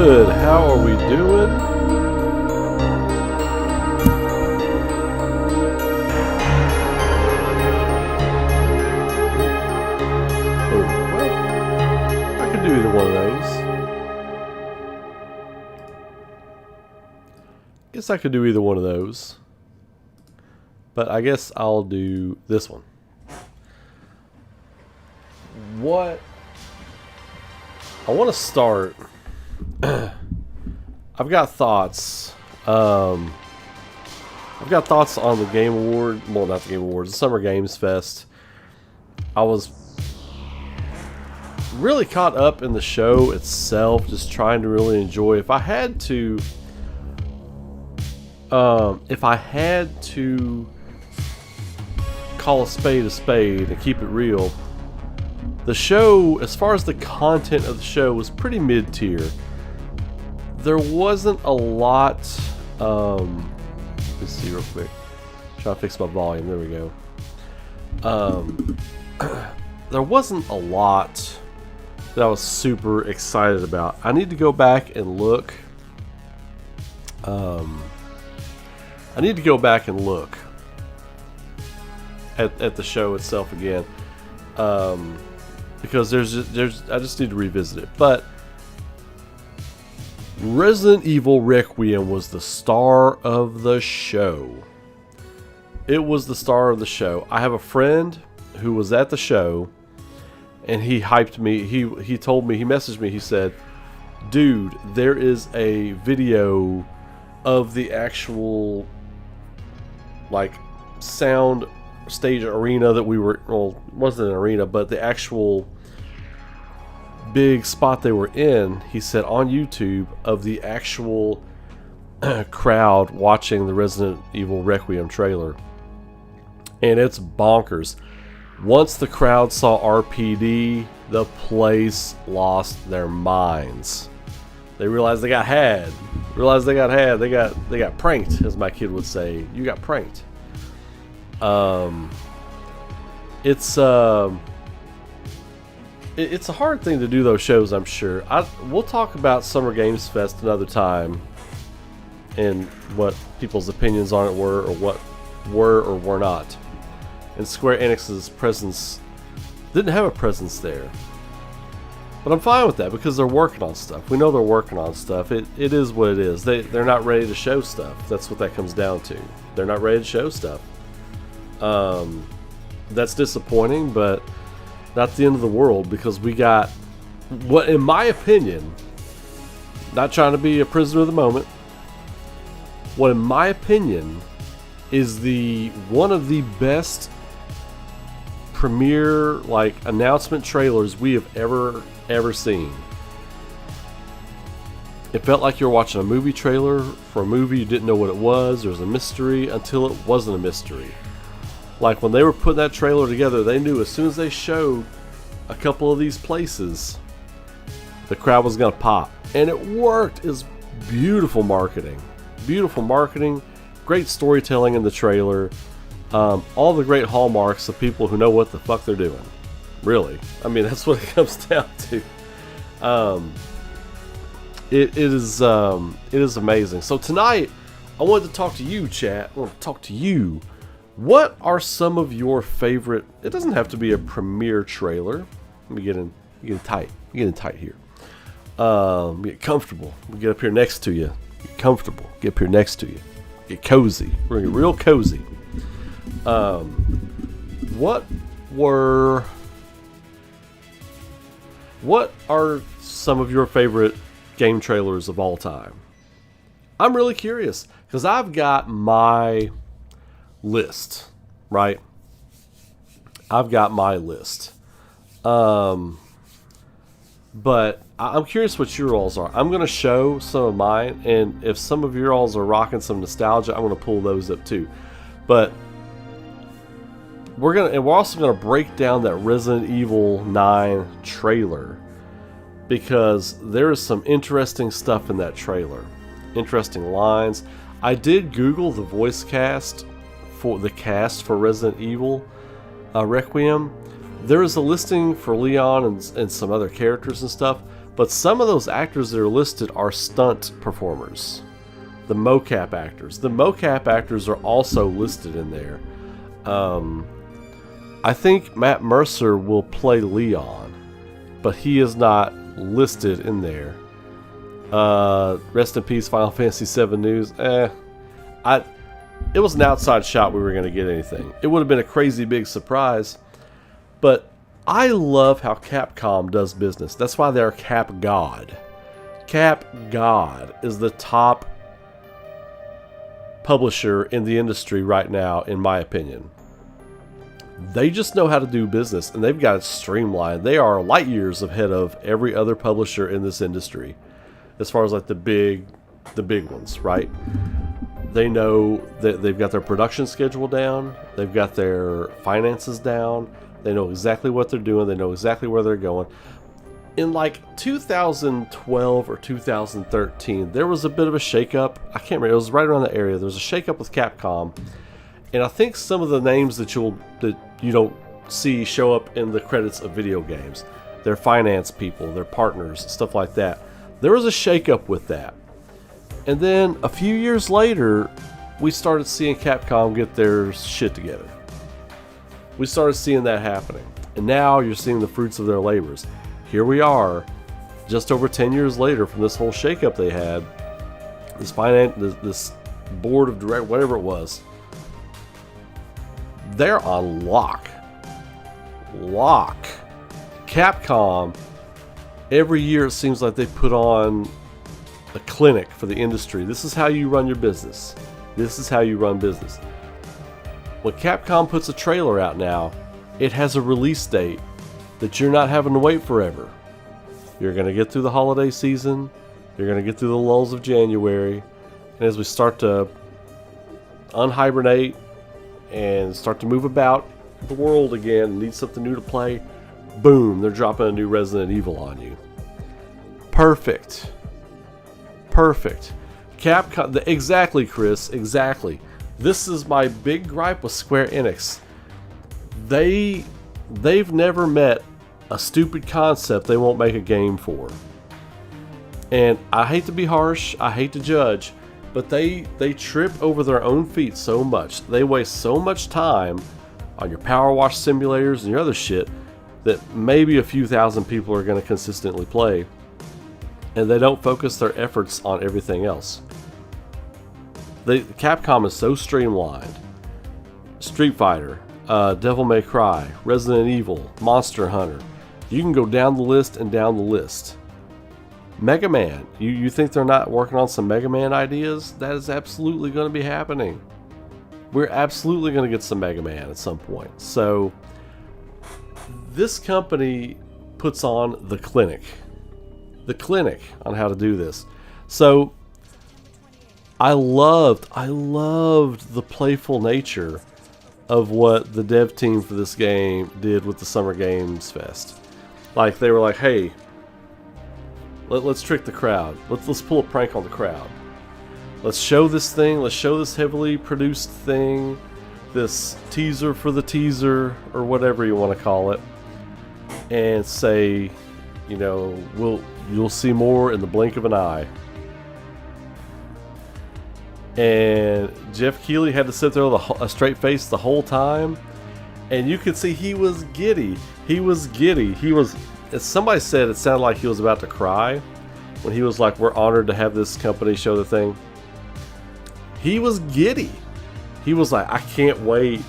good? How are we doing? Oh, well, I can do either one of those. Guess I could do either one of those. But I guess I'll do this one. What I want to start, I've got thoughts. I've got thoughts on the Game Award. Well, not the Game Awards, the Summer Games Fest. I was really caught up in the show itself, just trying to really enjoy. If I had to call a spade and keep it real, the show, as far as the content of the show, was pretty mid-tier. There wasn't a lot. Let's see real quick. Try to fix my volume. There we go. There wasn't a lot that I was super excited about. I need to go back and look. I need to go back and look at the show itself again. Because I just need to revisit it. But Resident Evil Requiem was the star of the show. It was the star of the show. I have a friend who was at the show, and he hyped me. He told me, he messaged me, he said, "Dude, there is a video of the actual, like, sound stage arena that we were, well, it wasn't an arena, but the actual big spot they were in," he said, "on YouTube, of the actual crowd watching the Resident Evil Requiem trailer. And it's bonkers. Once the crowd saw RPD, the place lost their minds. They realized they got had. They got pranked, as my kid would say. You got pranked." It's a hard thing to do those shows, I'm sure. We'll talk about Summer Games Fest another time, and what people's opinions on it were, or what were or were not. And Square Enix's presence didn't have a presence there. But I'm fine with that, because they're working on stuff. We know they're working on stuff. It is what it is. They're not ready to show stuff. That's what that comes down to. They're not ready to show stuff. That's disappointing, but not the end of the world, because we got what, in my opinion, not trying to be a prisoner of the moment, what in my opinion is one of the best premiere, like, announcement trailers we have ever seen. It felt like you were watching a movie trailer for a movie. You didn't know what it was. There was a mystery until it wasn't a mystery. Like, when they were putting that trailer together, they knew as soon as they showed a couple of these places, the crowd was going to pop. And it worked. It's beautiful marketing. Beautiful marketing. Great storytelling in the trailer. All the great hallmarks of people who know what the fuck they're doing. Really. I mean, that's what it comes down to. It is amazing. So tonight, I wanted to talk to you, chat. I want to talk to you. What are some of your favorite? It doesn't have to be a premiere trailer. Let me get in tight. Get in tight here. Get comfortable. We get up here next to you. Get comfortable. Get up here next to you. Get cozy. We're gonna get real cozy. What are some of your favorite game trailers of all time? I'm really curious, because I've got my list, right? I've got my list. But I'm curious what your alls are. I'm going to show some of mine, and if some of your alls are rocking some nostalgia, I'm going to pull those up too. But we're also going to break down that Resident Evil 9 trailer, because there is some interesting stuff in that trailer. Interesting lines. I did Google the voice cast for Resident Evil Requiem. There is a listing for Leon and some other characters and stuff, But some of those actors that are listed are stunt performers. The mocap actors. The mocap actors are also listed in there. I think Matt Mercer will play Leon, but he is not listed in there. Rest in peace, Final Fantasy VII News. It was an outside shot we were going to get anything. It would have been a crazy big surprise, but I love how Capcom does business. That's why they're Cap God. Cap God is the top publisher in the industry right now, in my opinion. They just know how to do business, and they've got it streamlined. They are light years ahead of every other publisher in this industry, as far as like the big ones, right? They know that they've got their production schedule down. They've got their finances down. They know exactly what they're doing. They know exactly where they're going. In like 2012 or 2013, there was a bit of a shakeup. I can't remember. It was right around the area. There was a shakeup with Capcom, and I think some of the names that you don't see show up in the credits of video games, their finance people, their partners, stuff like that. There was a shakeup with that. And then a few years later, we started seeing Capcom get their shit together. We started seeing that happening. And now you're seeing the fruits of their labors. Here we are, just over 10 years later from this whole shakeup they had. This board of directors, whatever it was, they're on lock. Capcom, every year it seems like they put on a clinic for the industry. This is how you run your business. This is how you run business. When Capcom puts a trailer out now, it has a release date that you're not having to wait forever. You're going to get through the holiday season. You're going to get through the lulls of January. And as we start to unhibernate and start to move about the world again and need something new to play, boom, they're dropping a new Resident Evil on you. Perfect. Capcom, exactly, Chris, exactly. This is my big gripe with Square Enix. They've never met a stupid concept they won't make a game for. And I hate to be harsh, I hate to judge, but they trip over their own feet so much. They waste so much time on your power wash simulators and your other shit that maybe a few thousand people are going to consistently play, and they don't focus their efforts on everything else. Capcom is so streamlined. Street Fighter, Devil May Cry, Resident Evil, Monster Hunter. You can go down the list and down the list. Mega Man. You think they're not working on some Mega Man ideas? That is absolutely going to be happening. We're absolutely going to get some Mega Man at some point. So, this company puts on the clinic on how to do this. So, I loved the playful nature of what the dev team for this game did with the Summer Games Fest. Like, they were like, hey, let's trick the crowd. Let's pull a prank on the crowd. Let's show this thing. Let's show this heavily produced thing, this teaser for the teaser, or whatever you want to call it, and say, you know, you'll see more in the blink of an eye. And Jeff Keighley had to sit there with a straight face the whole time, and you could see he was giddy. As somebody said, it sounded like he was about to cry when he was like, we're honored to have this company show the thing. He was giddy. He was like, I can't wait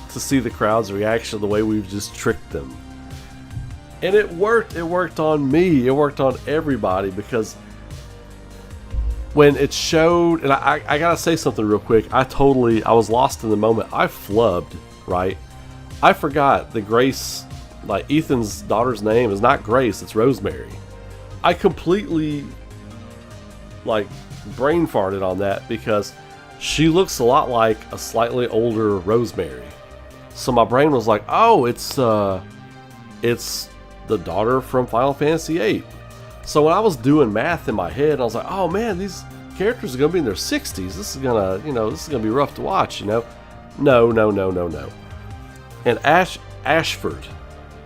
to see the crowd's reaction the way we've just tricked them. And it worked. It worked on me. It worked on everybody, because when it showed, and I gotta say something real quick. I was lost in the moment. I flubbed, right? I forgot that Grace, like Ethan's daughter's name is not Grace, it's Rosemary. I completely like brain farted on that because she looks a lot like a slightly older Rosemary. So my brain was like, oh, it's the daughter from Final Fantasy VIII. So when I was doing math in my head, I was like, oh man, these characters are gonna be in their 60s. This is gonna be rough to watch, you know? No. And Ashford,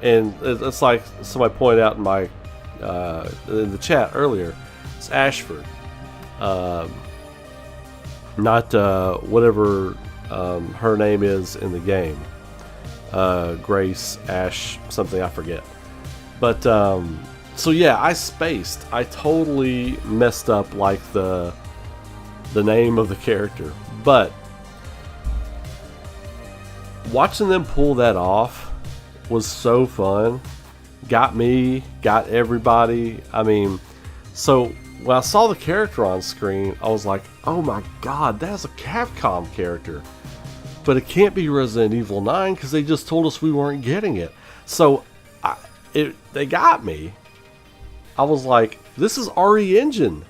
and it's like somebody pointed out in my in the chat earlier. It's Ashford. Not whatever her name is in the game. Grace, Ash, something, I forget. But so yeah, I spaced. I totally messed up like the name of the character. But watching them pull that off was so fun. Got me, got everybody. I mean, so when I saw the character on screen, I was like, oh my god, that's a Capcom character. But it can't be Resident Evil 9 because they just told us we weren't getting it. So they got me. I was like, this is RE Engine.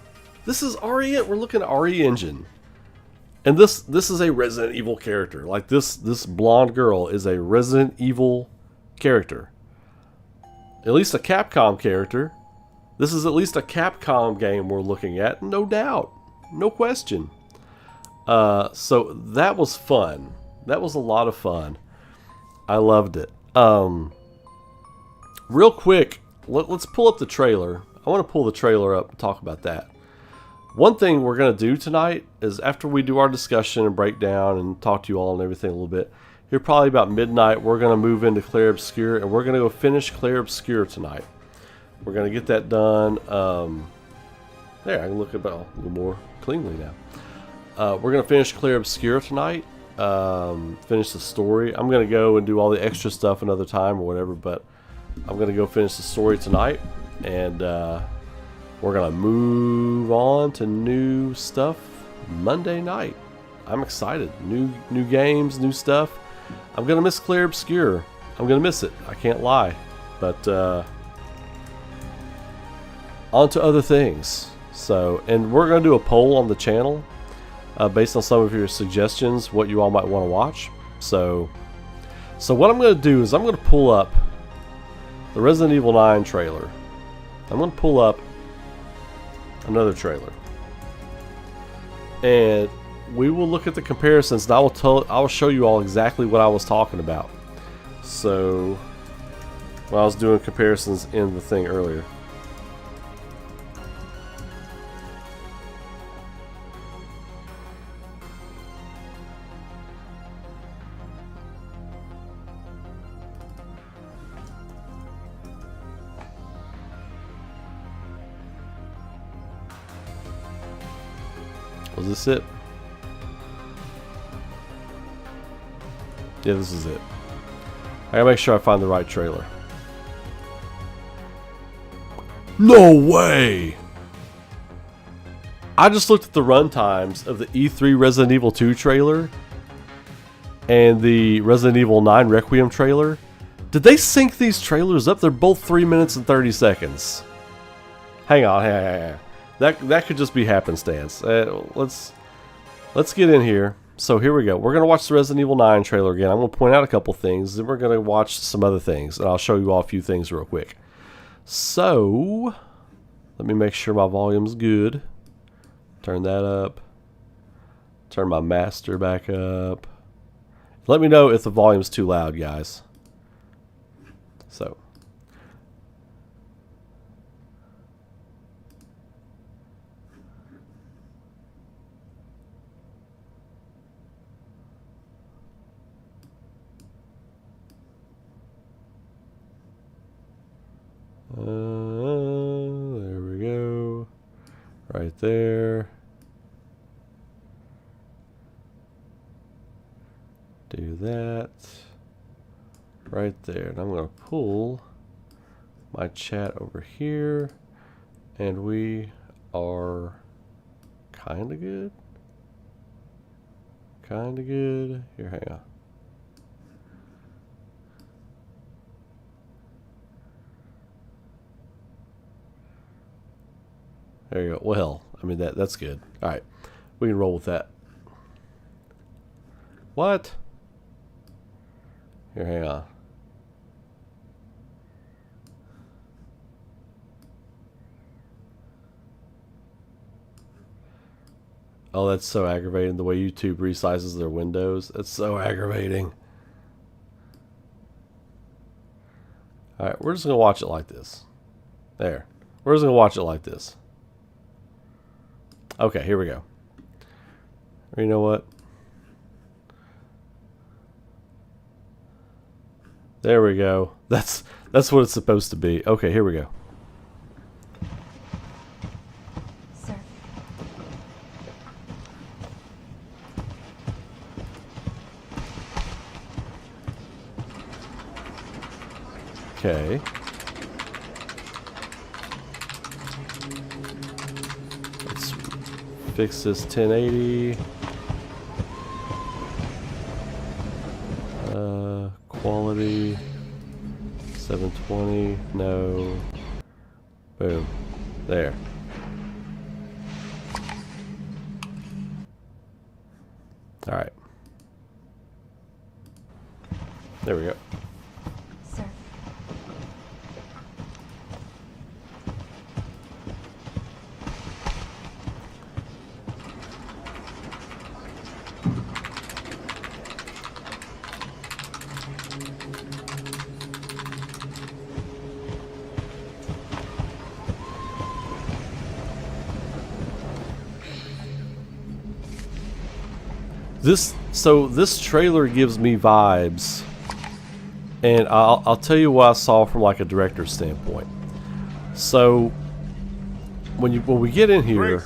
This is RE. We're looking at RE Engine. And this is a Resident Evil character. Like this blonde girl is a Resident Evil character. At least a Capcom character. This is at least a Capcom game we're looking at, no doubt. No question. So that was fun. That was a lot of fun. I loved it. Real quick, let's pull up the trailer. I want to pull the trailer up and talk about that. One thing we're going to do tonight is after we do our discussion and breakdown and talk to you all and everything a little bit, here probably about midnight, we're going to move into Clair Obscur, and we're going to go finish Clair Obscur tonight. We're going to get that done. There, I can look about a little more cleanly now. We're going to finish Clair Obscur tonight. Finish the story. I'm going to go and do all the extra stuff another time or whatever, but I'm going to go finish the story tonight, and we're going to move on to new stuff Monday night. I'm excited. New games, new stuff. I'm going to miss Clair Obscur. I'm going to miss it. I can't lie. But on to other things. So, and we're going to do a poll on the channel based on some of your suggestions, what you all might want to watch. So what I'm going to do is I'm going to pull up the Resident Evil 9 trailer. I'm going to pull up another trailer, and we will look at the comparisons, and I will show you all exactly what I was talking about. So when I was doing comparisons in the thing earlier. Was this it? Yeah, this is it. I gotta make sure I find the right trailer. No way! I just looked at the run times of the E3 Resident Evil 2 trailer and the Resident Evil 9 Requiem trailer. Did they sync these trailers up? They're both 3 minutes and 30 seconds. Hang on. That could just be happenstance. Let's get in here. So here we go. We're going to watch the Resident Evil 9 trailer again. I'm going to point out a couple things. Then we're going to watch some other things. And I'll show you all a few things real quick. So, let me make sure my volume's good. Turn that up. Turn my master back up. Let me know if the volume's too loud, guys. So. There we go. Right there. Do that. Right there. And I'm going to pull my chat over here. And we are kind of good. Kind of good. Here, hang on. There you go. Well, I mean, that's good. All right. We can roll with that. What? Here, hang on. Oh, that's so aggravating, the way YouTube resizes their windows. That's so aggravating. All right, we're just going to watch it like this. There. We're just gonna watch it like this. Okay, here we go. Or you know what? There we go. That's what it's supposed to be. Okay, here we go. Sir. Okay. Let's fix this 1080. Quality 720. No. Boom. There. All right. There we go. Sir. This trailer gives me vibes, and I'll tell you what I saw from like a director's standpoint. So when we get in here,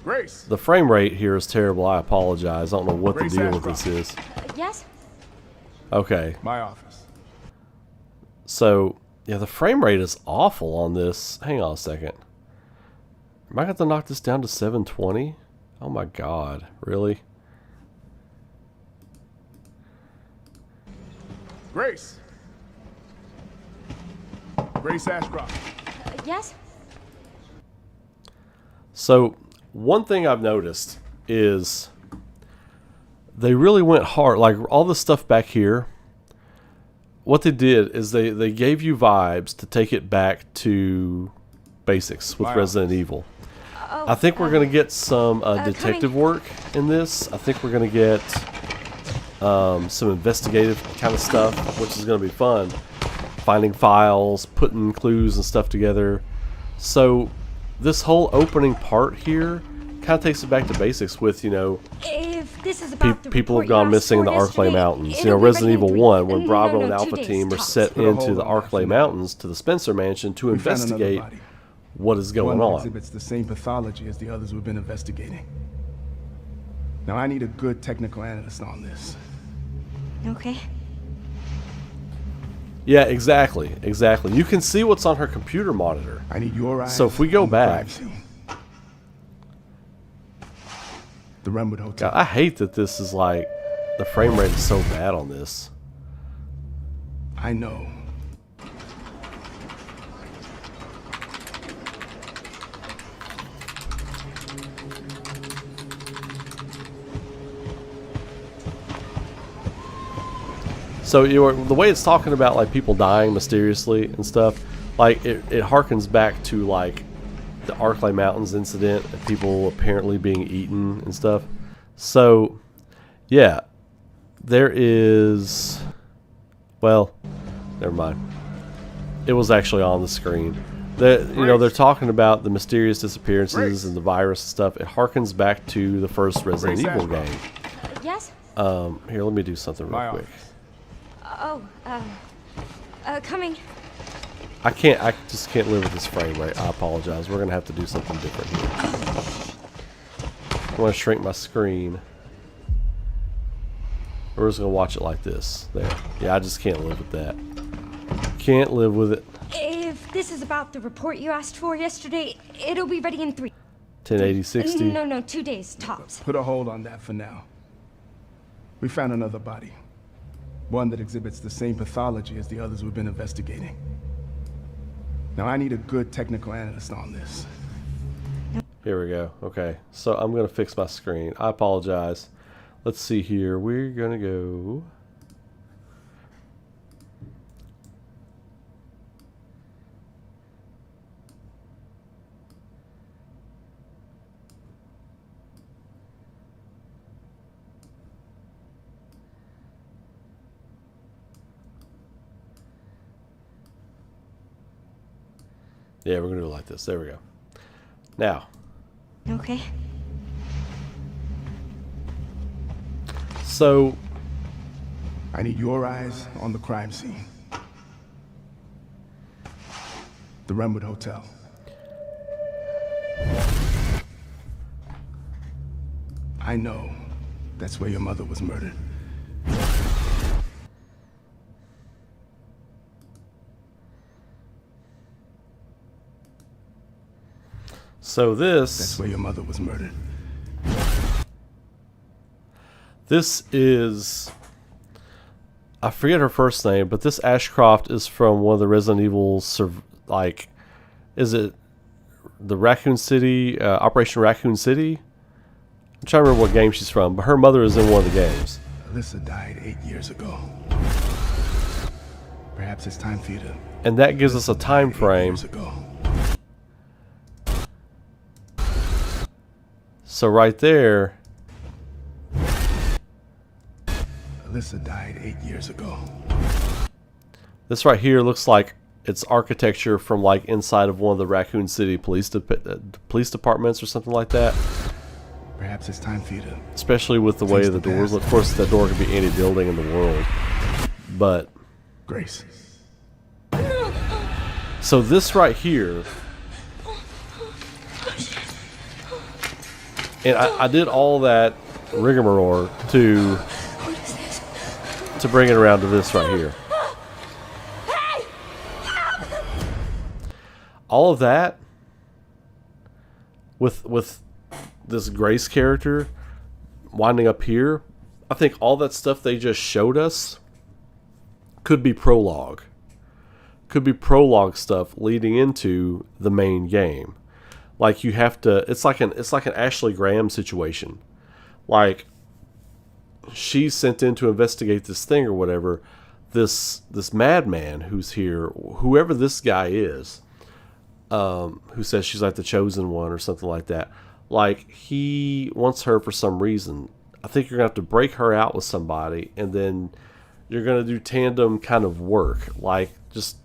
Grace. the frame rate here is terrible. I apologize. I don't know what the deal with this is. Yes? Okay, My office. so yeah, the frame rate is awful on this. Hang on a second. Am I going to knock this down to 720? Oh my god, really? Grace. Grace Ashcroft. Yes? So one thing I've noticed is they really went hard. Like all the stuff back here, what they did is they gave you vibes to take it back to basics with My Resident office. Evil. Oh, I think we're going to get some detective coming. work in this. I think we're going to get some investigative kind of stuff, which is going to be fun. Finding files, putting clues and stuff together. So this whole opening part here kind of takes it back to basics with, you know, If this is about the people have report gone you missing in asked the for Arklay yesterday, Mountains. You it'll know, be Resident ready in Evil 3 1, when no, Bravo no, and 2 Alpha days Team are tops. set Put a into hold the on that Arklay for now. Mountains to the Spencer Mansion to We found another investigate body. what is going One that on. exhibits the same pathology as the others we've been investigating. Now I need a good technical analyst on this. Okay. Yeah, exactly. You can see what's on her computer monitor. I need your eyes. So if we go on the back- crime scene. The Renwood Hotel. God, I hate that this is like, the frame rate is so bad on this. I know. So the way it's talking about like people dying mysteriously and stuff, like it harkens back to like the Arklay Mountains incident and people apparently being eaten and stuff. So yeah, there is, well, never mind. It was actually on the screen. They're talking about the mysterious disappearances and the virus and stuff. It harkens back to the first Resident Grace Evil Ashcroft. game. Yes? Here, let me do something real My quick. office. Coming. I just can't live with this frame rate. I apologize. We're gonna have to do something different here. I want to shrink my screen. We're just gonna watch it like this. There. Yeah, I just can't live with that. Can't live with it. If this is about the report you asked for yesterday, it'll be ready in 3. 1080 60. No, 2 days tops. Put a hold on that for now. We found another body. One that exhibits the same pathology as the others we've been investigating. Now I need a good technical analyst on this. Here we go. Okay, so I'm gonna fix my screen. I apologize. Let's see here. We're gonna go. Yeah, we're gonna do it like this. There we go. Now. Okay. So. I need your eyes on the crime scene. The Renwood Hotel. I know that's where your mother was murdered. So That's where your mother was murdered. This is, I forget her first name, but this Ashcroft is from one of the Resident Evil, like, is it the Raccoon City, Operation Raccoon City? I'm trying to remember what game she's from, but her mother is in one of the games. Alyssa died 8 years ago. Perhaps it's time for you to... And that gives us a time frame. So right there, Alyssa died 8 years ago. this right here looks like it's architecture from like inside of one of the Raccoon City police departments or something like that. Perhaps it's time for you to... Especially with the way the doors look. Of course, that door could be any building in the world. But... Grace. So this right here... And I did all that rigmarole to bring it around to this right here. All of that with this Grace character winding up here, I think all that stuff they just showed us could be prologue. Could be prologue stuff leading into the main game. Like you have to, it's like an Ashley Graham situation. Like she's sent in to investigate this thing or whatever. This madman who's here, whoever this guy is, who says she's like the chosen one or something like that. Like he wants her for some reason. I think you're gonna have to break her out with somebody, and then you're gonna do tandem kind of work, like just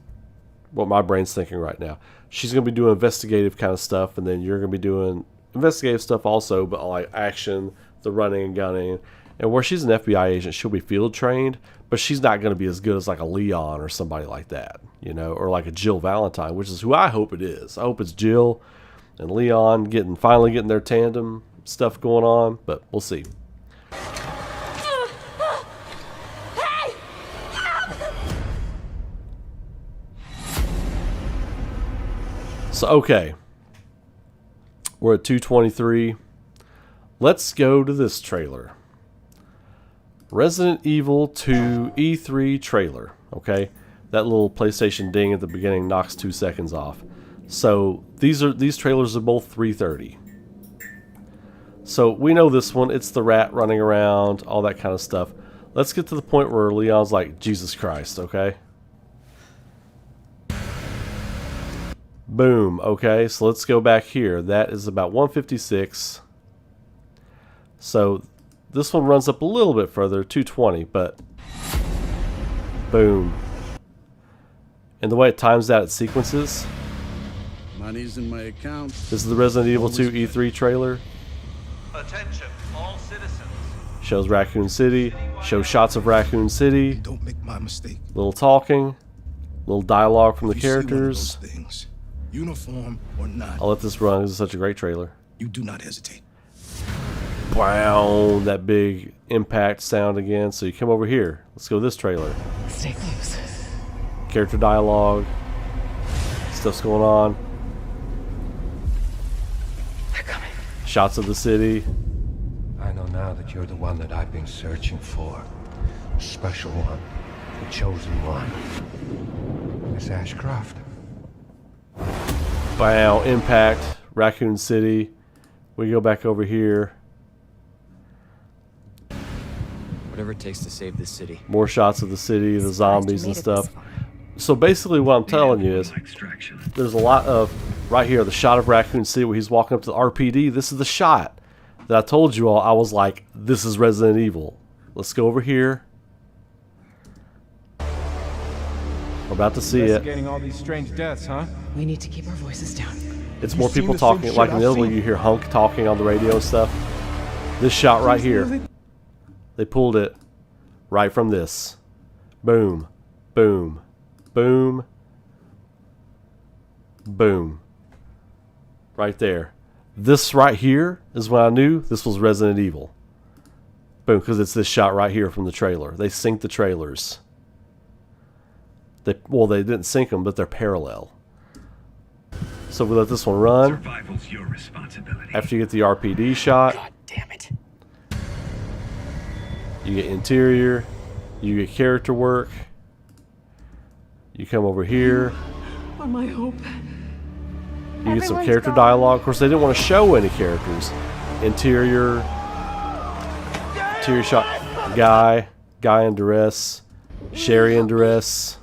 what my brain's thinking right now. She's going to be doing investigative kind of stuff, and then you're going to be doing investigative stuff also, but like action, the running and gunning. And where she's an FBI agent, she'll be field trained, but she's not going to be as good as like a Leon or somebody like that, you know, or like a Jill Valentine, which is who I hope it is. I hope it's Jill and Leon finally getting their tandem stuff going on, but we'll see. So, okay, we're at 2:23. Let's go to this trailer. Resident Evil 2 E3 trailer, okay? That little PlayStation ding at the beginning knocks 2 seconds off. So, these trailers are both 3:30. So, we know this one. It's the rat running around, all that kind of stuff. Let's get to the point where Leon's like, Jesus Christ, okay? Boom. Okay, so let's go back here. That is about 156. So this one runs up a little bit further, 220, but boom. And the way it times out, it sequences. Money's in my account. This is the Resident Evil 2 E3 trailer. Attention, all citizens. Shows Raccoon City. Shows shots of Raccoon City. Don't make my mistake. Little talking. Little dialogue from the If you see one of characters. those things, uniform or not, I'll let this run. This is such a great trailer. you do not hesitate. Wow, that big impact sound again. So you come over here. Let's go to this trailer. Stay close. Character dialogue. Stuff's going on. They're coming. Shots of the city. I know now that you're the one that I've been searching for. The special one. The chosen one. Miss Ashcroft. Wow, impact. Raccoon City. We go back over here. Whatever it takes to save this city. More shots of the city, the zombies and stuff. So basically what I'm telling you is there's a lot of, right here, the shot of Raccoon City where he's walking up to the RPD. This is the shot that I told you all. I was like, this is Resident Evil. Let's go over here. My about to see it. Investigating all these strange deaths, huh? We need to keep our voices down. It's more people talking. Like in the other one, you hear Hunk talking on the radio and stuff. This shot right here, they pulled it right from this. Boom, boom, boom, boom. Right there. This right here is when I knew this was Resident Evil. Boom, because it's this shot right here from the trailer. They synced the trailers. Well, they didn't sync them, but they're parallel. So we let this one run. Survival's your responsibility. After you get the RPD shot, God damn it. you get interior, you get character work. You come over here. Are my hope. You get some Everyone's character gone. dialogue. Of course, they didn't want to show any characters. Interior shot. Guy in duress. Sherry in duress.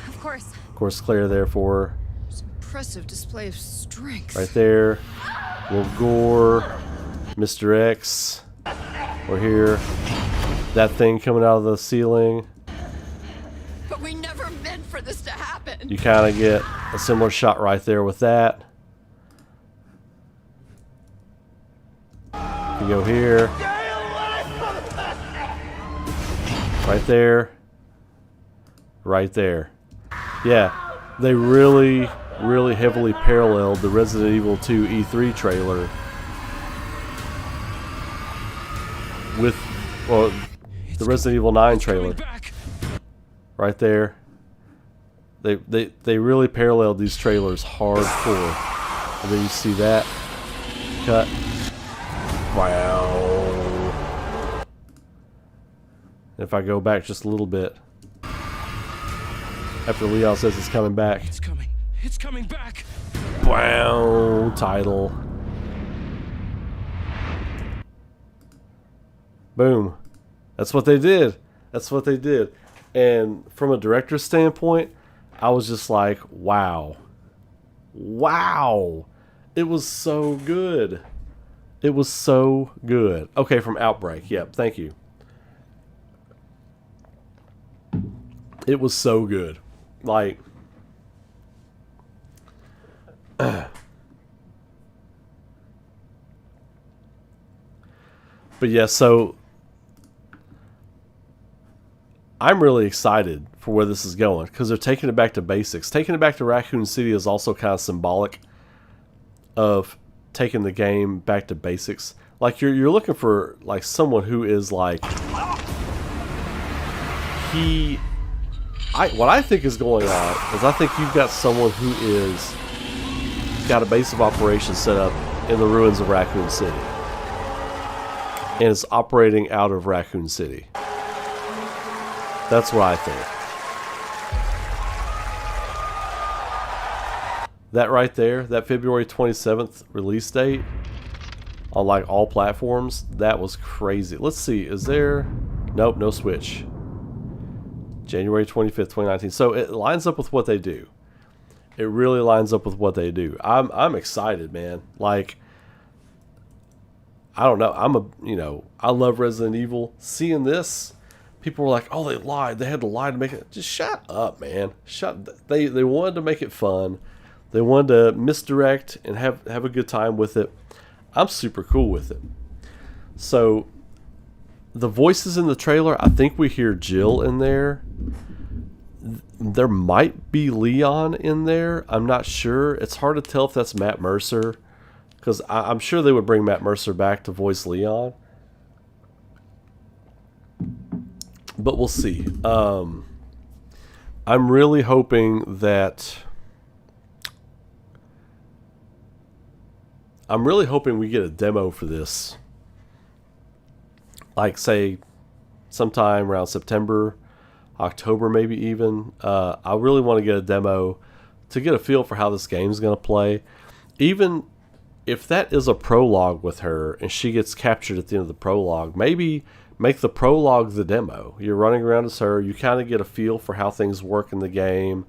Of course. Of course, Claire there for her. Impressive display of strength. Right there. Little gore. Mr. X. We're here. That thing coming out of the ceiling. But we never meant for this to happen. You kind of get a similar shot right there with that. You go here. Right there. Right there. Yeah, they really heavily paralleled the Resident Evil 2 E3 trailer with, well, the Resident Evil 9 trailer. Right there. They really paralleled these trailers hardcore. And then you see that cut. Wow. If I go back just a little bit, after Leon says it's coming back. It's coming. It's coming back. Wow. Title. Boom. That's what they did. That's what they did. And from a director's standpoint, I was just like, wow. Wow. It was so good. It was so good. Okay, from Outbreak. Yep, thank you. It was so good. Like, but yeah, so I'm really excited for where this is going because they're taking it back to basics. Taking it back to Raccoon City is also kind of symbolic of taking the game back to basics. Like you're looking for like someone who is like what I think is going on is I think you've got someone who is got a base of operations set up in the ruins of Raccoon City and is operating out of Raccoon City. That's what I think. That right there, that February 27th release date on like all platforms, that was crazy. Let's see, is there... Nope, no Switch. January 25th, 2019. So it lines up with what they do. It really lines up with what they do. I'm excited, man. Like, I don't know. I love Resident Evil. Seeing this, people were like, "Oh, they lied. They had to lie to make it." Just shut up, man. They wanted to make it fun. They wanted to misdirect and have a good time with it. I'm super cool with it. So the voices in the trailer, I think we hear Jill in there. There might be Leon in there. I'm not sure. It's hard to tell if that's Matt Mercer, because I'm sure they would bring Matt Mercer back to voice Leon. But we'll see. I'm really hoping that... we get a demo for this. Like, say, sometime around September, October maybe even. I really want to get a demo to get a feel for how this game's going to play. Even if that is a prologue with her and she gets captured at the end of the prologue, maybe make the prologue the demo. You're running around as her. You kind of get a feel for how things work in the game,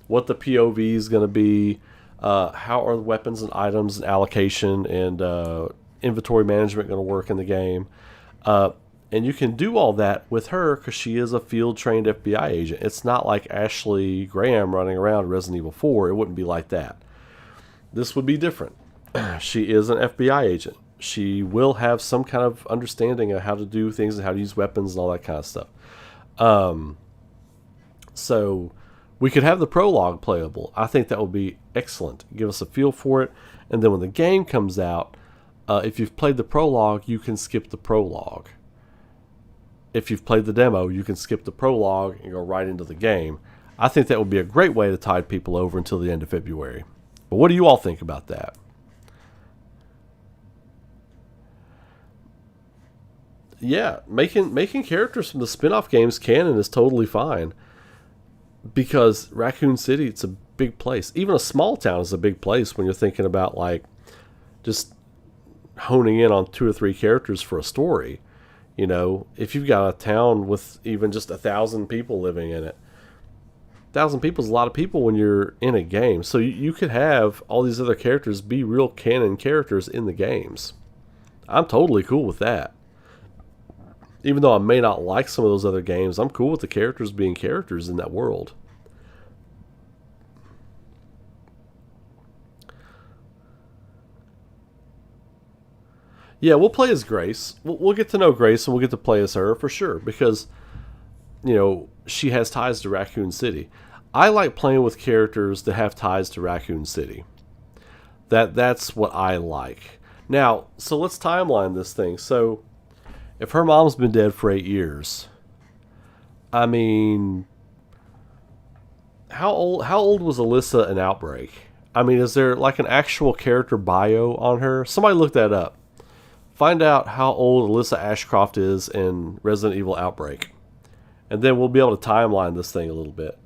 what the POV is going to be, how are the weapons and items and allocation and inventory management going to work in the game. And you can do all that with her because she is a field-trained FBI agent. It's not like Ashley Graham running around Resident Evil 4. It wouldn't be like that. This would be different. She is an FBI agent. She will have some kind of understanding of how to do things and how to use weapons and all that kind of stuff. So we could have the prologue playable. I think that would be excellent. Give us a feel for it. And then when the game comes out, if you've played the prologue, you can skip the prologue. If you've played the demo, you can skip the prologue and go right into the game. I think that would be a great way to tide people over until the end of February. But what do you all think about that? Yeah, making characters from the spin-off games canon is totally fine. Because Raccoon City, it's a big place. Even a small town is a big place when you're thinking about like just honing in on 2 or 3 characters for a story. You know, if you've got a town with even just 1,000 people living in it, 1,000 people is a lot of people when you're in a game. So you could have all these other characters be real canon characters in the games. I'm totally cool with that. Even though I may not like some of those other games, I'm cool with the characters being characters in that world. Yeah, we'll play as Grace. We'll get to know Grace and we'll get to play as her for sure. Because, you know, she has ties to Raccoon City. I like playing with characters that have ties to Raccoon City. That's what I like. Now, so let's timeline this thing. So, if her mom's been dead for 8 years, I mean, how old was Alyssa in Outbreak? I mean, is there like an actual character bio on her? Somebody look that up. Find out how old Alyssa Ashcroft is in Resident Evil Outbreak. And then we'll be able to timeline this thing a little bit.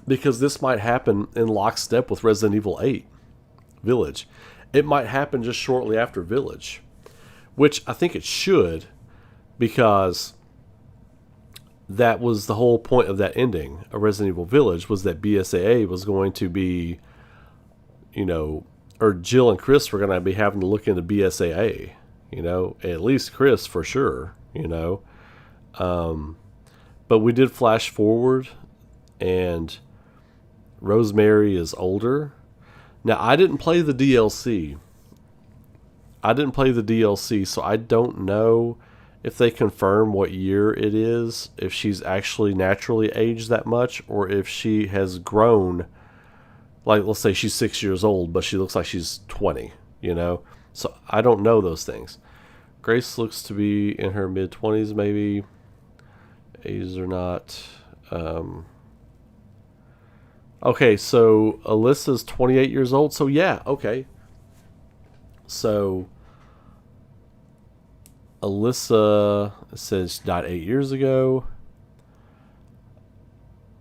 Because this might happen in lockstep with Resident Evil 8 Village. It might happen just shortly after Village. Which I think it should. Because that was the whole point of that ending of Resident Evil Village. Was that BSAA was going to be, you know, or Jill and Chris were going to be having to look into BSAA, you know, at least Chris for sure, you know. But we did flash forward and Rosemary is older. Now, I didn't play the DLC. So I don't know if they confirm what year it is, if she's actually naturally aged that much, or if she has grown. Like, let's say she's 6 years old, but she looks like she's 20, you know? So, I don't know those things. Grace looks to be in her mid-20s, maybe. Ages or not. Okay, so Alyssa's 28 years old. So, yeah, okay. So, Alyssa says she died 8 years ago.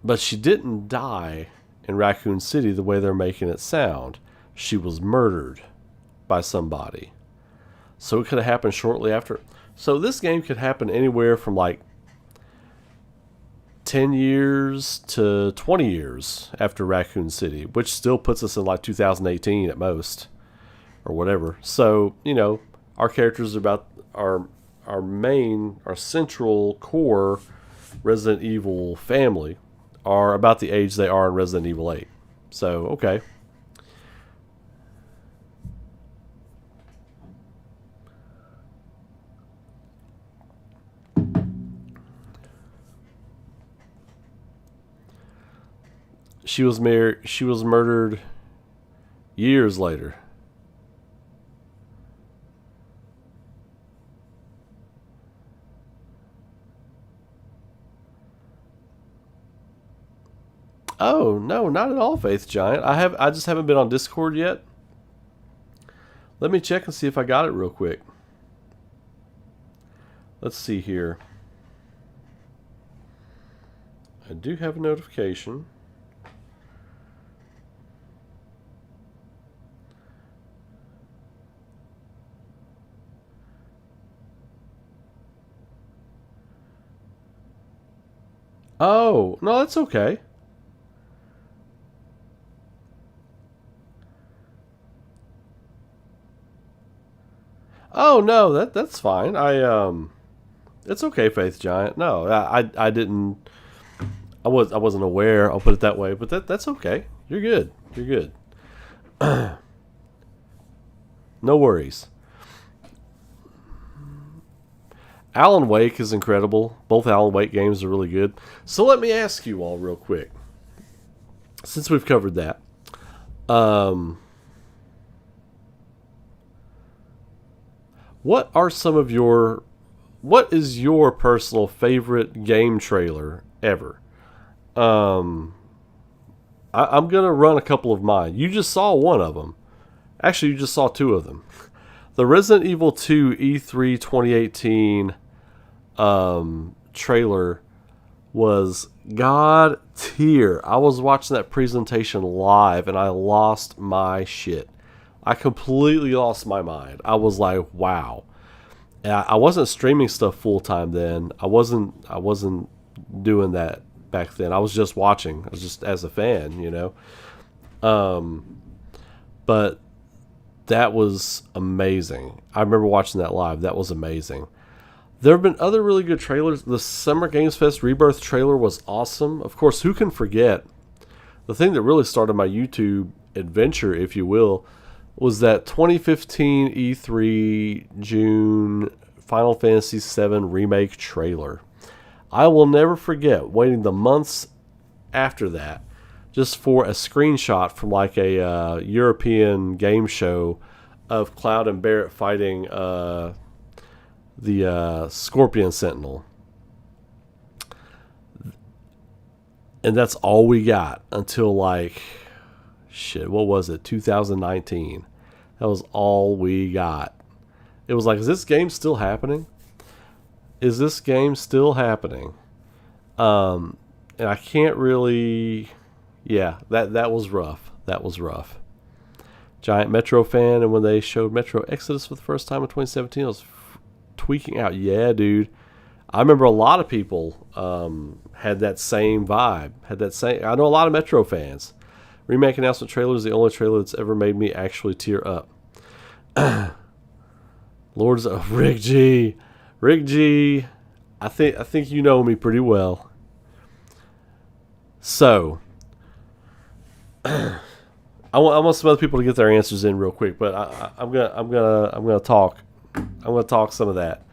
But she didn't die in Raccoon City the way they're making it sound. She was murdered by somebody. So it could have happened shortly after. So this game could happen anywhere from like 10 years to 20 years after Raccoon City, which still puts us in like 2018 at most, or whatever. So, you know, our characters are about our central core Resident Evil family are about the age they are in Resident Evil 8. So, okay. She was murdered years later. Oh, no, not at all, Faith Giant. I just haven't been on Discord yet. Let me check and see if I got it real quick. Let's see here. I do have a notification. Oh, no, that's okay. Oh no, that's fine. It's okay, Faith Giant. No, I didn't. I wasn't aware. I'll put it that way. But that's okay. You're good. You're good. No worries. Alan Wake is incredible. Both Alan Wake games are really good. So let me ask you all real quick, since we've covered that. What are some of your... What is your personal favorite game trailer ever? I'm going to run a couple of mine. You just saw one of them. Actually, you just saw two of them. The Resident Evil 2 E3 2018 trailer was god tier. I was watching that presentation live and I lost my shit. I completely lost my mind. I was like, wow. I wasn't streaming stuff full time then. I wasn't doing that back then. I was just watching. I was just as a fan, you know. But that was amazing. I remember watching that live. That was amazing. There have been other really good trailers. The Summer Games Fest Rebirth trailer was awesome. Of course, who can forget the thing that really started my YouTube adventure, if you will, was that 2015 E3 June Final Fantasy VII Remake trailer. I will never forget waiting the months after that just for a screenshot from like a European game show of Cloud and Barrett fighting the Scorpion Sentinel. And that's all we got until like, shit, what was it? 2019. That was all we got. It was like, is this game still happening? Is this game still happening? And I can't really... Yeah, that was rough. That was rough. Giant Metro fan, and when they showed Metro Exodus for the first time in 2017, I was tweaking out. Yeah, dude. I remember a lot of people had that same vibe. I know a lot of Metro fans. Remake announcement trailer is the only trailer that's ever made me actually tear up. Lords of Rick G. Rick G. I think you know me pretty well. So, I want some other people to get their answers in real quick, but I'm gonna talk. I'm gonna talk some of that.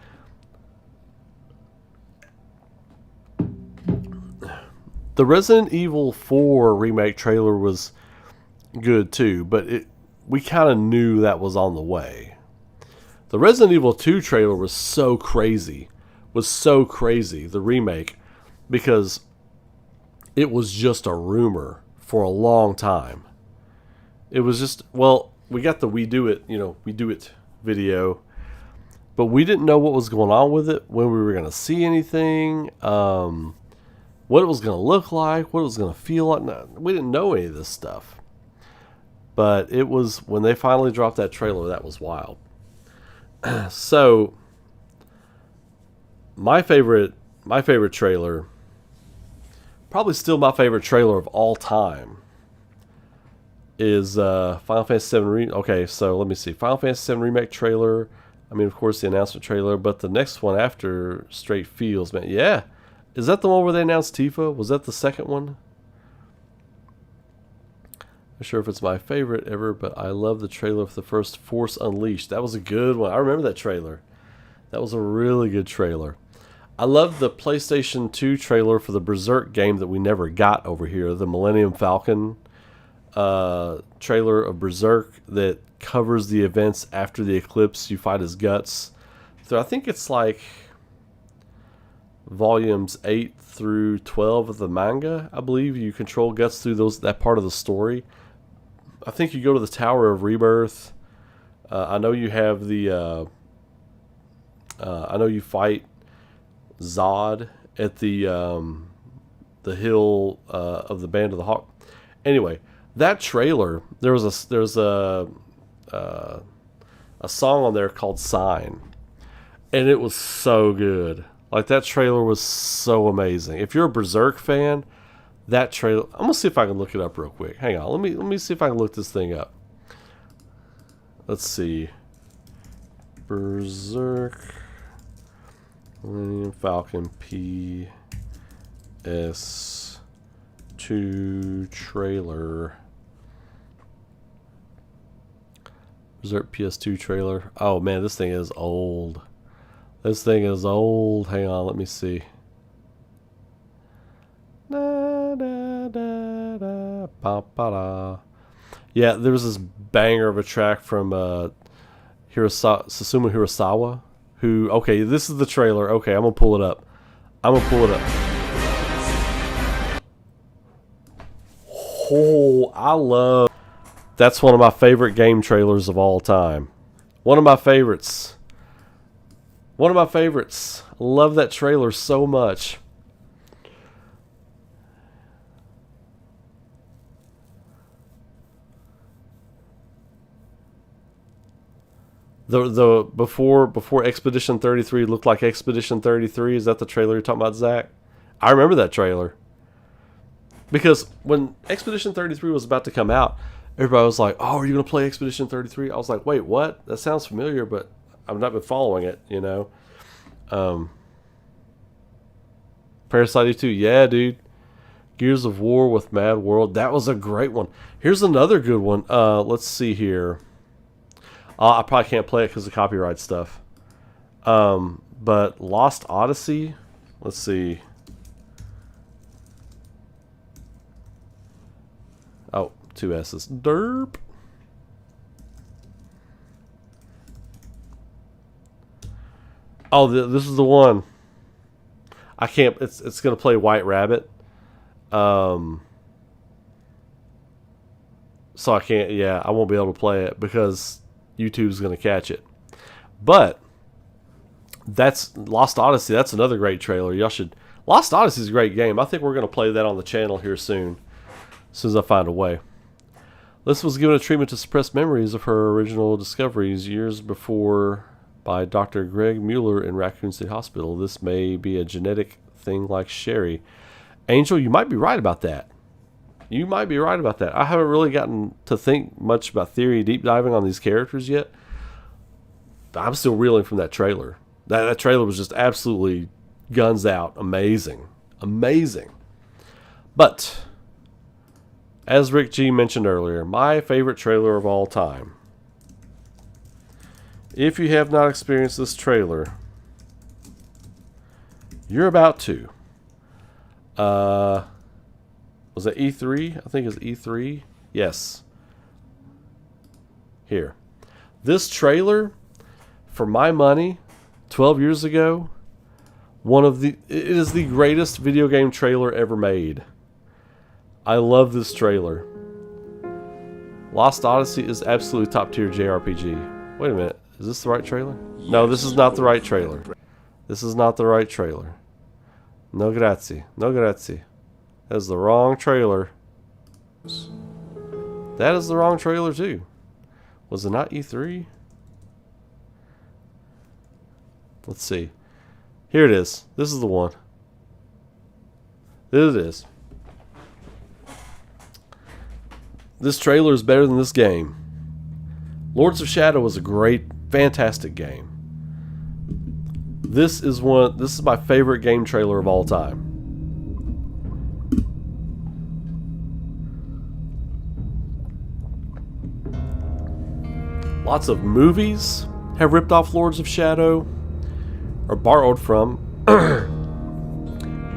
The Resident Evil 4 remake trailer was good too, but we kind of knew that was on the way. The Resident Evil 2 trailer was so crazy, the remake, because it was just a rumor for a long time. It was just, well, we got the We Do It video, but we didn't know what was going on with it, when we were going to see anything, what it was going to look like, what it was going to feel like. No, we didn't know any of this stuff. But it was, when they finally dropped that trailer, that was wild. So, my favorite trailer, probably still my favorite trailer of all time, is Final Fantasy VII Okay, so let me see. Final Fantasy VII Remake trailer. I mean, of course, the announcement trailer, but the next one after straight feels, man. Yeah. Is that the one where they announced Tifa? Was that the second one? Not sure if it's my favorite ever, but I love the trailer for the first Force Unleashed. That was a good one. I remember that trailer. That was a really good trailer. I love the PlayStation 2 trailer for the Berserk game that we never got over here. The Millennium Falcon trailer of Berserk that covers the events after the eclipse. You fight as Guts. So I think it's like volumes 8 through 12 of the manga. I believe you control Guts through that part of the story. I think you go to the Tower of Rebirth. I know you have the I know you fight Zod at the hill of the Band of the Hawk. Anyway, that trailer, there's a song on there called Sign, and it was so good. Like, that trailer was so amazing. If you're a Berserk fan, that trailer, I'm gonna see if I can look it up real quick. Hang on, let me see if I can look this thing up. Let's see. Berserk. Millennium Falcon PS2 trailer. Berserk PS2 trailer. Oh man, this thing is old. This thing is old. Hang on, let me see. Da, da, da, da, ba, ba, da. Yeah, there was this banger of a track from Susumu Hirasawa. Who? Okay, this is the trailer. Okay, I'm gonna pull it up. Oh, I love. That's one of my favorite game trailers of all time. One of my favorites. I love that trailer so much. The before Expedition 33 looked like Expedition 33. Is that the trailer you're talking about, Zach? I remember that trailer. Because when Expedition 33 was about to come out, everybody was like, "Oh, are you going to play Expedition 33?" I was like, "Wait, what? That sounds familiar, but I've not been following it, you know." Parasite 2, yeah, dude. Gears of War with Mad World. That was a great one. Here's another good one. Let's see here. I probably can't play it because of copyright stuff. But Lost Odyssey. Let's see. Oh, 2 S's. Derp. Oh, this is the one. I can't. It's gonna play White Rabbit. So I can't. Yeah, I won't be able to play it because YouTube's gonna catch it. But that's Lost Odyssey. That's another great trailer. Y'all should. Lost Odyssey is a great game. I think we're gonna play that on the channel here soon. As soon as I find a way. This was given a treatment to suppress memories of her original discoveries years before by Dr. Greg Mueller in Raccoon City Hospital. This may be a genetic thing like Sherry. Angel, you might be right about that. I haven't really gotten to think much about theory deep diving on these characters yet. But I'm still reeling from that trailer. That trailer was just absolutely guns out. Amazing. But as Rick G mentioned earlier, my favorite trailer of all time. If you have not experienced this trailer, you're about to. Was it E3? I think it's E3. Yes. Here. This trailer, for my money, 12 years ago, it is the greatest video game trailer ever made. I love this trailer. Lost Odyssey is absolutely top tier JRPG. Wait a minute. Is this the right trailer? No, this is not the right trailer. No grazie. That is the wrong trailer. That is the wrong trailer too. Was it not E3? Let's see. Here it is. This is the one. This it is. This trailer is better than this game. Lords of Shadow was a great, fantastic game. This is my favorite game trailer of all time. Lots of movies have ripped off Lords of Shadow, or borrowed from.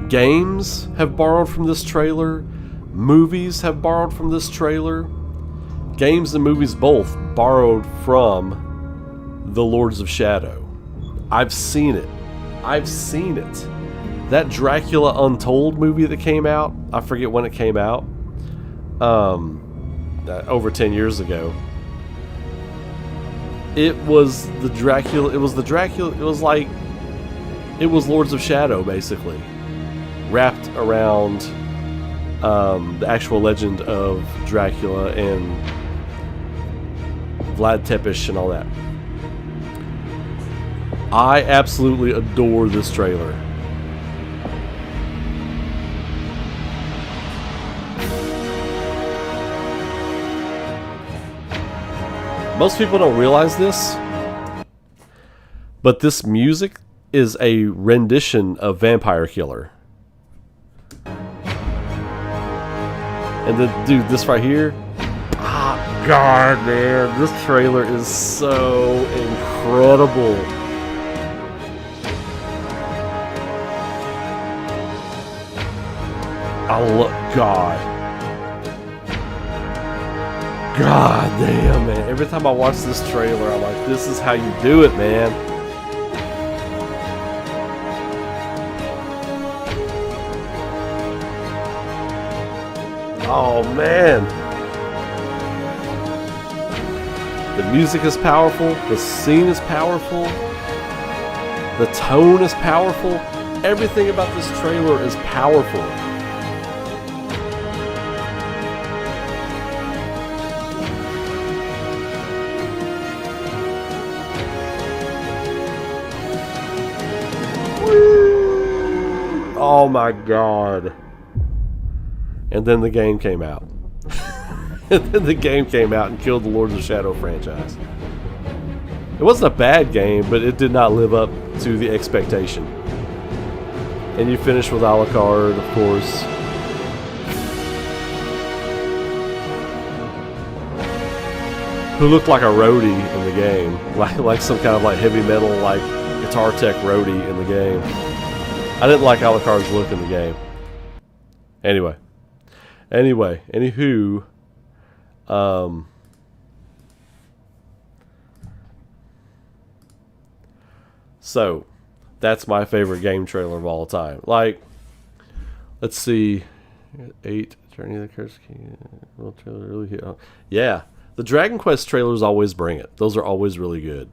Games have borrowed from this trailer. Movies have borrowed from this trailer. Games and movies both borrowed from the Lords of Shadow. I've seen it. That Dracula Untold movie that came out, I forget when it came out, over 10 years ago. It was Lords of Shadow, basically, wrapped around the actual legend of Dracula and Vlad Tepes and all that. I absolutely adore this trailer. Most people don't realize this, But this music is a rendition of Vampire Killer. And then, dude, this right here. Ah, God, man. This trailer is so incredible. God. God damn, man. Every time I watch this trailer, I'm like, this is how you do it, man. Oh, man. The music is powerful. The scene is powerful. The tone is powerful. Everything about this trailer is powerful. Oh my God. And then the game came out. And then the game came out and killed the Lords of Shadow franchise. It wasn't a bad game, but it did not live up to the expectation. And you finish with Alucard, of course. Who looked like a roadie in the game. Like some kind of like heavy metal, like guitar tech roadie in the game. I didn't like Alucard's look in the game. Anyway, anywho, so that's my favorite game trailer of all time. Like, let's see, 8 Journey of the Cursed King. Trailer really hit. Yeah, the Dragon Quest trailers always bring it. Those are always really good.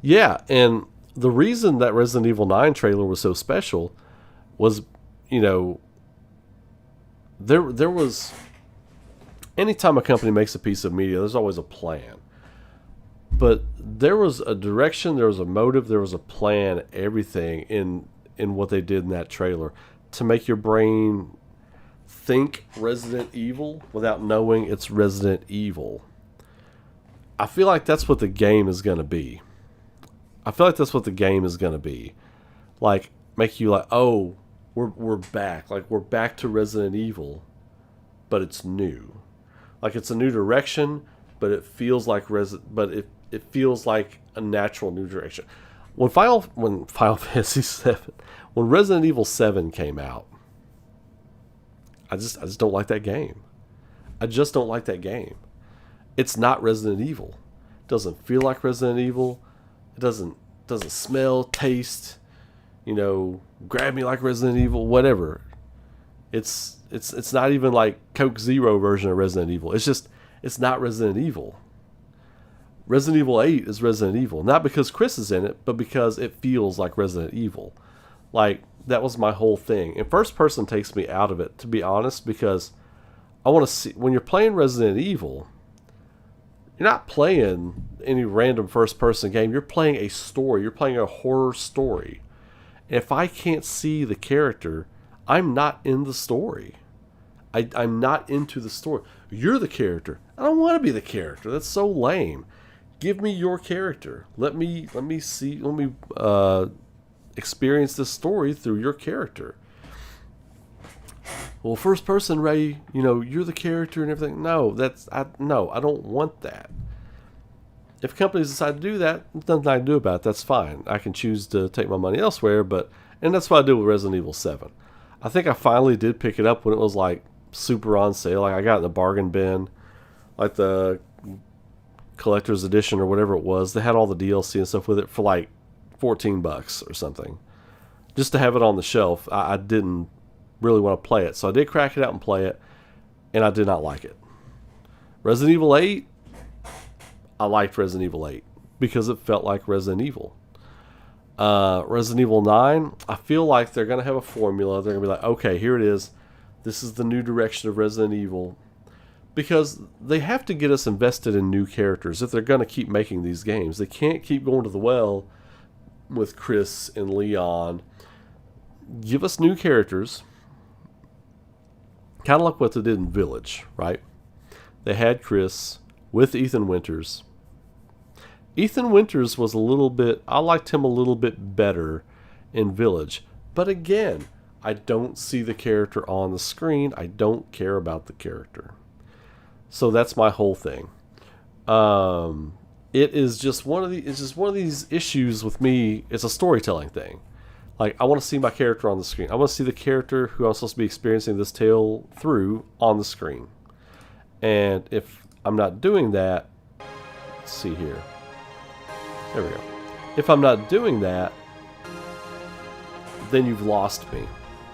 Yeah, and the reason that Resident Evil 9 trailer was so special was, you know, there was, anytime a company makes a piece of media, there's always a plan. But there was a direction, there was a motive, there was a plan, everything in what they did in that trailer to make your brain think Resident Evil without knowing it's Resident Evil. I feel like that's what the game is going to be. Like, make you like, oh, we're back. Like, we're back to Resident Evil, but it's new. Like, it's a new direction, but it feels like it feels like a natural new direction. When Final Fantasy 7, when Resident Evil 7 came out, I just don't like that game. I just don't like that game. It's not Resident Evil. It doesn't feel like Resident Evil. It doesn't smell, taste, you know, grab me like Resident Evil, whatever. It's not even like Coke Zero version of Resident Evil. It's not Resident Evil. Resident Evil 8 is Resident Evil, not because Chris is in it, but because it feels like Resident Evil. Like, that was my whole thing. And first person takes me out of it, to be honest, because I want to see, when you're playing Resident Evil, you're not playing any random first-person game. You're playing a story. You're playing a horror story. And if I can't see the character, I'm not in the story. I'm not into the story. You're the character. I don't want to be the character. That's so lame. Give me your character. Let me experience this story through your character. Well, first person, Ray, you know, you're the character and everything. No, I don't want that. If companies decide to do that, there's nothing I can do about it. That's fine. I can choose to take my money elsewhere, and that's what I did with Resident Evil 7. I think I finally did pick it up when it was like super on sale. Like, I got it in the bargain bin, like the collector's edition or whatever it was. They had all the DLC and stuff with it for like $14 or something, just to have it on the shelf. I didn't really want to play it, so I did crack it out and play it, and I did not like it. Resident Evil 8, I liked Resident Evil 8 because it felt like Resident Evil. Resident Evil 9, I feel like they're going to have a formula. They're going to be like, okay, here it is. This is the new direction of Resident Evil. Because they have to get us invested in new characters if they're going to keep making these games. They can't keep going to the well with Chris and Leon. give us new characters, kind of like what they did in Village, right? They had Chris with Ethan Winters. Ethan Winters was a little bit, I liked him a little bit better in Village. But again, I don't see the character on the screen. I don't care about the character. So that's my whole thing. It is just one of these issues with me. It's a storytelling thing. Like, I want to see my character on the screen. I want to see the character who I'm supposed to be experiencing this tale through on the screen. And if I'm not doing that, let's see here. There we go. If I'm not doing that, then you've lost me.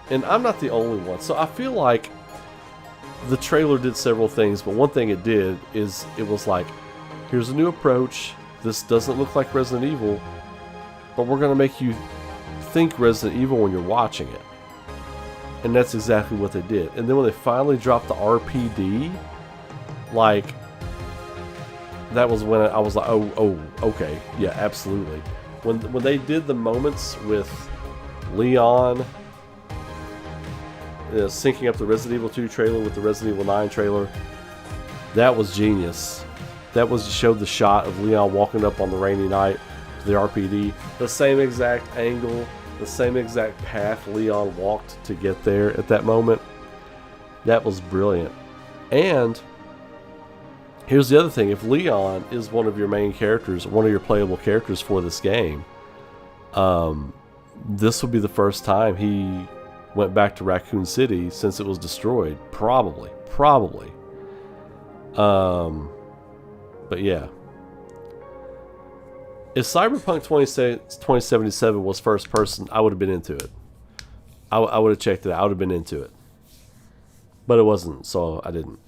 And I'm not the only one. So I feel like the trailer did several things, but one thing it did is it was like, here's a new approach. This doesn't look like Resident Evil, but we're going to make you think Resident Evil when you're watching it. And that's exactly what they did. And then when they finally dropped the RPD, like, that was when I was like, oh, okay, yeah, absolutely. When they did the moments with Leon syncing up the Resident Evil 2 trailer with the Resident Evil 9 trailer, that was genius. That was showed the shot of Leon walking up on the rainy night to the RPD, the same exact angle, the same exact path Leon walked to get there at that moment. That was brilliant. And here's the other thing: if Leon is one of your main characters, one of your playable characters for this game, this will be the first time he went back to Raccoon City since it was destroyed. Probably. But yeah. If Cyberpunk 2077 was first person, I would have been into it. I would have checked it out. I would have been into it. But it wasn't, so I didn't.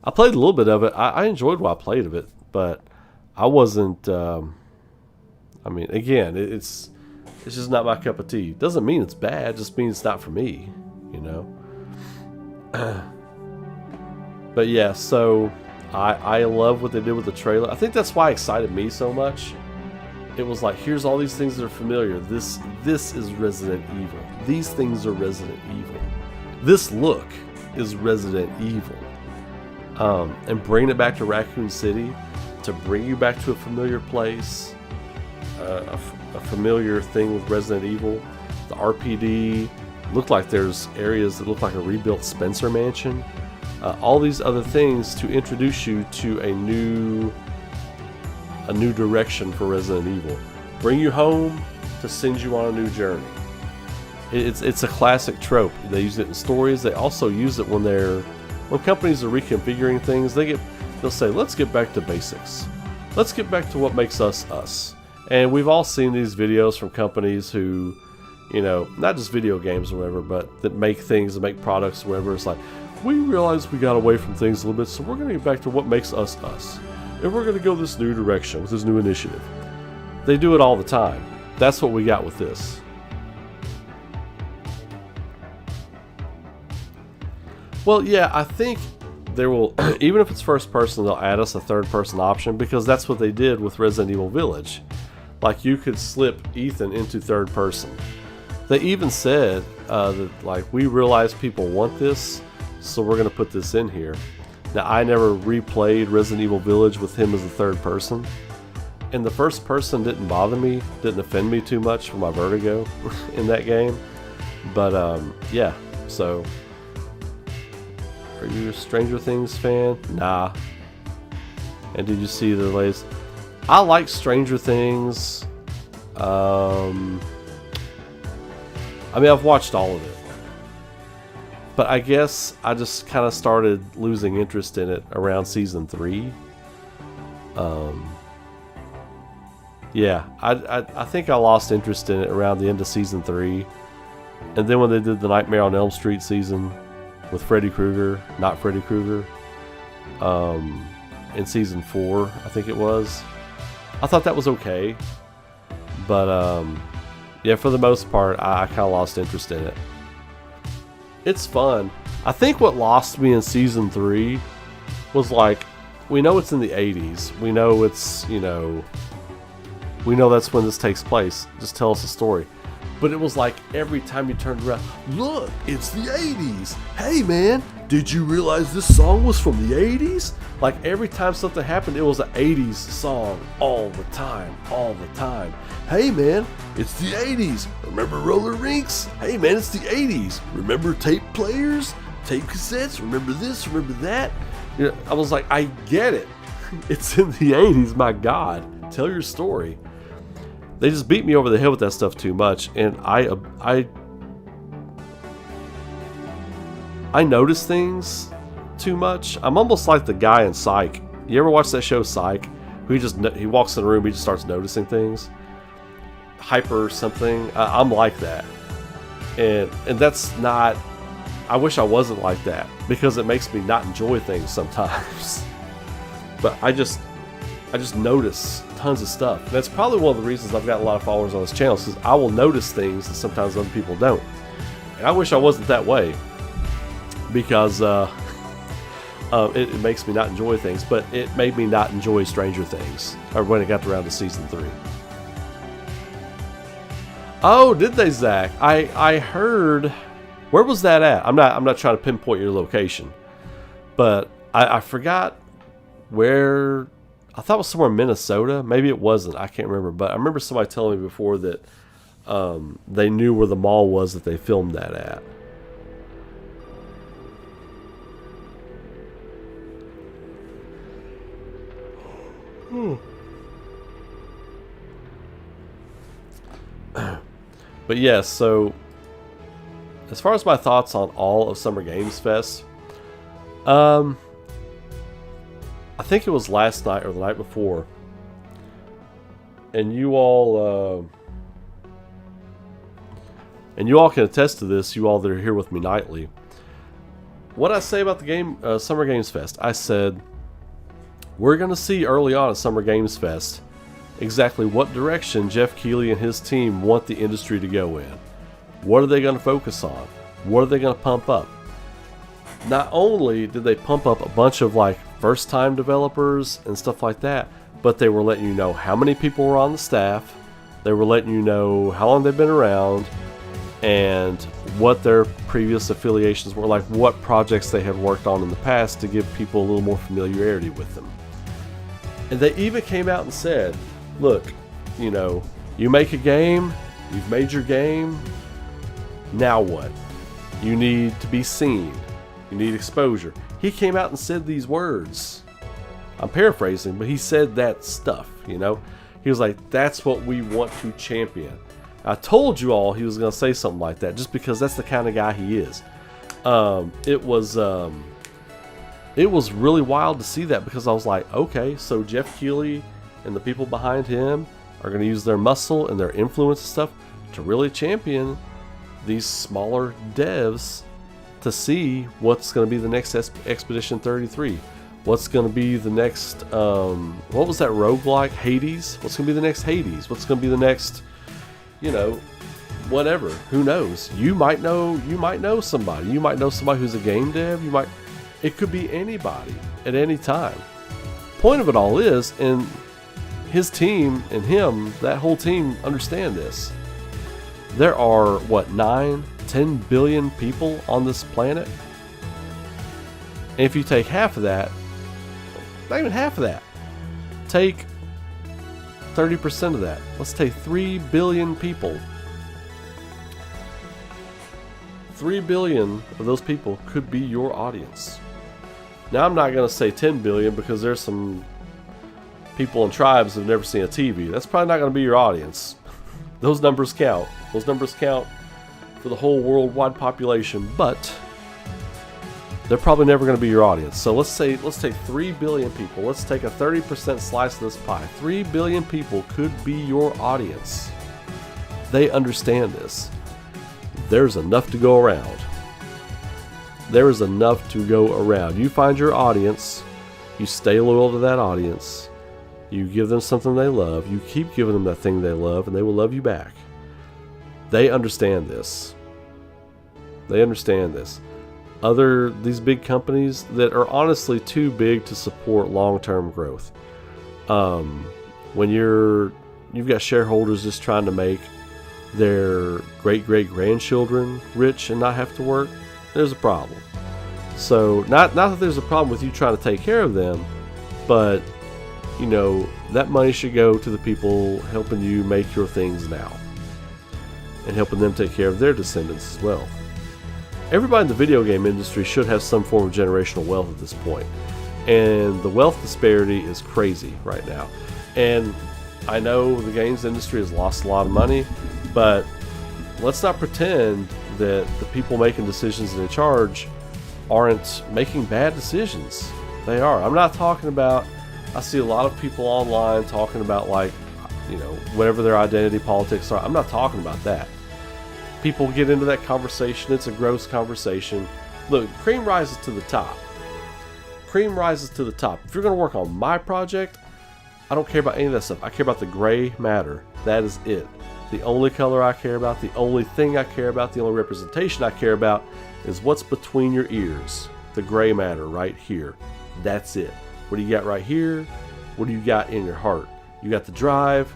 I played a little bit of it. I enjoyed what I played of it, but I wasn't... I mean, again, it's just not my cup of tea. Doesn't mean it's bad. It just means it's not for me, you know? But yeah, so I love what they did with the trailer. I think that's why it excited me so much. It was like, here's all these things that are familiar. This is Resident Evil. These things are Resident Evil. This look is Resident Evil. And bringing it back to Raccoon City, to bring you back to a familiar place, a familiar thing with Resident Evil. The RPD looked like there's areas that look like a rebuilt Spencer Mansion. All these other things to introduce you to a new direction for Resident Evil. Bring you home to send you on a new journey. It's a classic trope. They use it in stories. They also use it when companies are reconfiguring things. They'll say, let's get back to basics. Let's get back to what makes us us. And we've all seen these videos from companies who, you know, not just video games or whatever, but that make things, that make products or whatever. It's like, we realized we got away from things a little bit, so we're going to get back to what makes us us. And we're going to go this new direction with this new initiative. They do it all the time. That's what we got with this. Well, yeah, I think there will, even if it's first person, they'll add us a third person option, because that's what they did with Resident Evil Village. Like, you could slip Ethan into third person. They even said that, like, we realize people want this, so we're going to put this in here. Now, I never replayed Resident Evil Village with him as a third person, and the first person didn't bother me, didn't offend me too much for my vertigo in that game. But, yeah, so... Are you a Stranger Things fan? Nah. And did you see the latest? I like Stranger Things. I mean, I've watched all of it. But I guess I just kind of started losing interest in it around season 3. Yeah, I think I lost interest in it around the end of season 3. And then when they did the Nightmare on Elm Street season with Freddy Krueger, not Freddy Krueger, in season 4, I think it was. I thought that was okay, but yeah, for the most part, I kind of lost interest in it. It's fun. I think what lost me in season 3 was, like, we know it's in the 80s. We know it's, you know, we know that's when this takes place. Just tell us a story. But it was like every time you turned around, look, it's the 80s. Hey man, did you realize this song was from the 80s? Like every time something happened, it was an 80s song all the time. Hey man, it's the 80s. Remember roller rinks? Hey man, it's the 80s. Remember tape players? Tape cassettes? Remember this? Remember that? You know, I was like, I get it. It's in the 80s, my God. Tell your story. They just beat me over the head with that stuff too much, and I notice things too much. I'm almost like the guy in Psych. You ever watch that show Psych? He walks in the room, he just starts noticing things. Hyper something. I'm like that, and that's not. I wish I wasn't like that because it makes me not enjoy things sometimes. But I just notice tons of stuff. And that's probably one of the reasons I've got a lot of followers on this channel, because I will notice things that sometimes other people don't. And I wish I wasn't that way, because it makes me not enjoy things. But it made me not enjoy Stranger Things, or when it got around to season 3. Oh, did they, Zach? I heard. Where was that at? I'm not trying to pinpoint your location, but I forgot where. I thought it was somewhere in Minnesota. Maybe it wasn't. I can't remember. But I remember somebody telling me before that they knew where the mall was that they filmed that at. But yes, so as far as my thoughts on all of Summer Games Fest, I think it was last night or the night before, and you all can attest to this, you all that are here with me nightly. What I say about the Summer Games Fest, I said we're going to see early on at Summer Games Fest exactly what direction Jeff Keighley and his team want the industry to go in. What are they going to focus on? What are they going to pump up? Not only did they pump up a bunch of like first-time developers and stuff like that, but they were letting you know how many people were on the staff. They were letting you know how long they've been around and what their previous affiliations were, like what projects they had worked on in the past, to give people a little more familiarity with them. And they even came out and said, look, you know, you make a game, you've made your game, now what? You need to be seen. You need exposure. He came out and said these words. I'm paraphrasing, but he said that stuff, you know. He was like, that's what we want to champion. I told you all he was going to say something like that, just because that's the kind of guy he is. It was really wild to see that, because I was like, okay, so Jeff Keighley and the people behind him are going to use their muscle and their influence and stuff to really champion these smaller devs to see what's going to be the next Expedition 33. What's going to be the next, what was that roguelike? Hades? What's going to be the next Hades? What's going to be the next, you know, whatever. Who knows? You might know somebody. You might know somebody who's a game dev. It could be anybody at any time. Point of it all is, and his team and him, that whole team understand this. There are, 10 billion people on this planet? And if you take half of that, not even half of that, take 30% of that. Let's take 3 billion people. 3 billion of those people could be your audience. Now, I'm not going to say 10 billion, because there's some people in tribes that have never seen a TV. That's probably not going to be your audience. Those numbers count. Those numbers count for the whole worldwide population, but they're probably never going to be your audience. So let's take 3 billion people. Let's take a 30% slice of this pie. 3 billion people could be your audience. They understand this. There's enough to go around. There is enough to go around. You find your audience, you stay loyal to that audience, you give them something they love, you keep giving them that thing they love, and they will love you back. They understand this. They understand this. These big companies that are honestly too big to support long-term growth. When you've got shareholders just trying to make their great-great-grandchildren rich and not have to work, there's a problem. So not that there's a problem with you trying to take care of them, but you know, that money should go to the people helping you make your things now and helping them take care of their descendants as well. Everybody in the video game industry should have some form of generational wealth at this point, and the wealth disparity is crazy right now. And I know the games industry has lost a lot of money, but let's not pretend that the people making decisions and in charge aren't making bad decisions. They are. I'm not talking about, I see a lot of people online talking about, like, you know, whatever their identity politics are. I'm not talking about that. People get into that conversation. It's a gross conversation. Look, cream rises to the top. Cream rises to the top. If you're going to work on my project, I don't care about any of that stuff. I care about the gray matter. That is it. The only color I care about, the only thing I care about, the only representation I care about is what's between your ears. The gray matter right here. That's it. What do you got right here? What do you got in your heart? You got the drive,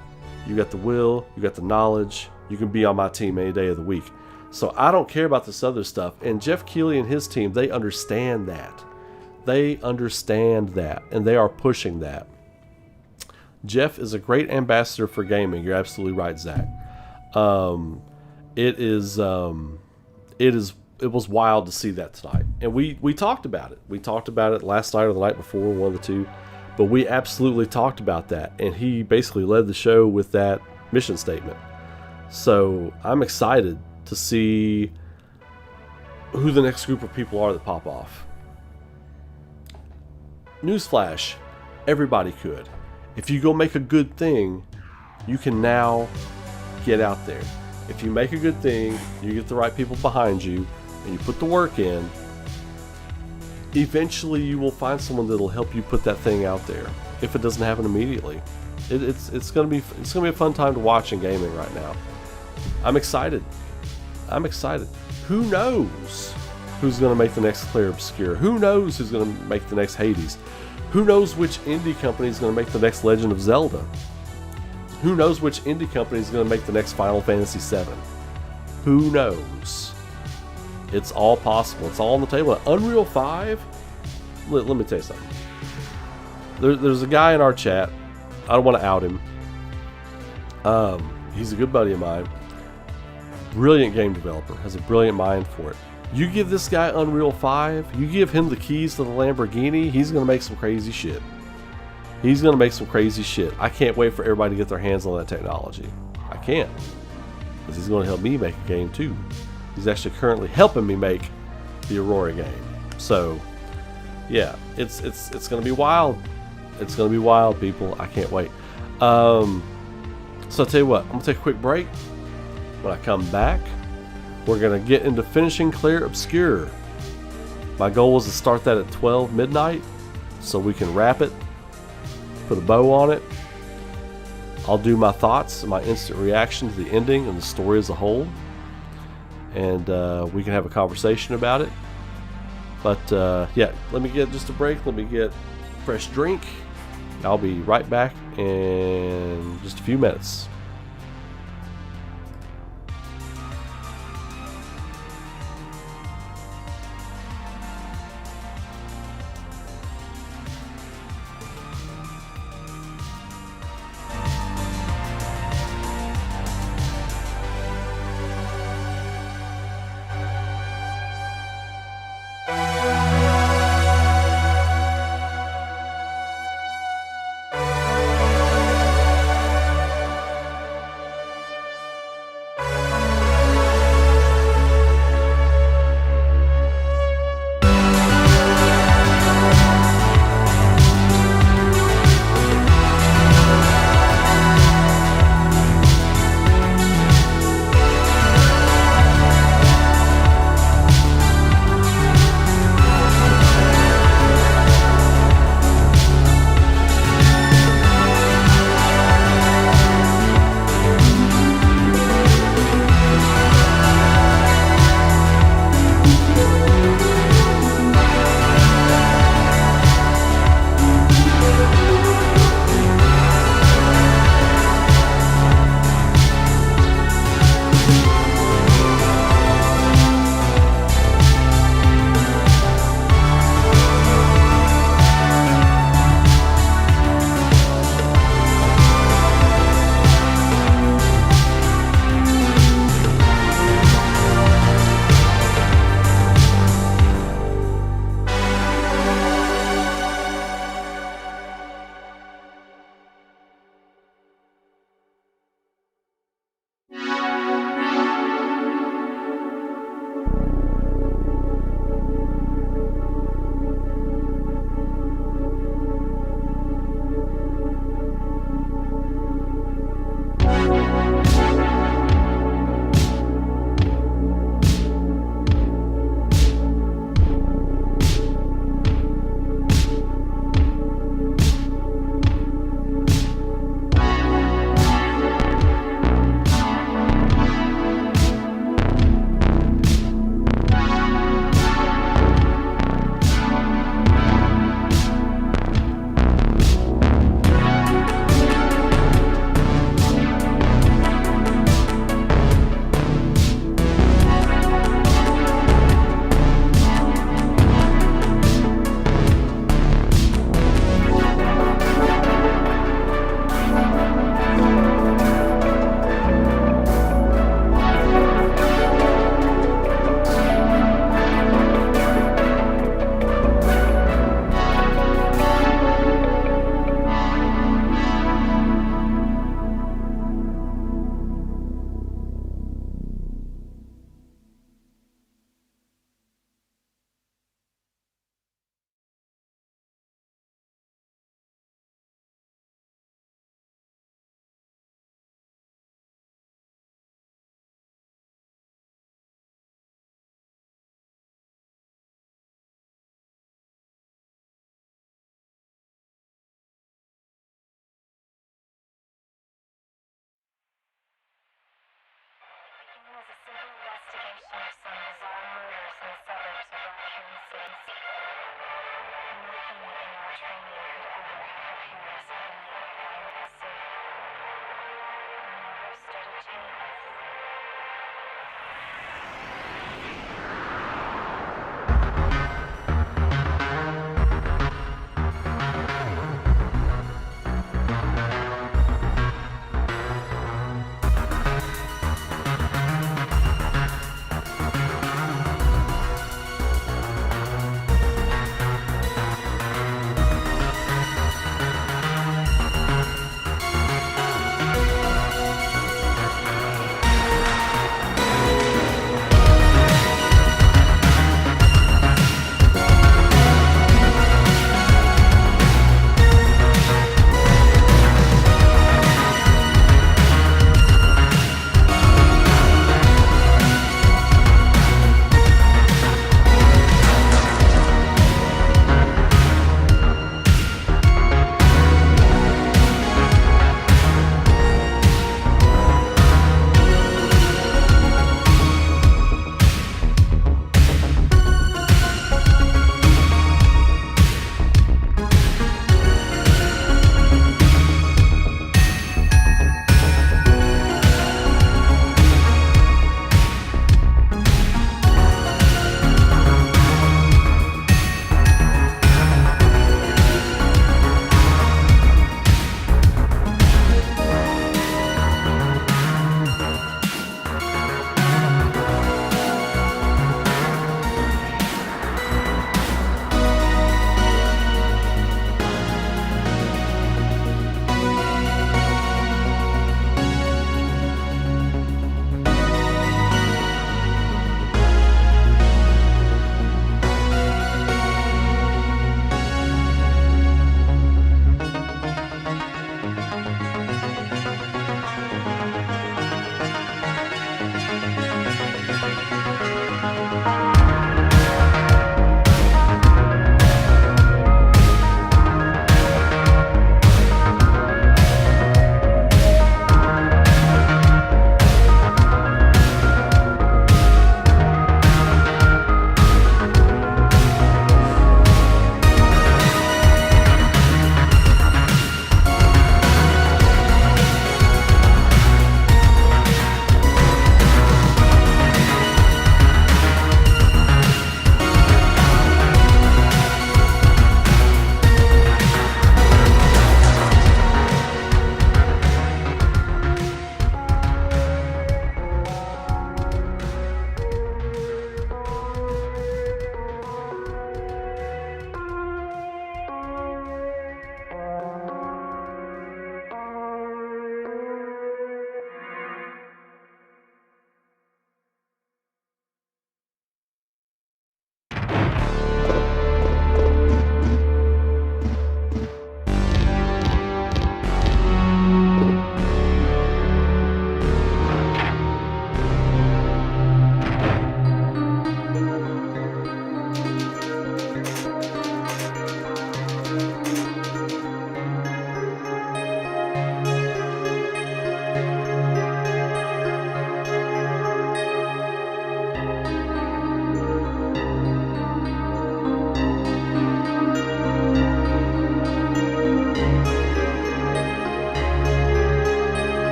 you got the will, you got the knowledge. You can be on my team any day of the week. So I don't care about this other stuff. And Jeff Keighley and his team, they understand that. They understand that, and they are pushing that. Jeff is a great ambassador for gaming. You're absolutely right, Zach. It was wild to see that tonight, and we talked about it. We talked about it last night or the night before, one of the two. But we absolutely talked about that, and he basically led the show with that mission statement. So I'm excited to see who the next group of people are that pop off. Newsflash, everybody could. If you go make a good thing, you can now get out there. If you make a good thing, you get the right people behind you, and you put the work in, eventually you will find someone that'll help you put that thing out there. If it doesn't happen immediately, it's gonna be a fun time to watch in gaming right now. I'm excited. Who knows who's gonna make the next Clair Obscur? Who knows who's gonna make the next Hades? Who knows which indie company is gonna make the next Legend of Zelda? Who knows which indie company is gonna make the next Final Fantasy VII? Who knows? It's all possible. It's all on the table. Unreal 5? Let me tell you something. There's a guy in our chat. I don't want to out him. He's a good buddy of mine. Brilliant game developer. Has a brilliant mind for it. You give this guy Unreal 5, you give him the keys to the Lamborghini, he's going to make some crazy shit. He's going to make some crazy shit. I can't wait for everybody to get their hands on that technology. I can't. Because he's going to help me make a game too. He's actually currently helping me make the ARAURA game. So, yeah, it's going to be wild. It's going to be wild, people. I can't wait. So I'll tell you what. I'm going to take a quick break. When I come back, we're going to get into finishing Clair Obscur. My goal was to start that at 12 midnight so we can wrap it, put a bow on it. I'll do my thoughts and my instant reaction to the ending and the story as a whole. And we can have a conversation about it. But yeah, let me get just a break. Let me get a fresh drink. I'll be right back in just a few minutes.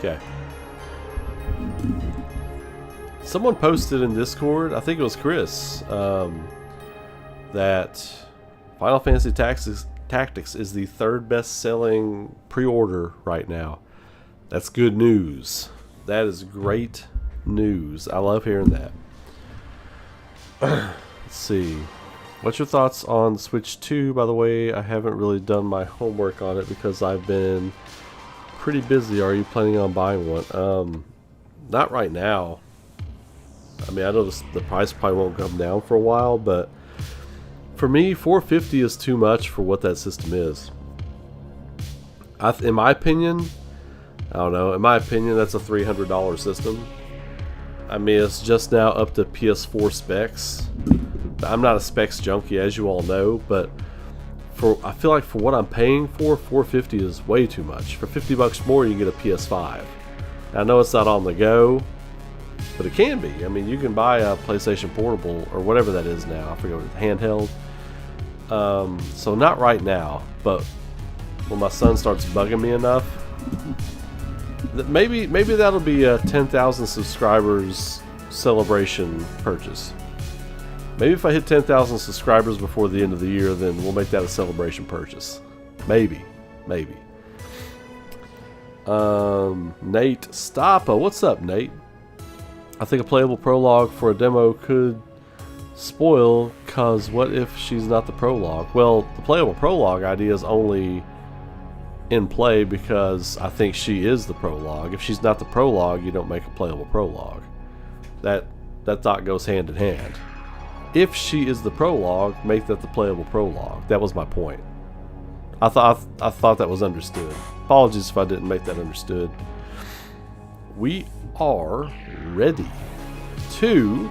Okay. Someone posted in Discord, I think it was Chris, that Final Fantasy Tactics is the third best-selling pre-order right now. That's good news. That is great news. I love hearing that. Let's see. What's your thoughts on Switch 2? By the way, I haven't really done my homework on it because I've been pretty busy. Are you planning on buying one? Not right now. I mean, I know the price probably won't come down for a while, but for me, $450 is too much for what that system is. In my opinion, I don't know. In my opinion, that's a $300 system. I mean, it's just now up to PS4 specs. I'm not a specs junkie, as you all know, but I feel like for what I'm paying for, $450 is way too much. For $50 more, you can get a PS5. Now, I know it's not on the go, but it can be. I mean, you can buy a PlayStation Portable or whatever that is now. I forget what it's, handheld. So not right now, but when my son starts bugging me enough, maybe that'll be a 10,000 subscribers celebration purchase. Maybe if I hit 10,000 subscribers before the end of the year, then we'll make that a celebration purchase. Maybe. Nate Stoppa, what's up, Nate? I think a playable prologue for a demo could spoil, cause what if she's not the prologue? Well, the playable prologue idea is only in play because I think she is the prologue. If she's not the prologue, you don't make a playable prologue. That thought goes hand in hand. If she is the prologue, make that the playable prologue. That was my point. I thought that was understood. Apologies if I didn't make that understood. We are ready to...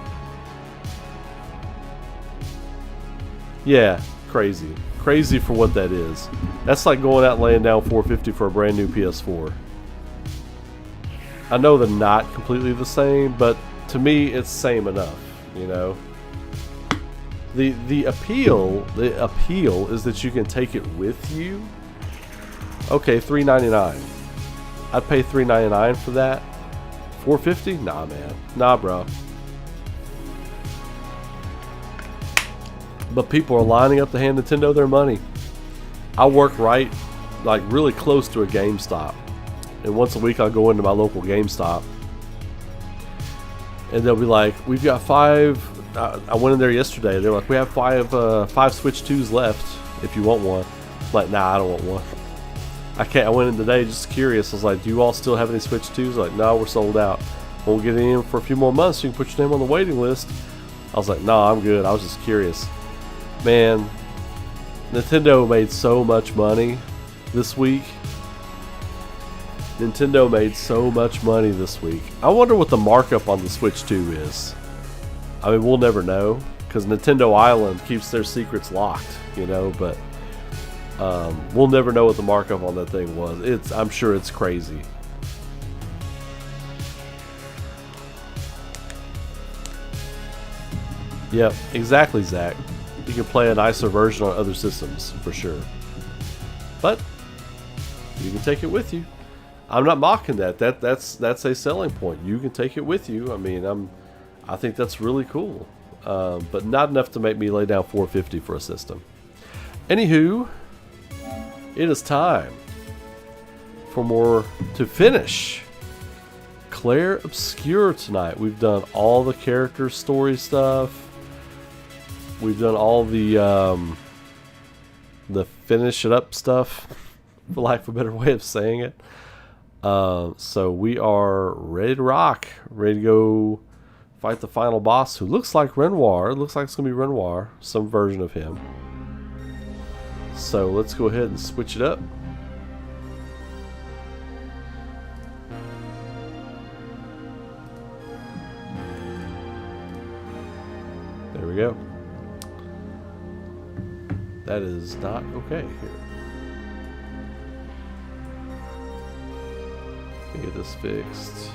Yeah, crazy. Crazy for what that is. That's like going out and laying down $450 for a brand new PS4. I know they're not completely the same, but to me it's same enough, you know. The appeal is that you can take it with you. Okay, $399. I'd pay $399 for that. $450? Nah, man. Nah, bro. But people are lining up to hand Nintendo their money. I work like really close to a GameStop, and once a week I'll go into my local GameStop, and they'll be like, "We've got 5." I went in there yesterday. They're like, "We have five Switch 2s left. If you want one." I'm like, "Nah, I don't want one. I can't." I went in today just curious. I was like, "Do you all still have any Switch 2s?" Like, "No, we're sold out. We'll get in for a few more months. You can put your name on the waiting list." I was like, "No, I'm good. I was just curious." Man, Nintendo made so much money this week. Nintendo made so much money this week. I wonder what the markup on the Switch 2 is. I mean, we'll never know because Nintendo Island keeps their secrets locked, you know, but we'll never know what the markup on that thing was. I'm sure it's crazy. Yep, exactly, Zach. You can play a nicer version on other systems, for sure. But you can take it with you. I'm not mocking that. That's a selling point. You can take it with you. I mean, I think that's really cool. But not enough to make me lay down $450 for a system. Anywho, it is time for more to finish Clair Obscur tonight. We've done all the character story stuff. We've done all the finish it up stuff, for lack of a better way of saying it. So we are ready to rock, ready to go fight the final boss, who looks like Renoir. It looks like it's going to be Renoir, some version of him. So let's go ahead and switch it up. There we go. That is not okay here. Let me get this fixed.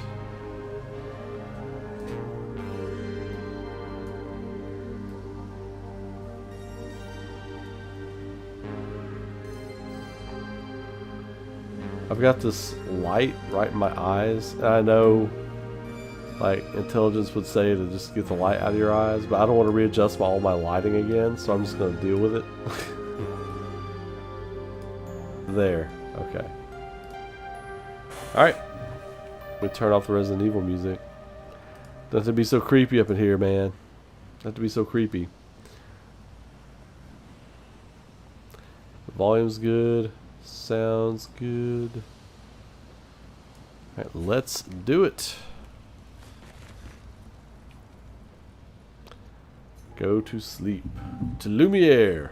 I've got this light right in my eyes, and I know, like, intelligence would say to just get the light out of your eyes, but I don't want to readjust all my lighting again, so I'm just going to deal with it. There. Okay. Alright. We turn off the Resident Evil music. Doesn't have to be so creepy up in here, man. Doesn't have to be so creepy. The volume's good. Sounds good. Alright, let's do it. Go to sleep. To Lumiere.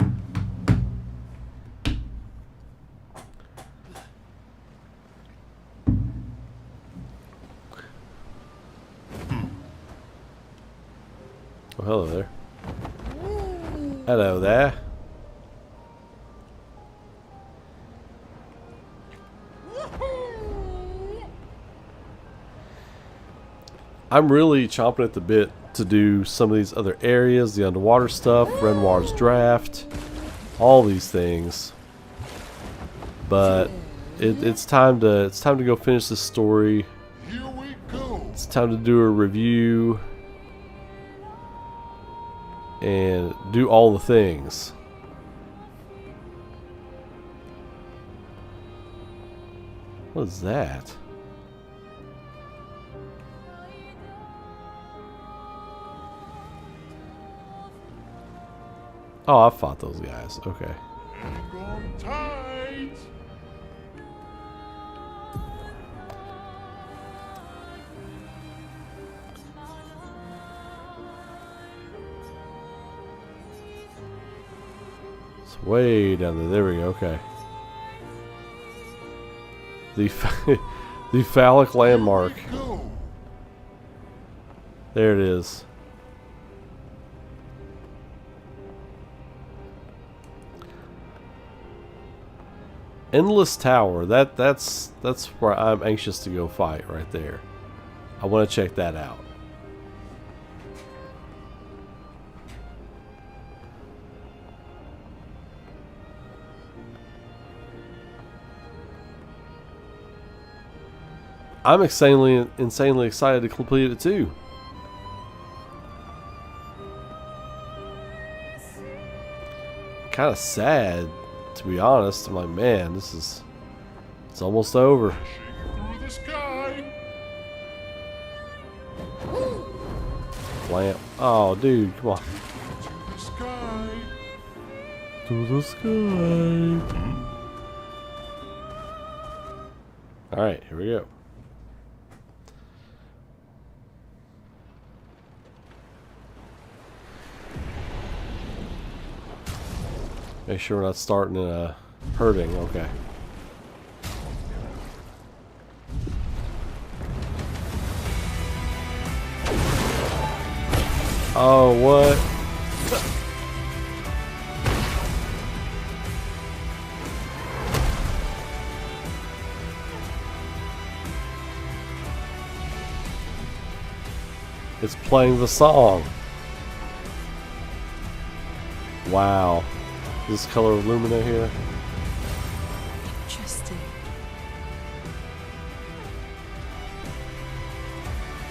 Oh, hello there. Hello there. I'm really chomping at the bit to do some of these other areas, the underwater stuff, Renoir's draft, all these things. But it's time to go finish this story. Here we go. It's time to do a review and do all the things. What is that? Oh, I fought those guys. Okay. Hang on tight. It's way down there. There we go. Okay. The phallic landmark. There it is. Endless Tower. That's where I'm anxious to go fight right there. I want to check that out. I'm insanely excited to complete it too. Kind of sad, to be honest. I'm like, man, it's almost over. Through the sky. Lamp. Oh, dude, come on. To the sky. To the sky. All right, here we go. Make sure we're not starting hurting. Okay. Oh, what? It's playing the song. Wow. This color of Lumina here. Interesting.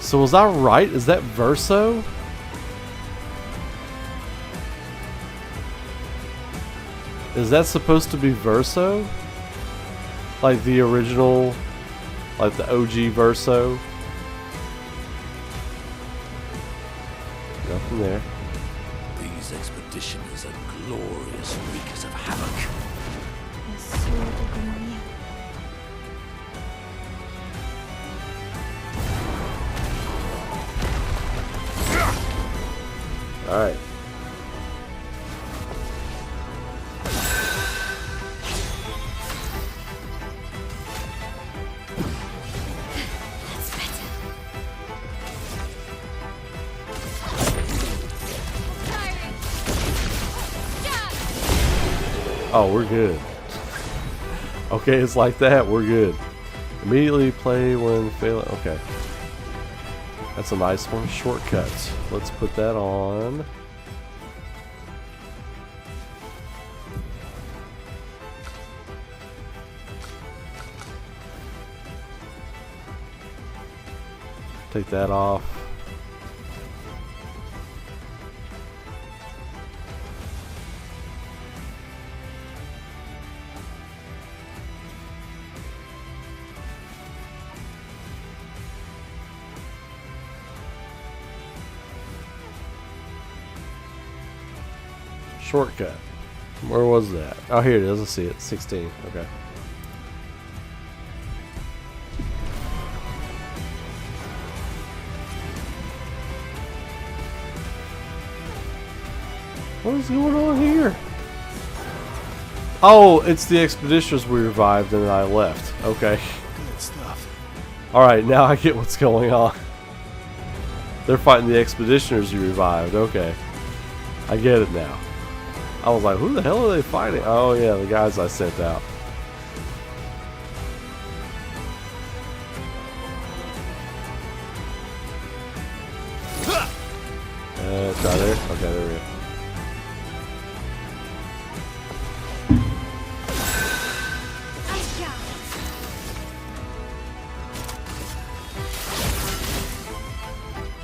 So was I right? Is that Verso? Is that supposed to be Verso? Like the original, like the OG Verso? Nothing there. These expeditions are glorious wreakers of havoc. All right. Oh, we're good. Okay, it's like that. We're good. Immediately play when failing. Okay. That's a nice one. Shortcuts. Let's put that on. Take that off. Shortcut. Where was that? Oh, here it is. Let's see it. 16. Okay. What is going on here? Oh, it's the expeditioners we revived and then I left. Okay. Good stuff. Alright, now I get what's going on. They're fighting the expeditioners you revived. Okay. I get it now. I was like, who the hell are they fighting? Oh yeah, the guys I sent out. Try there. Okay, there we go.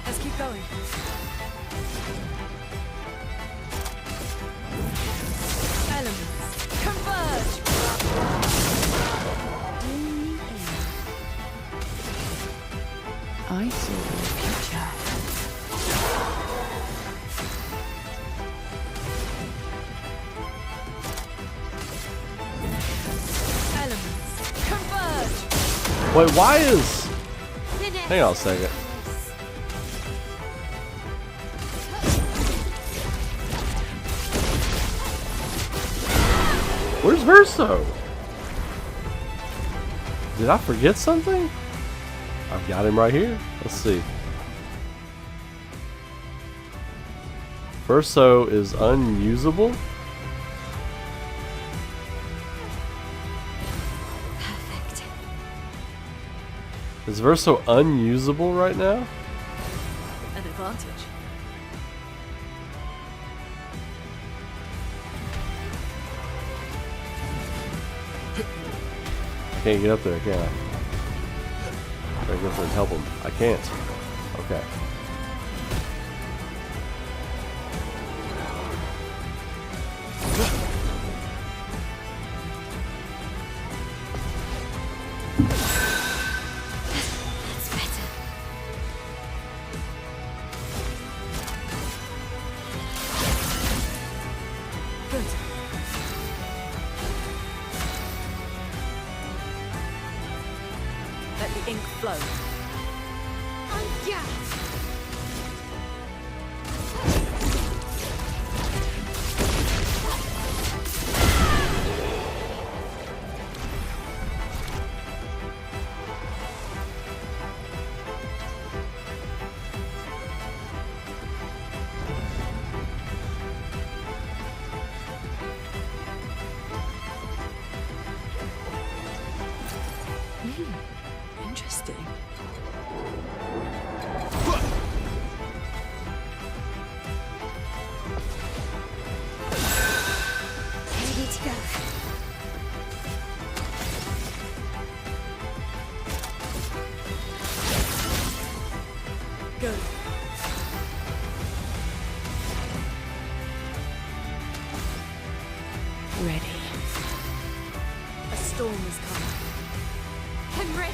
Let's keep going. Elements converge. I see the future. Elements converge. Wait, why is... Hang on a second. Where's Verso? Did I forget something? I've got him right here. Let's see. Verso is unusable. Perfect. Is Verso unusable right now? An advantage. Can't get up there, can I? Gotta go up there and help him. I can't. Okay. That's better. Good. Let the ink flow. Yeah. Interesting. Ready to go. Good. Ready. A storm is coming. I'm ready.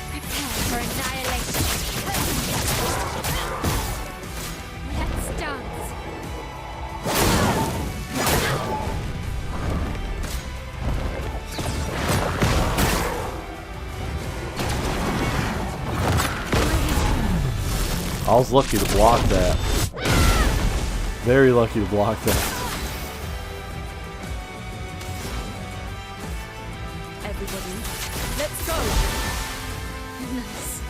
Prepare for annihilation. Let's dance. I was lucky to block that. Very lucky to block that. Everybody, let's go. Nice.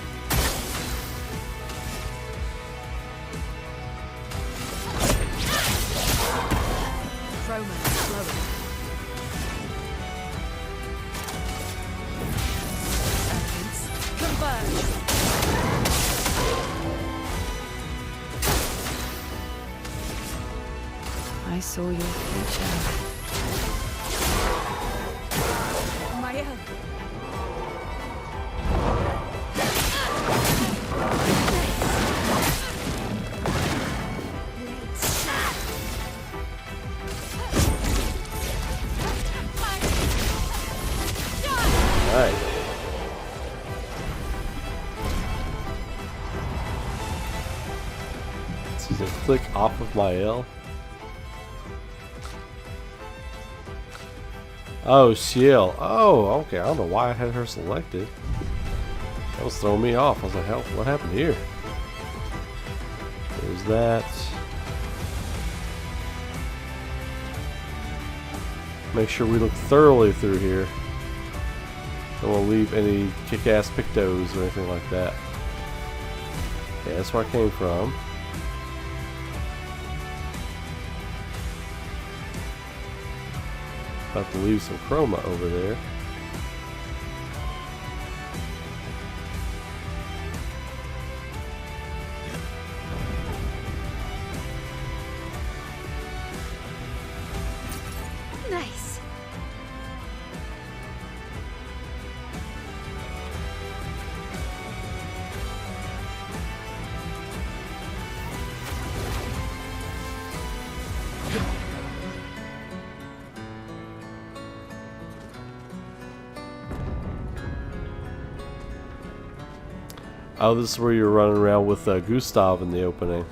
Chroma is flowing. Elements converge. I saw your future. My Ciel. Nice. So you click off of my L. Oh, Ciel. Oh, okay. I don't know why I had her selected. That was throwing me off. I was like, hell, what happened here? There's that. Make sure we look thoroughly through here. Don't want to leave any kick-ass pictos or anything like that. Yeah, that's where I came from. About to leave some chroma over there. Nice. Oh, this is where you're running around with Gustav in the opening.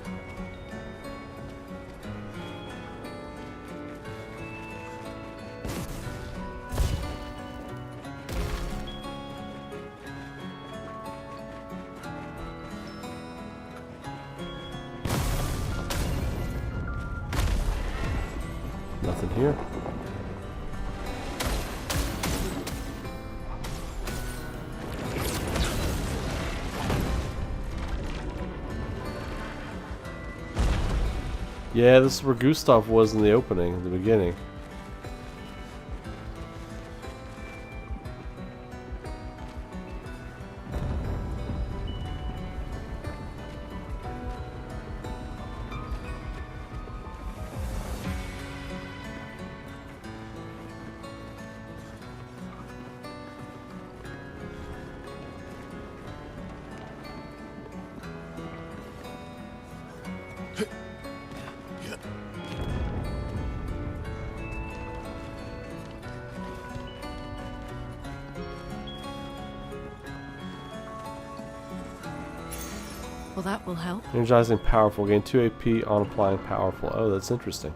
Nothing here. Yeah, this is where Gustav was in the opening, in the beginning. Well, that will help. Energizing powerful. Gain 2 AP on applying powerful. Oh, that's interesting.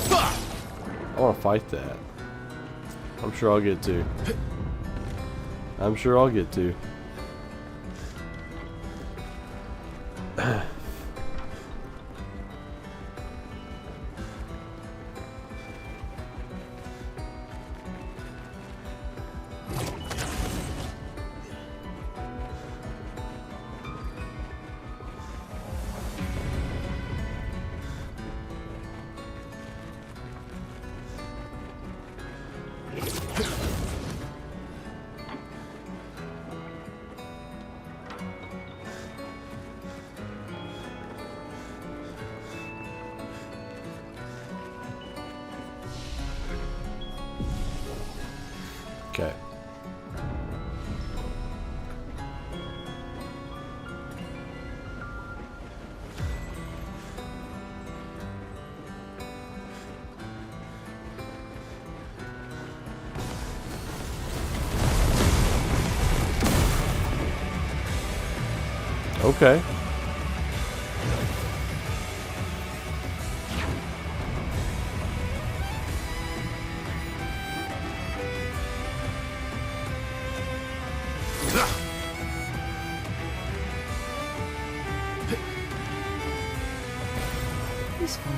I want to fight that. I'm sure I'll get to. I'm sure I'll get to. Okay. Okay. Peaceful.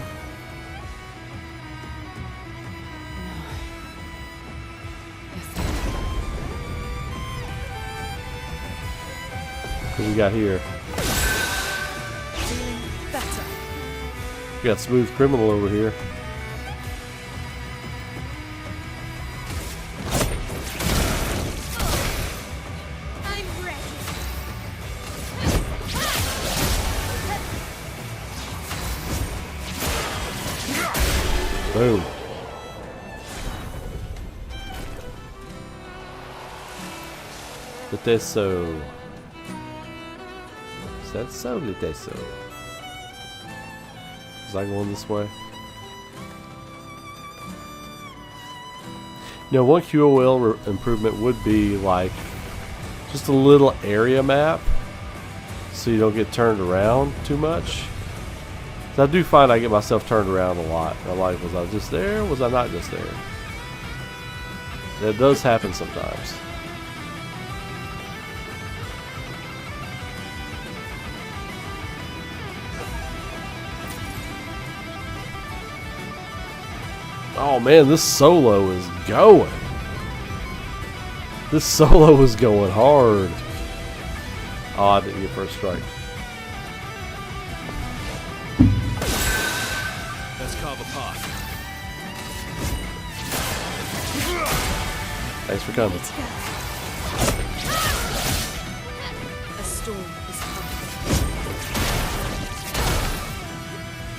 What do we got here? Feeling better. We got Smooth Criminal over here. I'm ready. Boom. Liteso. Is that so, Liteso? Is I going this way? You know, one QOL improvement would be like just a little area map so you don't get turned around too much. I do find I get myself turned around a lot. I'm like, was I just there? Was I not just there? That does happen sometimes. Oh man, this solo is going. This solo is going hard. Oh, I didn't get first strike. Let's carve a path. Thanks for coming. A storm is coming.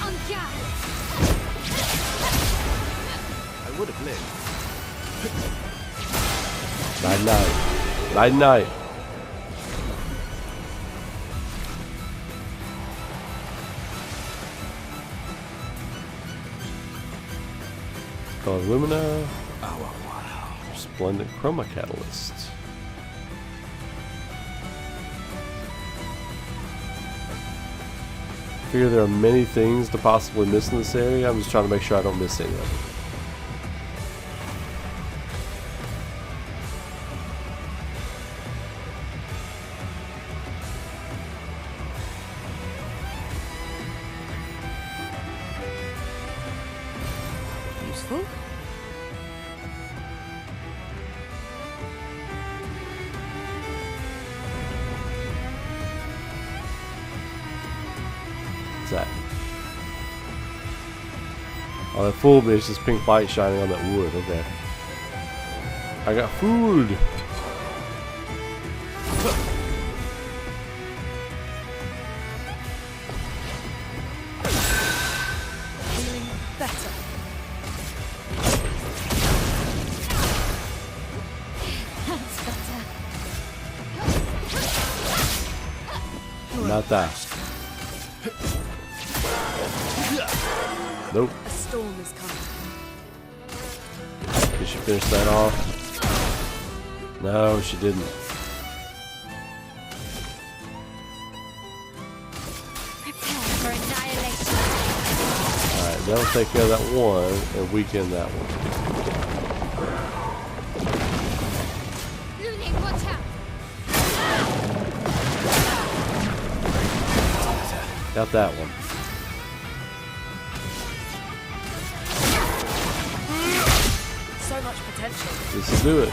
On guard. I would have lived. Night night. Night night. Called Lumina. Splendid Chroma Catalyst. I figure there are many things to possibly miss in this area. I'm just trying to make sure I don't miss any of them. Useful? What's that? Oh, that fooled me. It's just pink light shining on that wood. Okay. I got food. Feeling better. That's better. Not that. Nope. A storm is coming. Did she finish that off? No, she didn't. Prepare for annihilation. Alright, that'll take care of that one and weaken that one. Lune, watch out. Got that one. So much potential. Let's do it.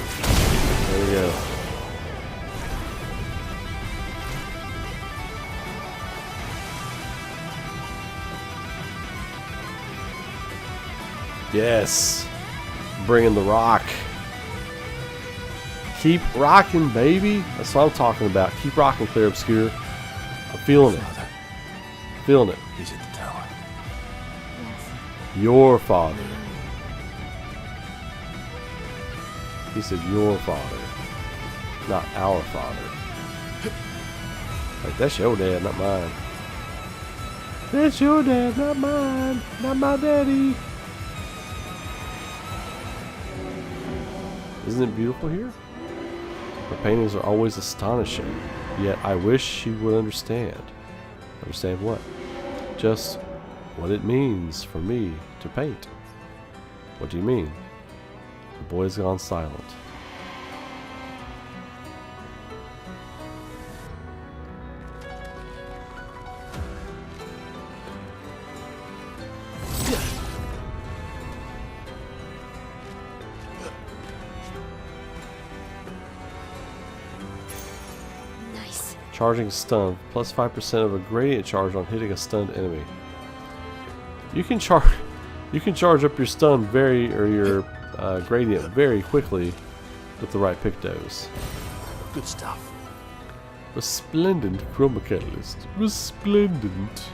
There we go. Yes. Bringing the rock. Keep rocking, baby. That's what I'm talking about. Keep rocking, Clair Obscur. I'm feeling it. Feeling it. He's at the tower. Your father. He said your father, not our father. Like, that's your dad, not mine. That's your dad, not mine. Not my daddy. Isn't it beautiful here? Her paintings are always astonishing, yet I wish she would understand. Understand what? Just what it means for me to paint. What do you mean? The boy's gone silent. Nice. Charging stun, plus 5% of a gradient charge on hitting a stunned enemy. You can charge up your stun your gradient very quickly with the right pictos. Good stuff. Resplendent Chroma Catalyst. Resplendent.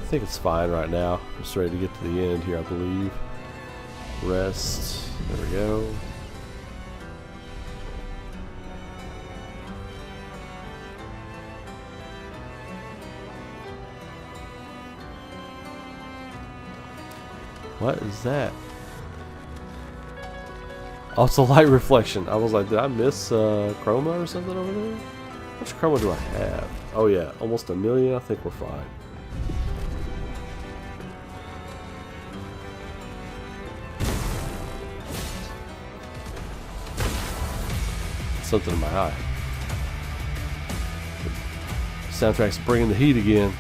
think it's fine right now. Just ready to get to the end here, I believe. Rest. There we go. What is that? Oh, it's a light reflection. I was like, did I miss chroma or something over there? How much chroma do I have? Oh yeah, almost 1 million. I think we're fine. Something in my eye. Soundtrack's bringing the heat again.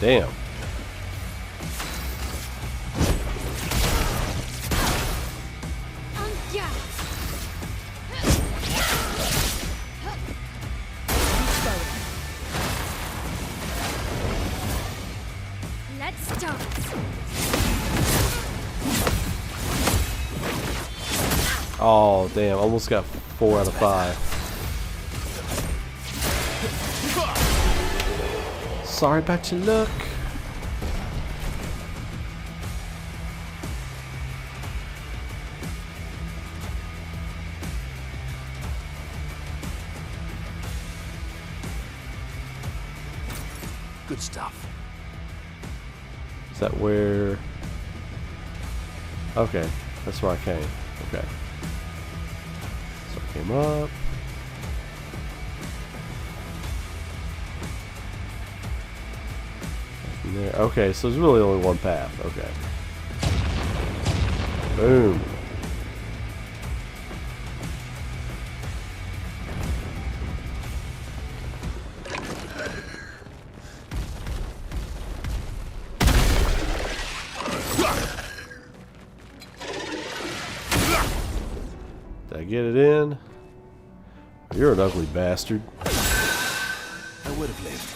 Damn. Let's start. Oh, damn. Almost got 4 out of 5. Sorry about your luck. Good stuff. Is that where... Okay, that's where I came. Okay. So I came up. There. Okay, so there's really only one path. Okay. Boom. Did I get it in? You're an ugly bastard. I would have lived.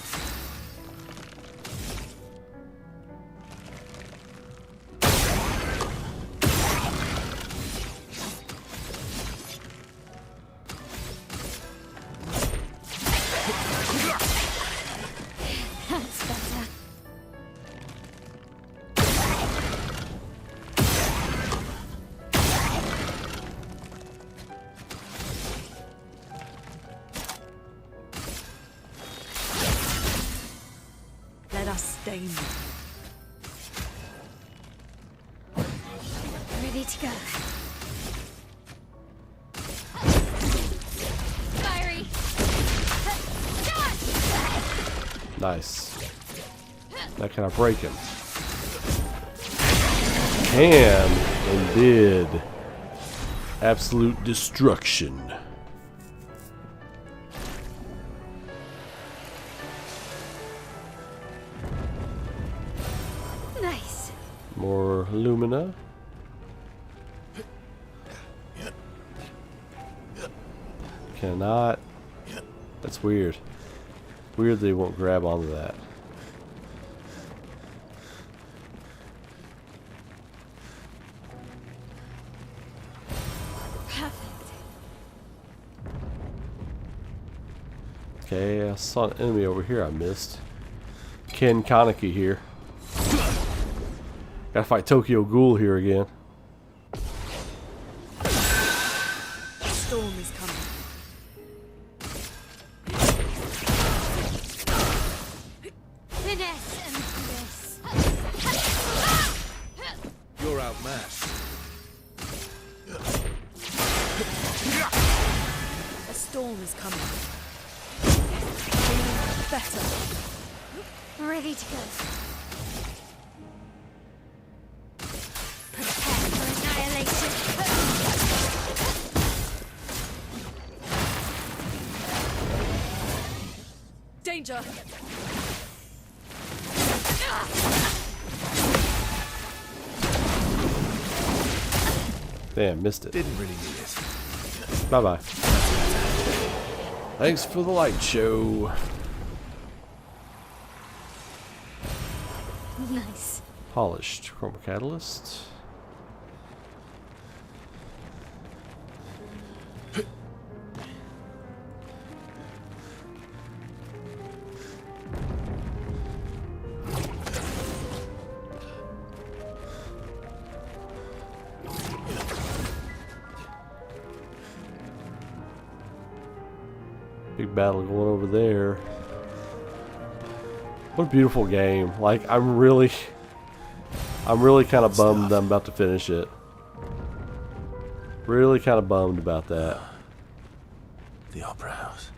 Stain. Ready to go. Fiery. Nice. Now can I break him? Can and did. Absolute destruction. Nice. More Lumina. Cannot. That's weird. Weird they won't grab onto that. Perfect. Okay, I saw an enemy over here I missed. Ken Kaneki here. Gotta fight Tokyo Ghoul here again. The storm is coming. Finesse and bliss. You're outmatched. A storm is coming. Better. Ready to go. Prepare for annihilation. danger. Damn, missed it. Didn't really need it. Bye bye. Thanks for the light show. Nice. Polished chroma catalyst. Big battle going over there. What a beautiful game. Like, I'm really kind of bummed I'm about to finish it. Really kind of bummed about that. The Opera House.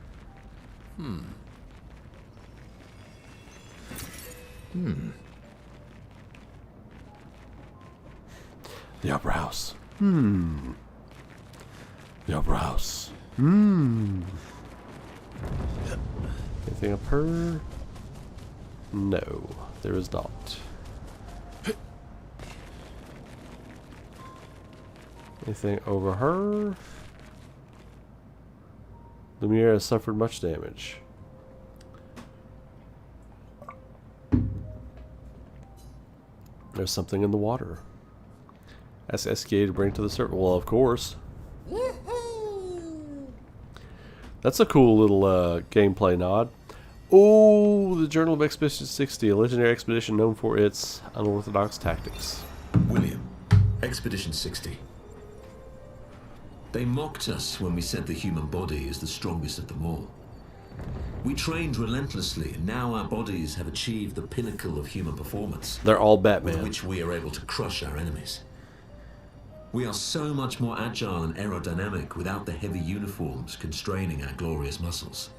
The Opera House. The Opera House. Anything up her? No, there is not. Anything over her? Lumiere has suffered much damage. There's something in the water. Ask SKA to bring it to the surface. Well, of course. That's a cool little gameplay nod. Oh, the Journal of Expedition 60, a legendary expedition known for its unorthodox tactics. William, Expedition 60. They mocked us when we said the human body is the strongest of them all. We trained relentlessly, and now our bodies have achieved the pinnacle of human performance. They're all Batman. With which we are able to crush our enemies. We are so much more agile and aerodynamic without the heavy uniforms constraining our glorious muscles.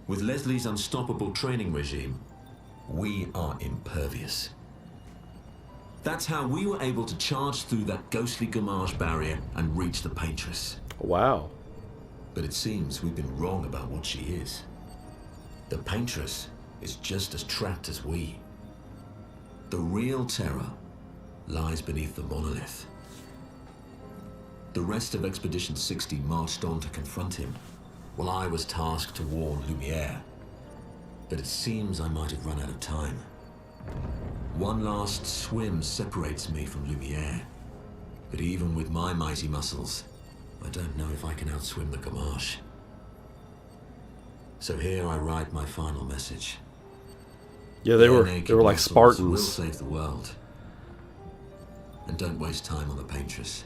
With Leslie's unstoppable training regime, we are impervious. That's how we were able to charge through that ghostly Gamage barrier and reach the Paintress. Wow. But it seems we've been wrong about what she is. The Paintress is just as trapped as we. The real terror lies beneath the monolith. The rest of Expedition 60 marched on to confront him, while I was tasked to warn Lumiere. But it seems I might have run out of time. One last swim separates me from Lumiere. But even with my mighty muscles, I don't know if I can outswim the Gamage. So here I write my final message. Yeah, they were like Spartans. We'll save the world. And don't waste time on the Paintress.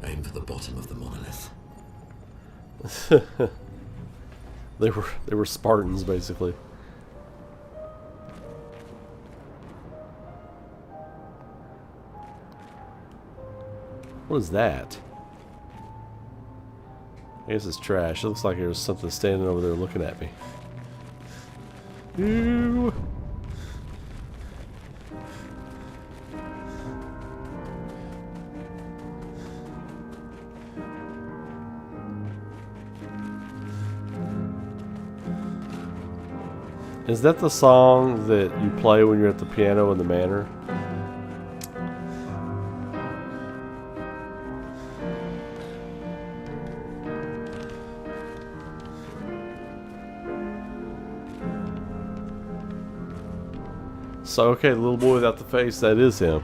Aim for the bottom of the monolith. They were Spartans, basically. What is that? I guess it's trash. It looks like there's something standing over there looking at me. Ew. Is that the song that you play when you're at the piano in the manor? So, okay, the little boy without the face, that is him.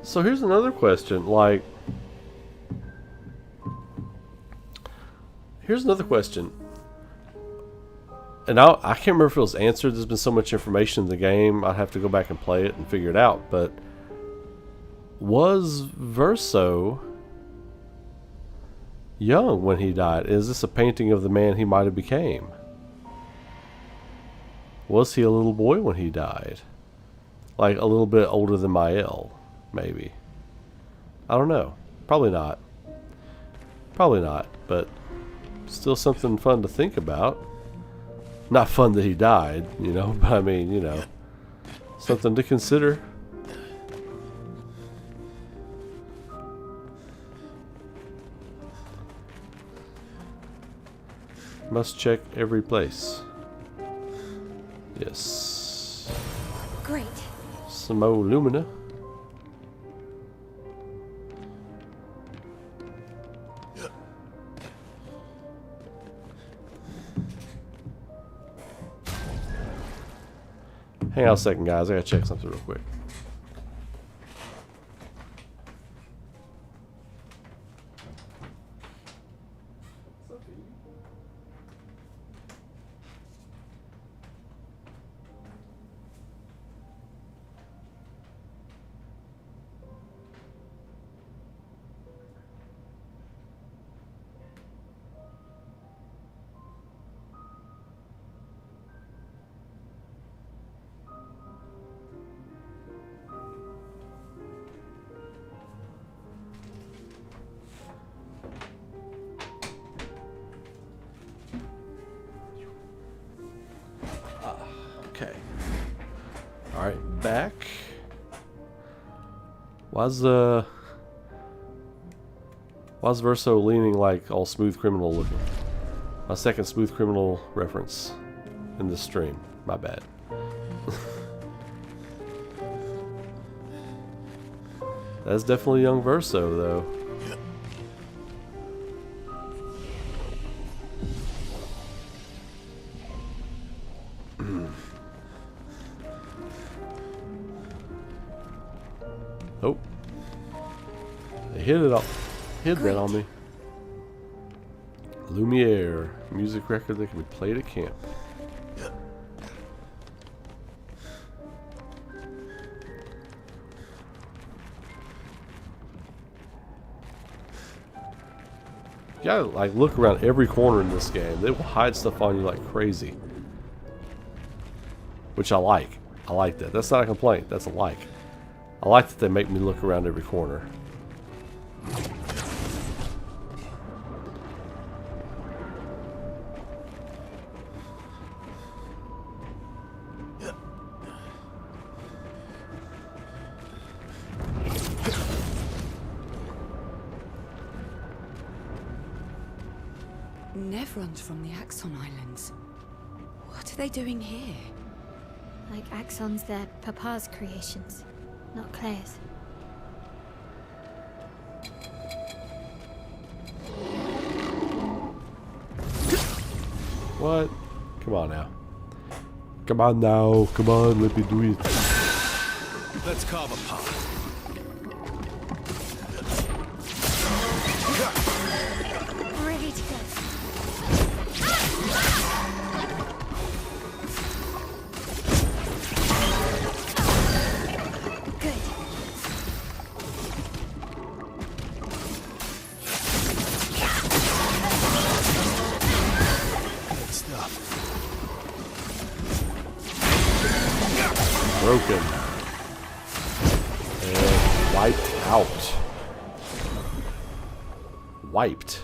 So here's another question, like... Here's another question. And I can't remember if it was answered. There's been so much information in the game, I'd have to go back and play it and figure it out. But was Verso young when he died? Is this a painting of the man he might have became? Was he a little boy when he died? Like a little bit older than Mael, maybe. I don't know. Probably not. Probably not, but still something fun to think about. Not fun that he died, you know, but I mean, you know, something to consider. Must check every place. Yes. Great. Some more Lumina. Hang on a second, guys. I gotta check something real quick. Okay. Alright, back. Why's Verso leaning like all Smooth Criminal looking? My second Smooth Criminal reference in this stream. My bad. That's definitely young Verso though. Oh. They hit that on me. Lumiere, music record that can be played at camp. You gotta like look around every corner in this game. They will hide stuff on you like crazy. Which I like. I like that. That's not a complaint. That's a like. I like that they make me look around every corner. Nevrons from the Axon Islands. What are they doing here? Like Axons, they're Papa's creations, not Claire's. What? Come on now. Come on now. Come on, let me do it. Let's carve a path. Ready to go. Good. Good stuff. Broken. And wiped out. Wiped.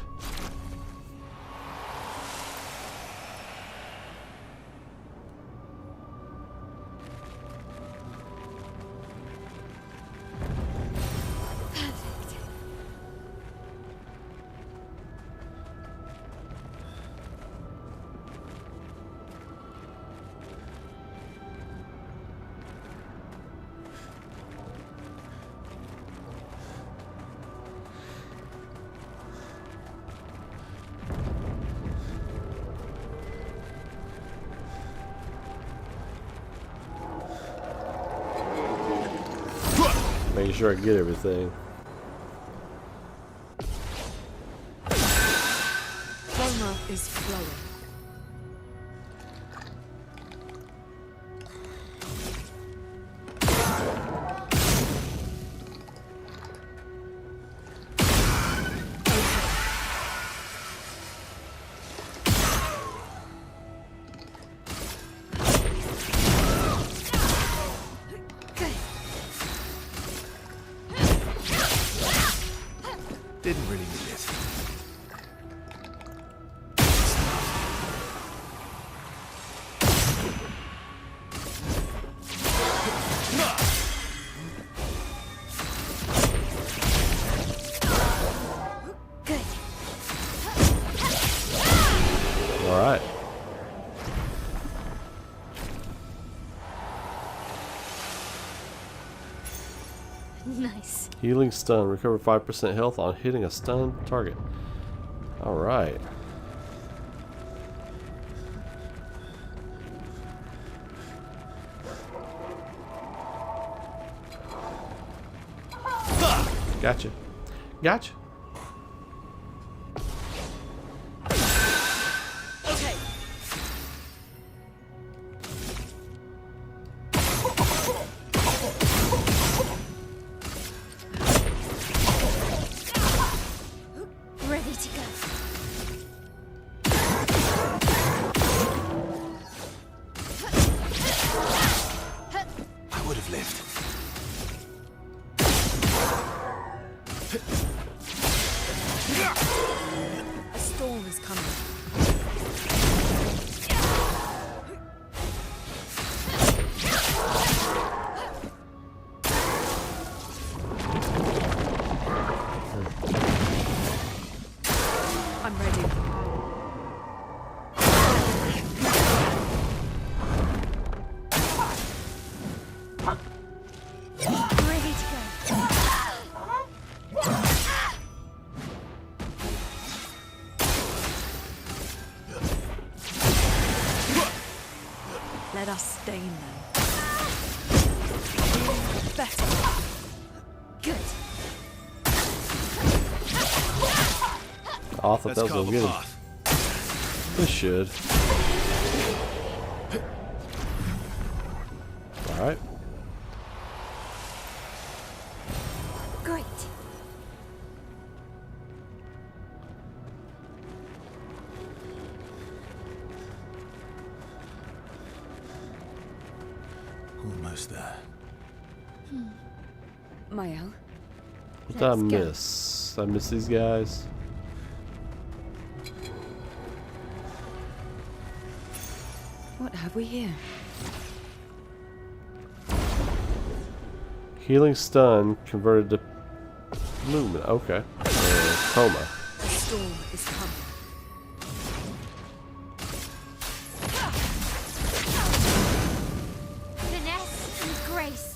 Making sure I get everything. Chroma is flowing. Didn't really need it. Healing stun. Recover 5% health on hitting a stun target. Alright. Gotcha. Gotcha. Okay. Ready to go. I would have lived. A storm is coming. I'm ready. Ready to go. Let us stain them. Better. Good. Oh, I thought Let's that was carve so a good. path. This should. Alright. Great. Almost there. Mayo. What did I Let's go. miss? Did I miss these guys? What have we here? Healing stun converted to movement. Okay. Coma. A storm is coming. Finesse and grace.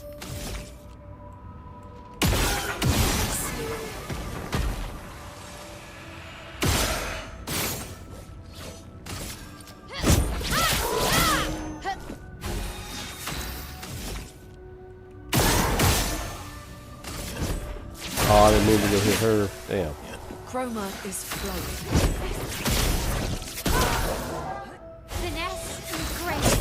Oh, I didn't mean to go hit her. Damn. Chroma is flowing. Finesse and grace.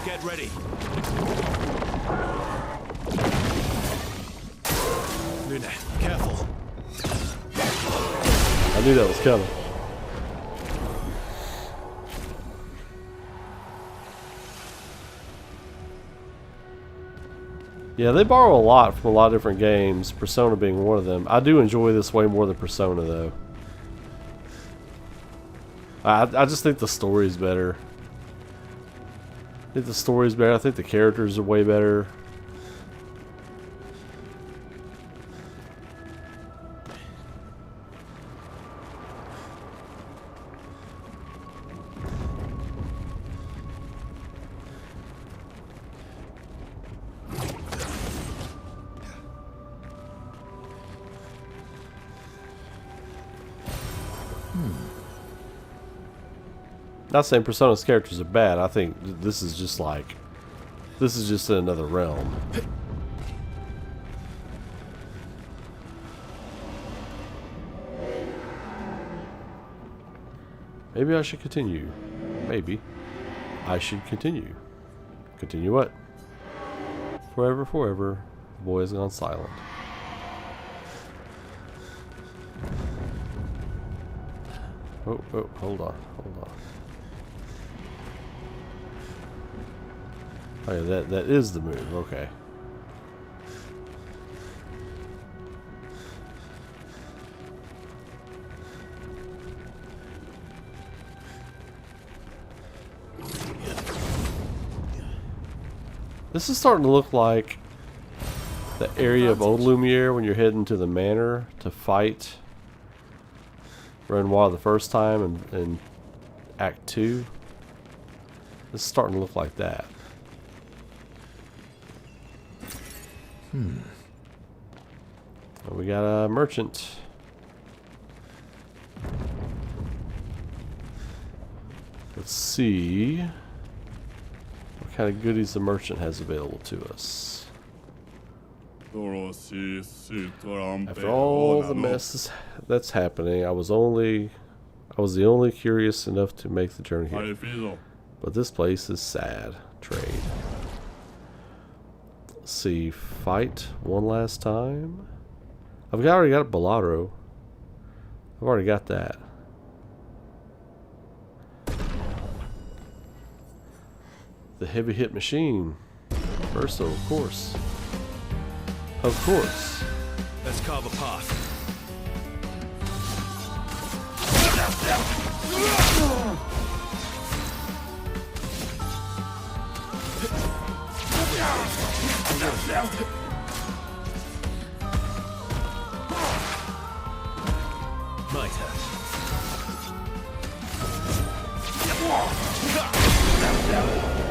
Get ready. Luna, careful. I knew that was coming. Yeah, they borrow a lot from a lot of different games, Persona being one of them. I do enjoy this way more than Persona, though. I just think the story's better. I think the story's better. I think the characters are way better. Not saying Persona's characters are bad. I think this is just like, this is just in another realm. Maybe I should continue. Maybe I should continue. Continue what? Forever, forever. The boy has gone silent. Oh, hold on, hold on. Oh yeah, that is the move, okay. This is starting to look like the area of Old Lumiere when you're heading to the manor to fight Renoir the first time in Act 2. This is starting to look like that. Well, we got a merchant. Let's see what kind of goodies the merchant has available to us. After all the mess that's happening, I was the only curious enough to make the journey here. But this place is sad. Trade. Let's see. Fight one last time. I've already got a Balado. I've already got that. The heavy hit machine. Verso, of course. Of course. Let's carve a path. My turn.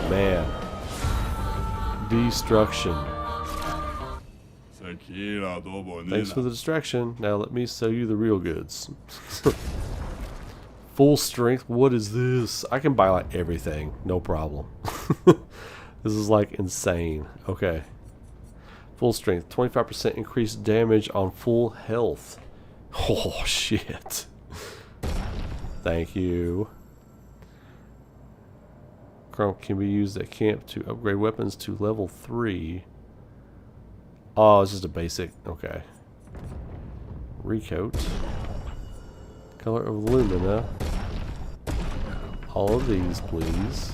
Man. Destruction. Thanks for the distraction. Now let me sell you the real goods. Full strength. What is this? I can buy like everything. No problem. This is like insane. Okay. Full strength. 25% increased damage on full health. Oh, shit. Thank you. Chrome can be used at camp to upgrade weapons to level 3. Oh, it's just a basic. Okay. Recoat. Color of Lumina. All of these, please.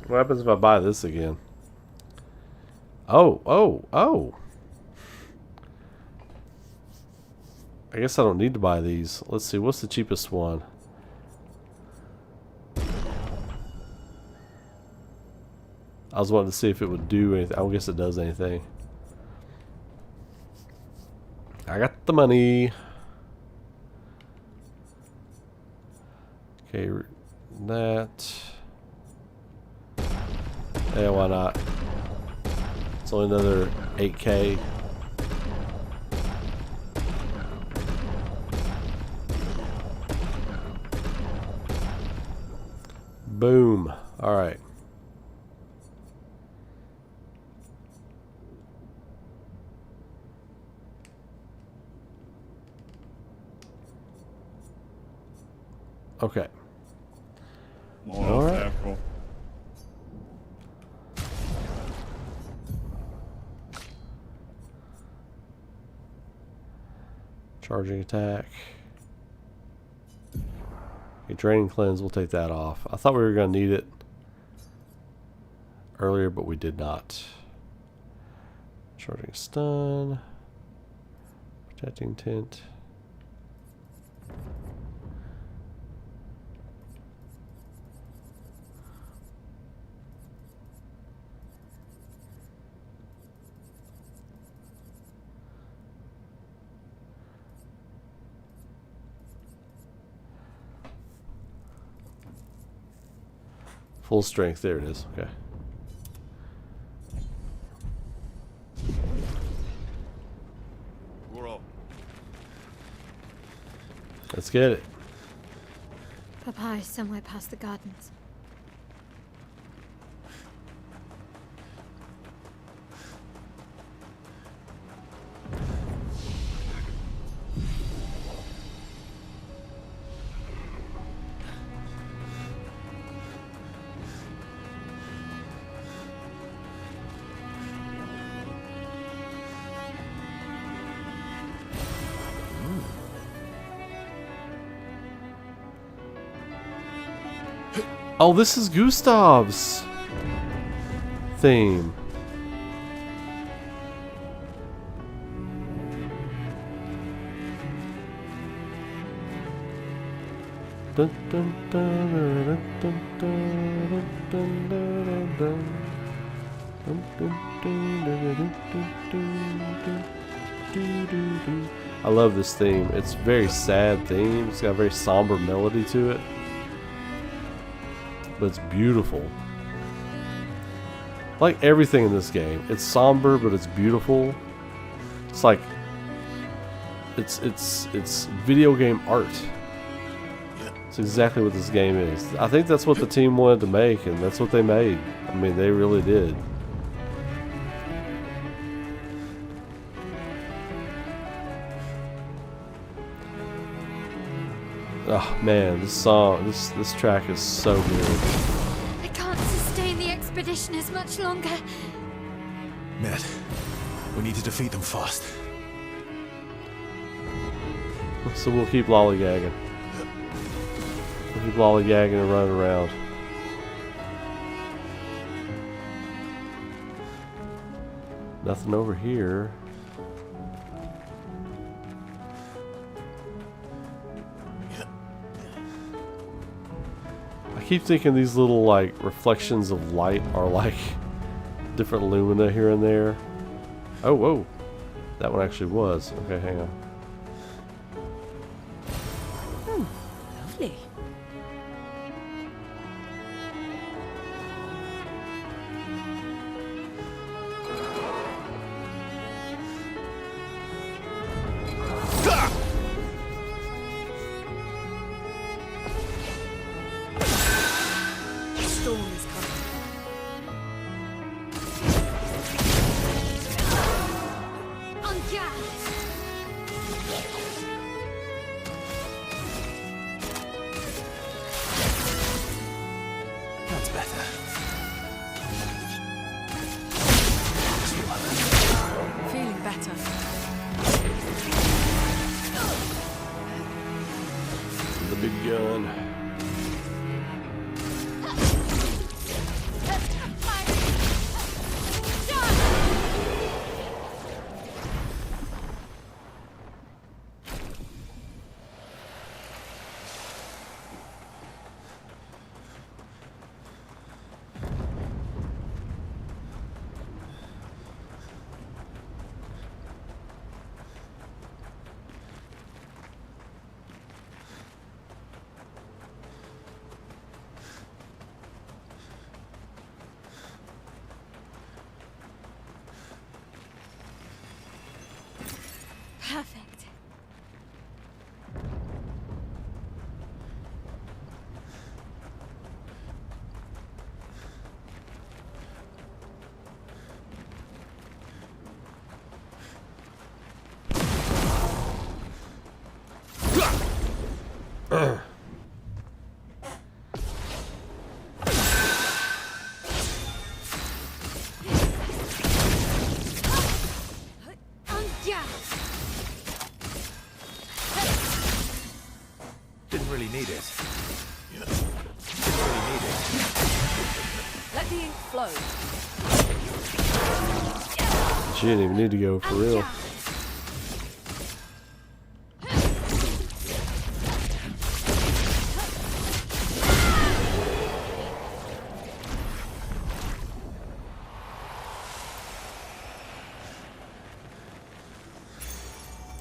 What happens if I buy this again? Oh. I guess I don't need to buy these. Let's see, what's the cheapest one? I was wanting to see if it would do anything. I guess it does anything. I got the money. Okay, that. Yeah, why not? It's only another 8K. Boom. Alright. Okay. Alright. Charging attack. Okay, draining cleanse, we'll take that off. I thought we were going to need it earlier, but we did not. Charging stun. Protecting tint. Full strength, there it is. Okay. Let's get it. Papa is somewhere past the gardens. Oh, this is Gustav's theme. Dun, dun, dun, dun, dun, dun, dun. I love this theme. It's a very sad theme. It's got a very somber melody to it, but it's beautiful. Like everything in this game, it's somber, but it's beautiful. It's like it's video game art. It's exactly what this game is. I think that's what the team wanted to make, and that's what they made. I mean, they really did. Oh man, this song, this track is so good. I can't sustain the expedition as much longer. Ned, we need to defeat them fast. So we'll keep lollygagging. We'll keep lollygagging and running around. Nothing over here. I keep thinking these little like reflections of light are like different lumina here and there. Oh, whoa. That one actually was. Okay, hang on. Lovely. Storm is coming. On guard. That's better. Feeling better. The big gun. Perfect. On guard. Didn't really need it. Didn't really need it. Let the ink flow. She didn't even need to go for real.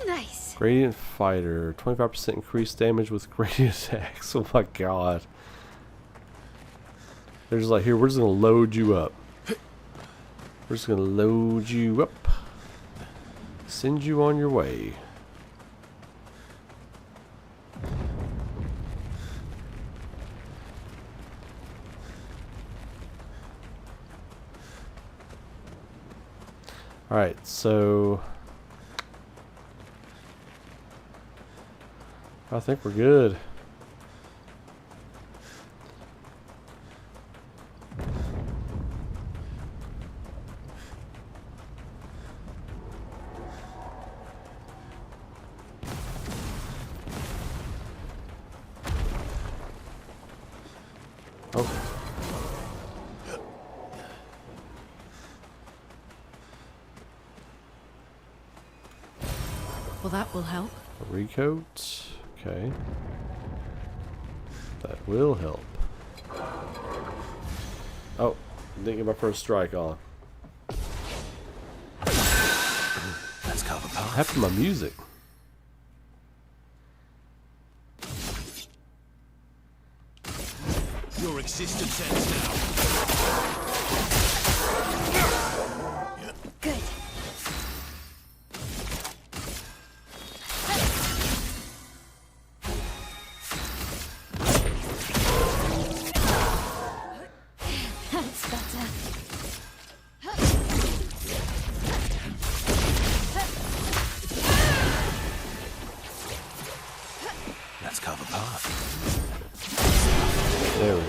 Nice. Gradient fighter, 25% increased damage with gradient attacks. Oh my god. They're just like, here, we're just gonna load you up. We're just gonna load you up. Send you on your way. Alright, so I think we're good. Oh. Well, that will help. A recoat. Okay. That will help. Oh, didn't get my first strike on. Let's cover path. Half of my music. Your existence ends now. Good. That's better. Let's cover path. There we go.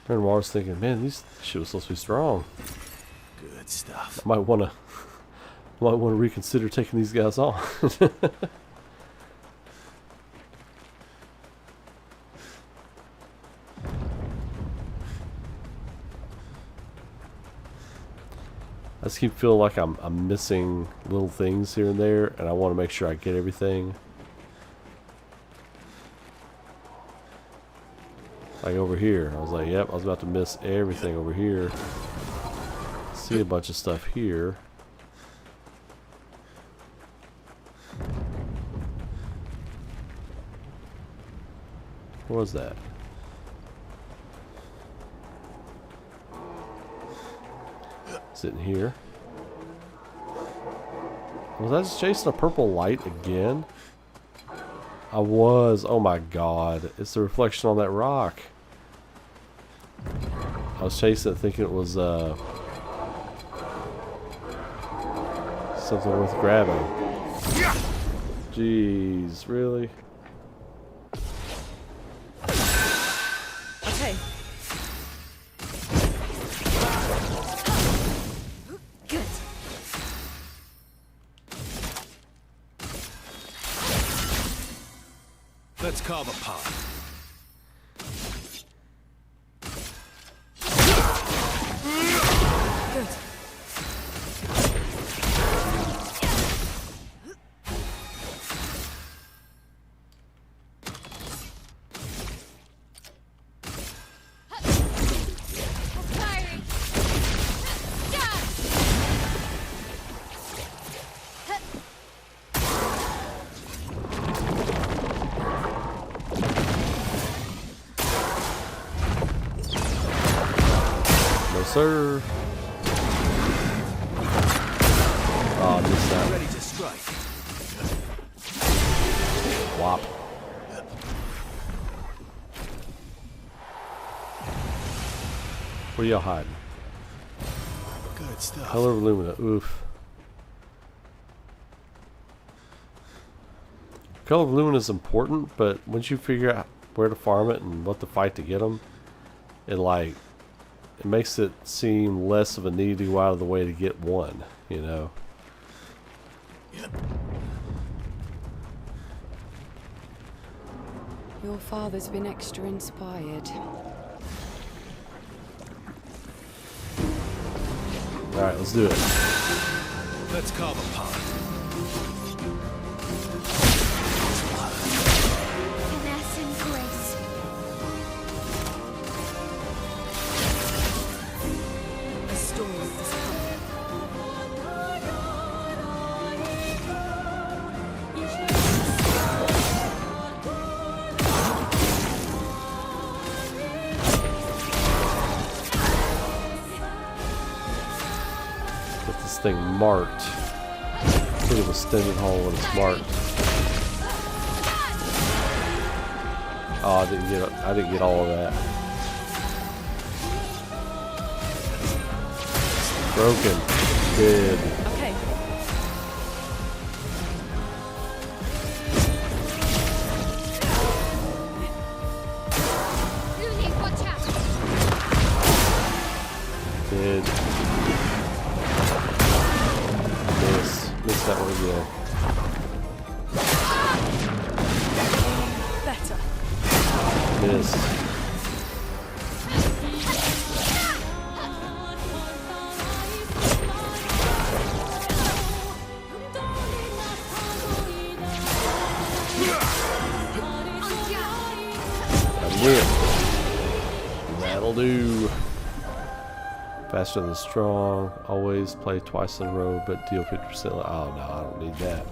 And I was thinking, man, this shit was supposed to be strong. Good stuff. I might want to reconsider taking these guys on. I just keep feeling like I'm missing little things here and there, and I want to make sure I get everything. Like over here, I was like, yep, I was about to miss everything over here. See a bunch of stuff here. What was that? Sitting here. Was I just chasing a purple light again? I was. Oh my god. It's the reflection on that rock. I was chasing it thinking it was something worth grabbing. Jeez, really? Okay. Good. Let's carve a path. Good. Firing. No, sir. Oh, I missed that. Ready to strike. Whop. Where y'all hiding? Good stuff. Color of Lumina. Oof. Color of Lumina is important, but once you figure out where to farm it and what to fight to get them, it makes it seem less of a need to go out of the way to get one, you know. Your father's been extra inspired. Alright, let's do it. Let's carve a path. Finesse and grace. A storm has come. Get this thing marked. I think it was Extended Hall when it's marked. Oh, I didn't get all of that. Broken. Dead. Okay. Rooney, watch out. Dead. Miss that one again. Better. Miss. I win. That'll do. Faster than strong. Always play twice in a row, but deal 50%. Oh no, I don't need that.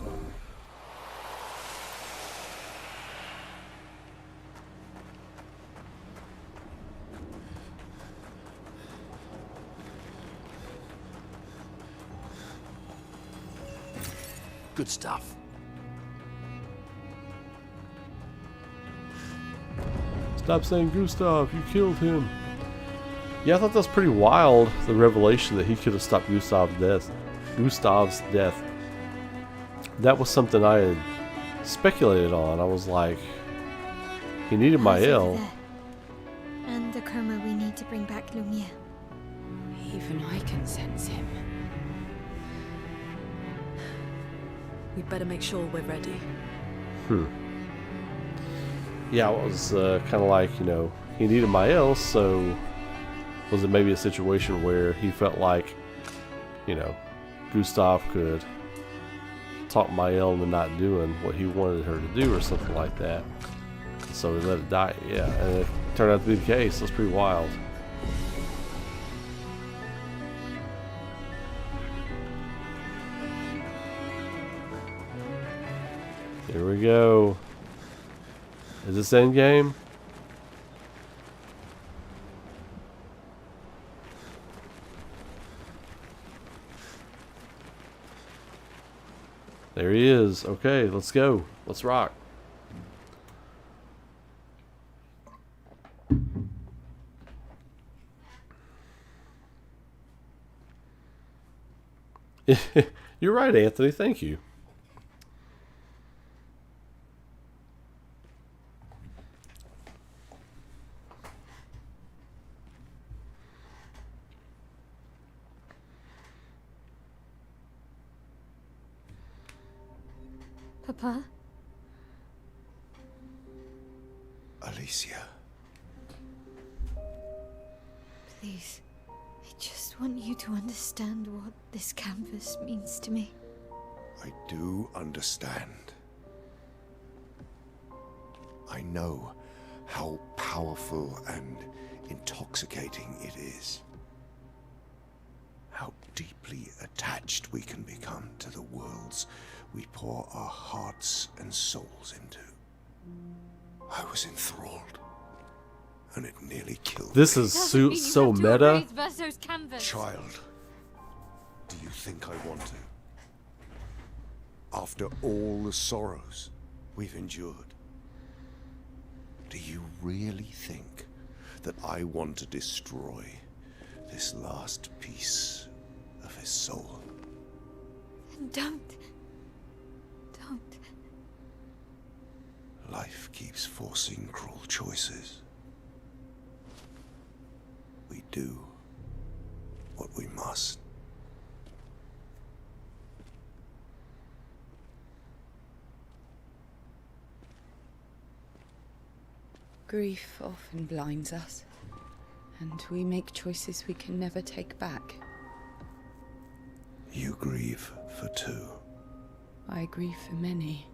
Good stuff. Stop saying Gustav, you killed him. Yeah, I thought that was pretty wild, the revelation that he could have stopped Gustav's death. That was something I had speculated on. I was like, he needed my L. And the coma we need to bring back Lumiere. Even I can sense him. We'd better make sure we're ready. Yeah, it was kind of like, you know, he needed my L, so was it maybe a situation where he felt like, you know, Gustav could talk my L into not doing what he wanted her to do or something like that. So he let it die. Yeah, and it turned out to be the case. That's pretty wild. Here we go. Is this endgame? There he is. Okay, let's go. Let's rock. You're right, Anthony. Thank you. Papa? Alicia. Please, I just want you to understand what this canvas means to me. I do understand. I know how powerful and intoxicating it is. How deeply attached we can become to the worlds we pour our hearts and souls into. I was enthralled, and it nearly killed This me. is so meta. Child, do you think I want to? After all the sorrows we've endured, do you really think that I want to destroy this last piece of his soul? Don't. Life keeps forcing cruel choices. We do what we must. Grief often blinds us, and we make choices we can never take back. You grieve for two. I grieve for many.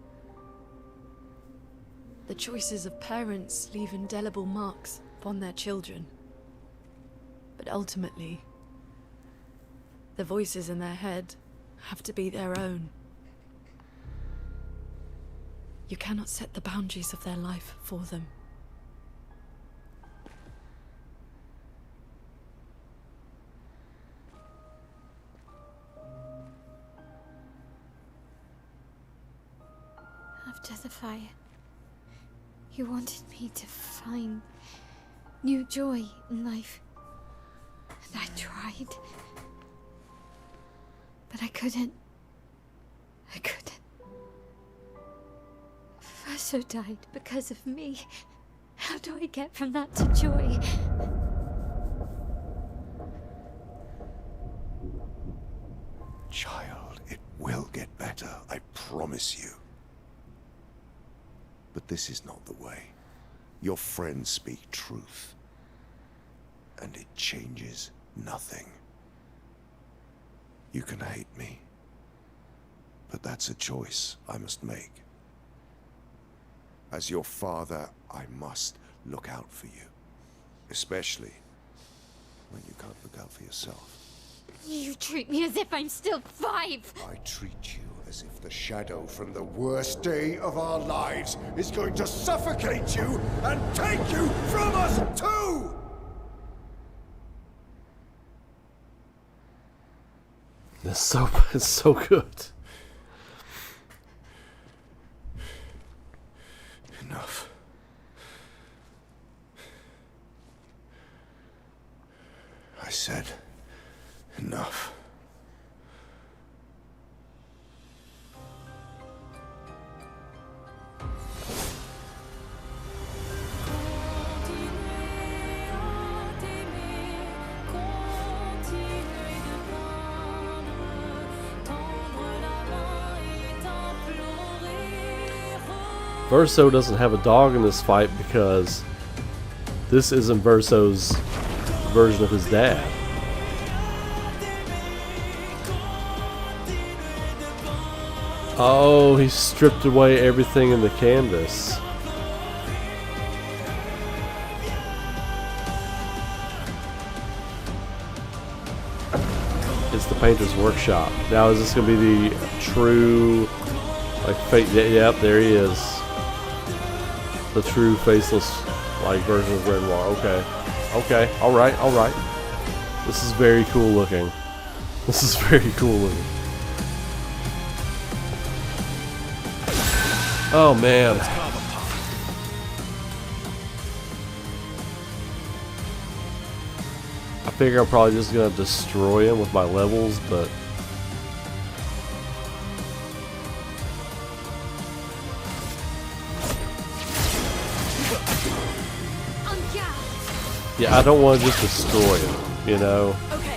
The choices of parents leave indelible marks upon their children. But ultimately, the voices in their head have to be their own. You cannot set the boundaries of their life for them. After the fire, you wanted me to find new joy in life. And I tried. But I couldn't. Verso died because of me. How do I get from that to joy? Child, it will get better, I promise you. But this is not the way. Your friends speak truth. And it changes nothing. You can hate me. But that's a choice I must make. As your father, I must look out for you. Especially when you can't look out for yourself. You treat me as if I'm still 5. I treat you as if the shadow from the worst day of our lives is going to suffocate you and take you from us too! It's so good. Enough. I said enough. Verso doesn't have a dog in this fight because this isn't Verso's version of his dad. Oh, he stripped away everything in the canvas. It's the painter's workshop. Now is this going to be the true, like, fake? Yep, there he is. The true faceless, like, version of Renoir. Okay. Okay. Alright, alright. This is very cool looking. This is very cool looking. Oh, man. I figure I'm probably just going to destroy him with my levels, but... yeah, I don't want to just destroy him, you know? Okay.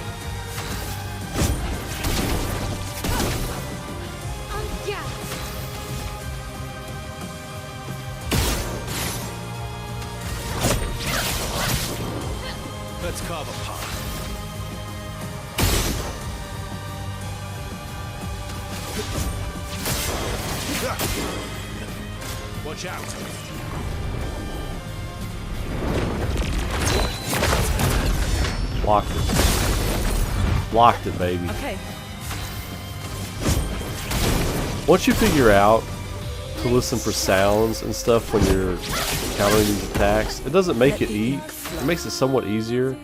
Let's carve a path. Watch out. Blocked it. Blocked it, baby. Okay. Once you figure out to listen for sounds and stuff when you're countering these attacks, it doesn't make it it makes it somewhat easier.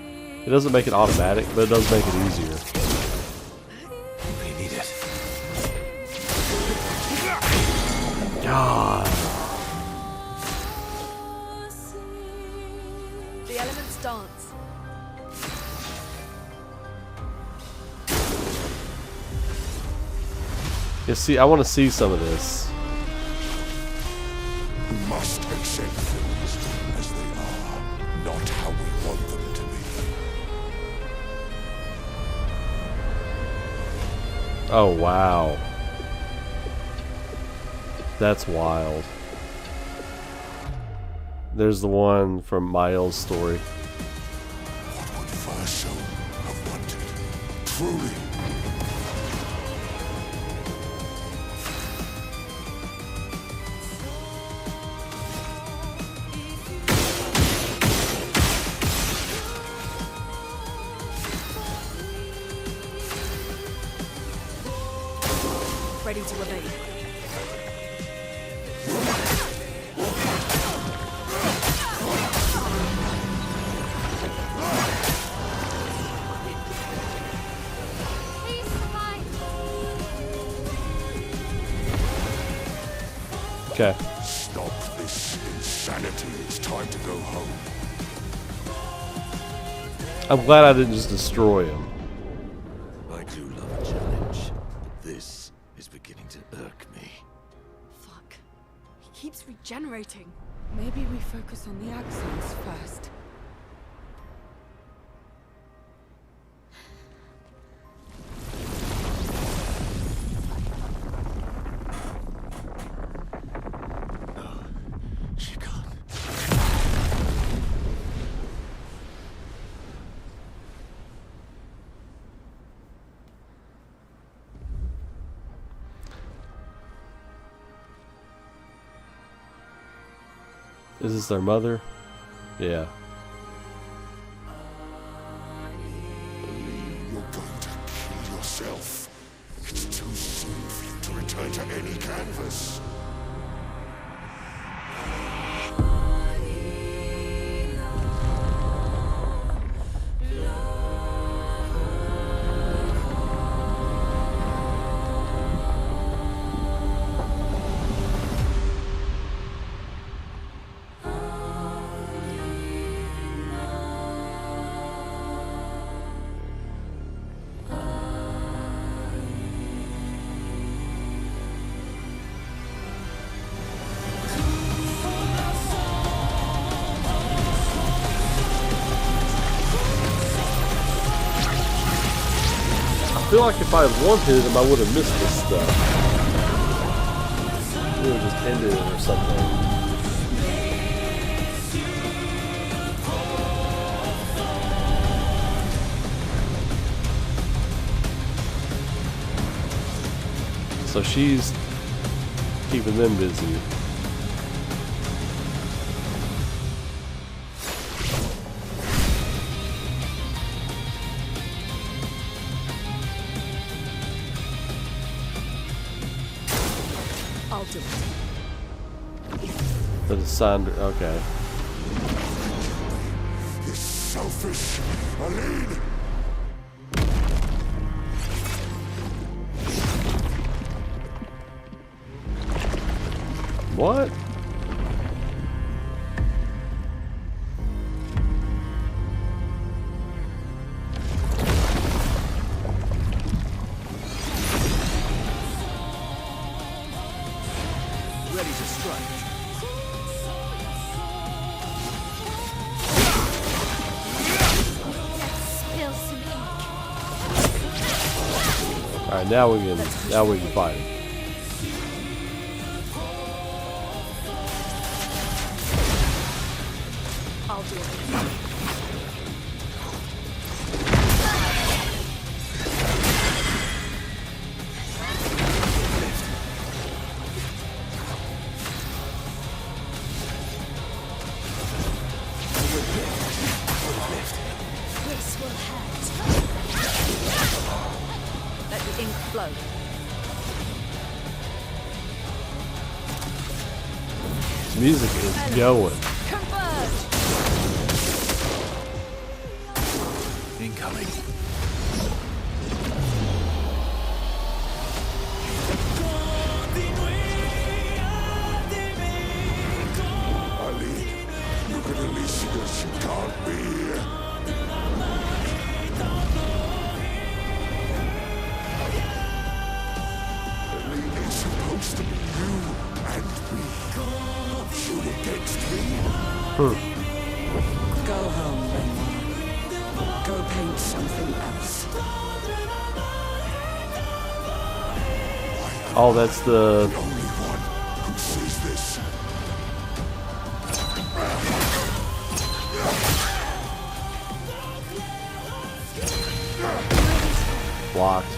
It doesn't make it automatic, but it does make it easier. We need it. God. The elements dance. Yeah, see, I want to see some of this. We must accept things as they are, not how we want them to be. Oh, wow. That's wild. There's the one from Miles' story. What would Verso have wanted? Truly. Ready to evade. Okay. Stop this insanity. It's time to go home. I'm glad I didn't just destroy him. I do love a challenge, but this is beginning to irk me. Fuck. He keeps regenerating. Maybe we focus on the axons first. She can't. Is this their mother? Yeah. You're going to kill yourself. It's too soon for you to return to any canvas. I feel like if I had wanted him, I would have missed this stuff. We would have just ended it or something. So she's keeping them busy. I'll do it. The Sandra, okay. You're selfish, Aline. What? Ready to strike. Spill some ink. Alright, now we can fight him. I'll do it. This will hurt. Let the ink flow. This music is going. Converge! Incoming. Aline, look at Alicia. She can't be here. Aline is supposed to be you and me. You against me. Go home, Renoir. Go paint something else. Oh, that's the... The only one who sees this. Blocked.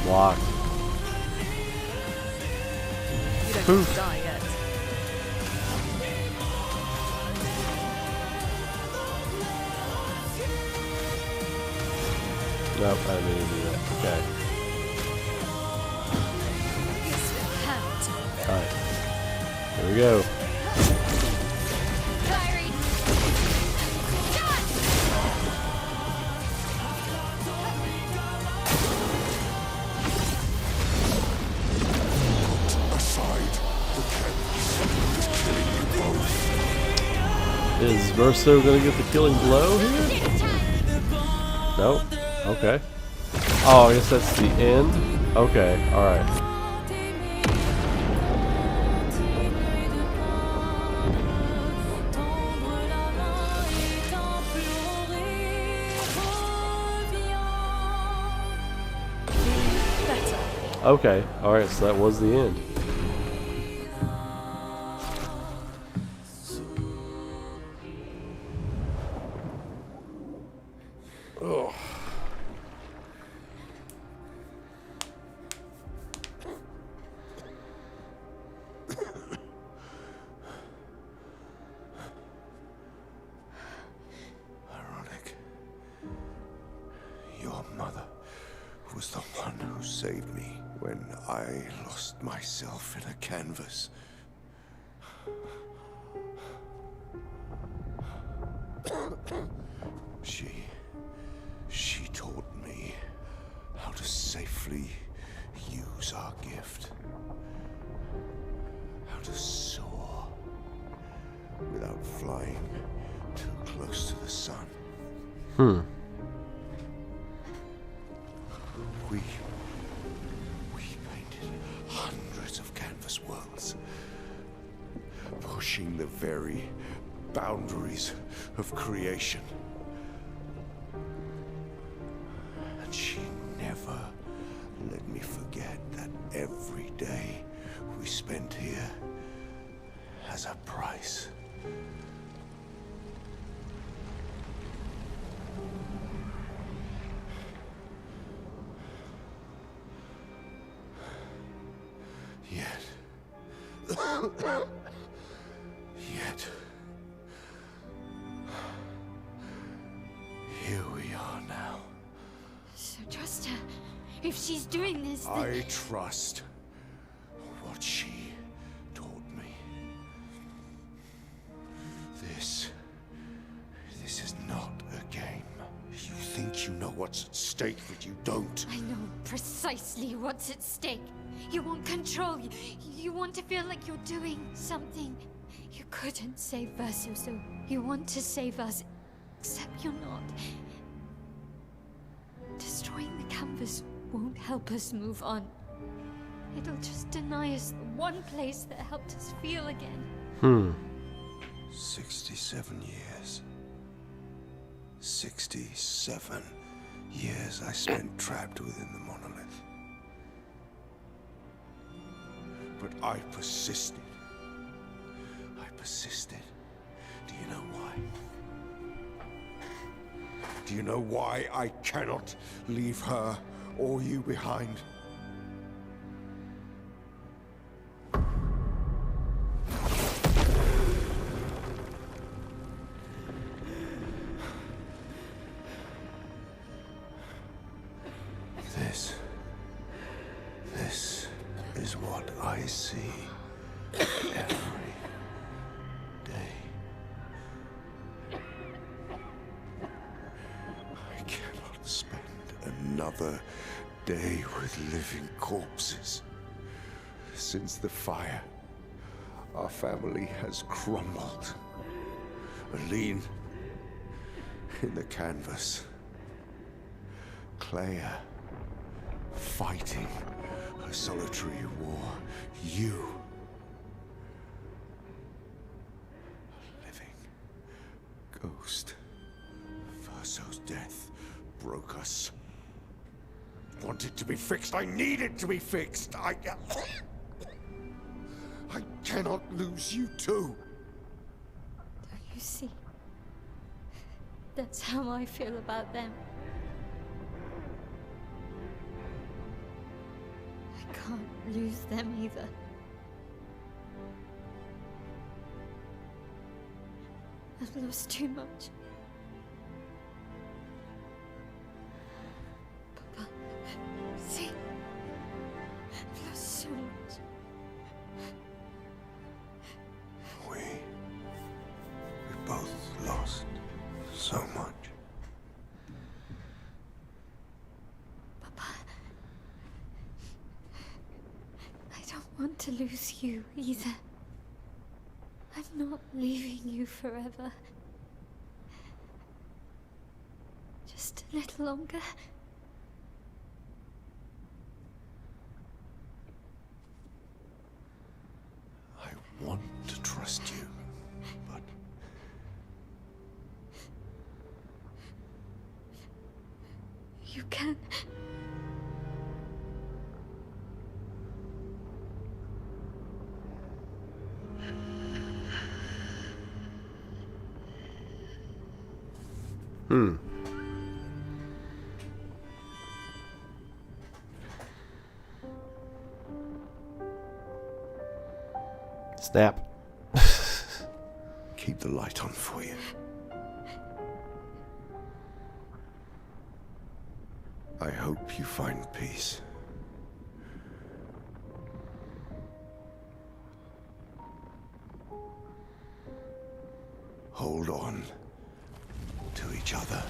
Blocked. You don't Poof. have to die yet. Nope, I didn't mean to do that. Okay. This will hurt. Alright. Here we go. Clary. Aside, the canvas is killing you both. Is Verso gonna get the killing blow here? Nope. Okay. Oh, I guess that's the end? Okay, alright. Okay, alright, so that was the end. Ugh. saved me when I lost myself in a canvas. She taught me how to safely use our gift. How to soar without flying too close to the sun. We painted hundreds of canvas worlds, pushing the very boundaries of creation. And she never let me forget that every day we spent here has a price. Yet, here we are now. So trust her. If she's doing this, then... I trust what she taught me. This is not a game. You think you know what's at stake, but you don't. I know precisely what's at stake. You want control. You want to feel like you're doing something. You couldn't save Verso, so you want to save us. Except you're not. Destroying the canvas won't help us move on. It'll just deny us the one place that helped us feel again. 67 years. 67 years I spent trapped within the monolith. But I persisted. Do you know why? Do you know why I cannot leave her or you behind? This is what I see every day. I cannot spend another day with living corpses. Since the fire, our family has crumbled. Aline in the canvas. Clair fighting a solitary war. You, a living ghost. Verso's death broke us. Wanted to be fixed. I needed to be fixed. I cannot lose you too. Don't you see? That's how I feel about them. I can't lose them either. I've lost too much. Papa, see? I've lost so much. We both lost so much. Papa, I don't want to lose you either. I'm not leaving you forever. Just a little longer. I want to trust you, but you can. Snap. Keep the light on for you. I hope you find peace hold on to each other.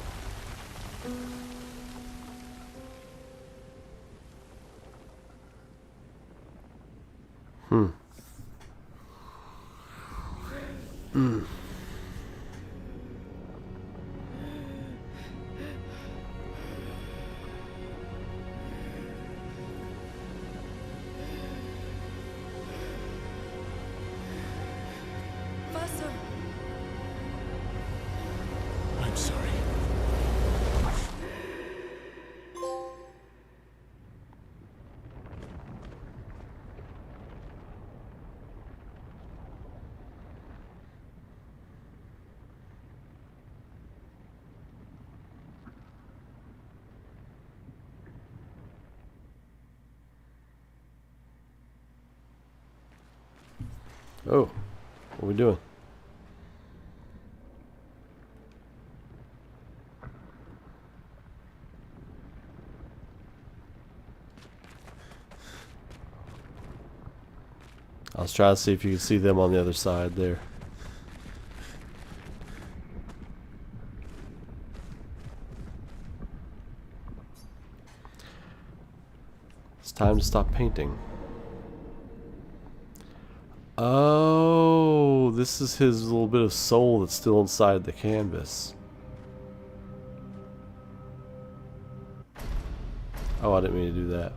Verso, I'm sorry. Oh, what are we doing? I was trying to see if you could see them on the other side there. It's time to stop painting. Oh, this is his little bit of soul that's still inside the canvas. Oh, I didn't mean to do that.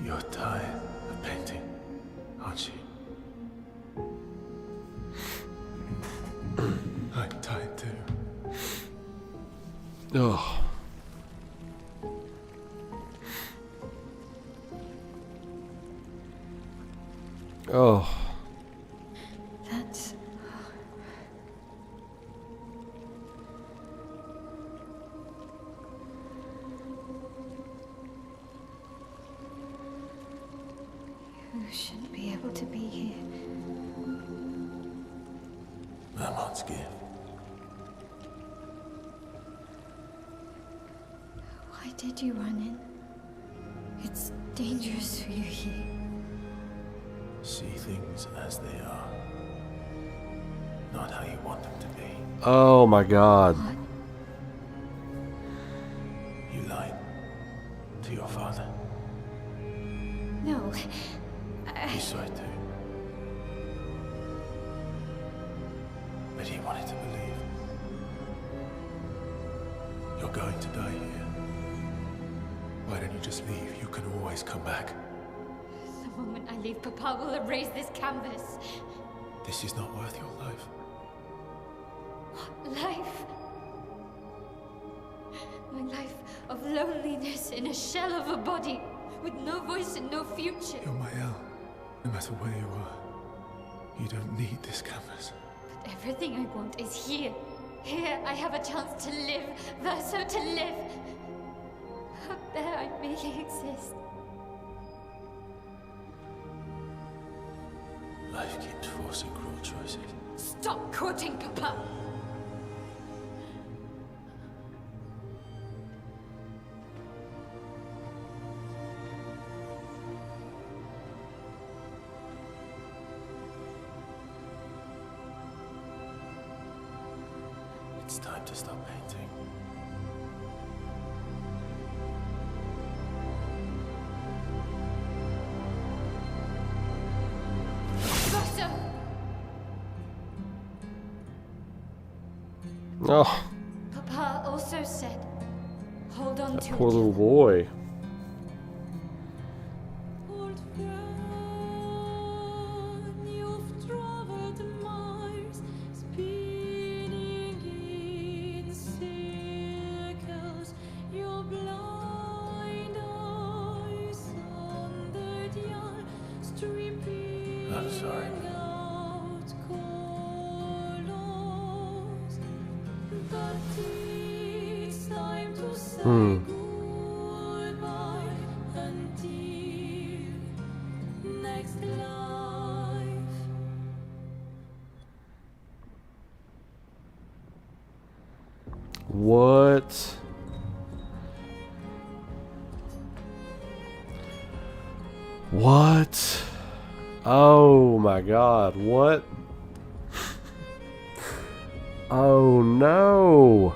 You're tired of painting, aren't you? I'm tired too. Oh. Oh. That's... You shouldn't be able to be here. Vermont's gift. Why did you run in? It's dangerous for you here. See things as they are. Not how you want them to be. Oh my God. What? You lied to your father. No. He saw it too. But he wanted to believe. You're going to die here. Why don't you just leave? You can always come back. The moment I leave, Papa will erase this canvas. This is not worth your life. What life? My life of loneliness in a shell of a body, with no voice and no future. You're my El. No matter where you are, you don't need this canvas. But everything I want is here. Here I have a chance to live, Verso, to live. Up there I really exist. Life keeps forcing cruel choices. Stop quoting Papa! It's time to stop painting. Verso! Oh, Papa also said, hold on that to poor it. little boy. Old friend, you've traveled miles, spinning in circles, your blind eyes on the young. I'm sorry. Hmm. What? What? Oh my God, what? Oh no.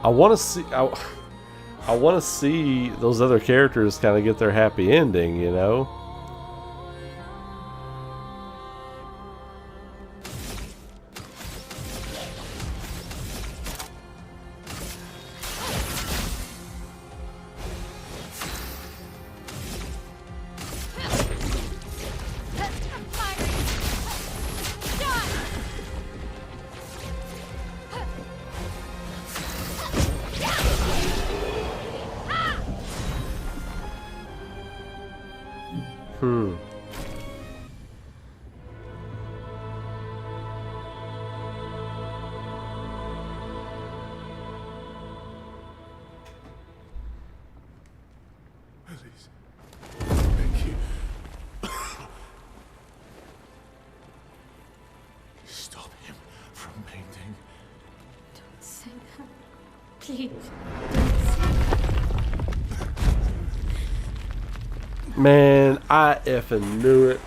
I want to see. I want to see those other characters kind of get their happy ending, you know. Hmm. Please. Thank you. Stop him from painting. Don't say that. Please. Man, I effing knew it.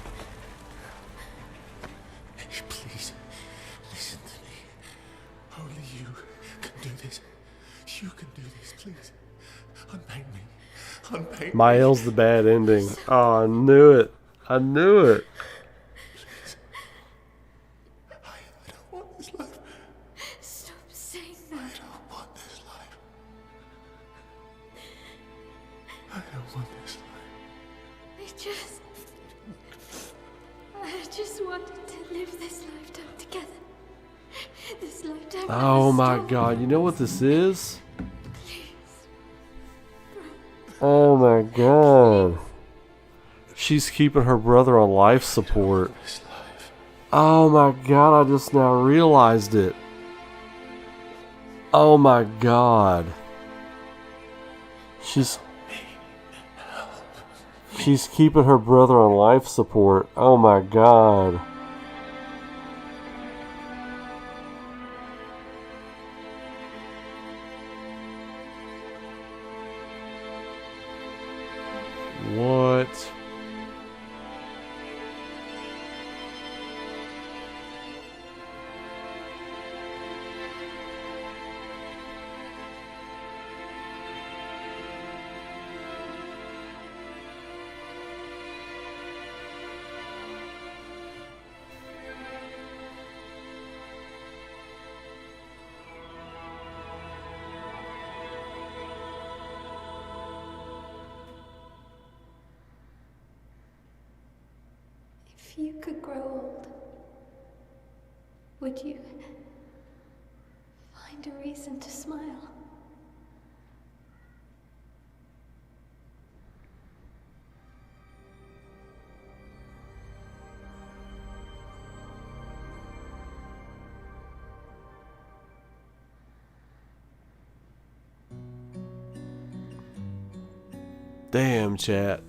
Please, listen to me. Only you can do this. You can do this, please. Unpaint me. Unpaint me. Mael's the bad ending. Oh, I knew it. I knew it. Please. I don't want this life. Stop saying that. I don't want this life. I don't want this life. I just wanted to live this lifetime together. This lifetime. Oh my God. You know what this is? Oh my God. She's keeping her brother on life support. Oh my God. I just now realized it. Oh my God. She's keeping her brother on life support. Oh my God. What? If you could grow old, would you find a reason to smile? Damn, chat.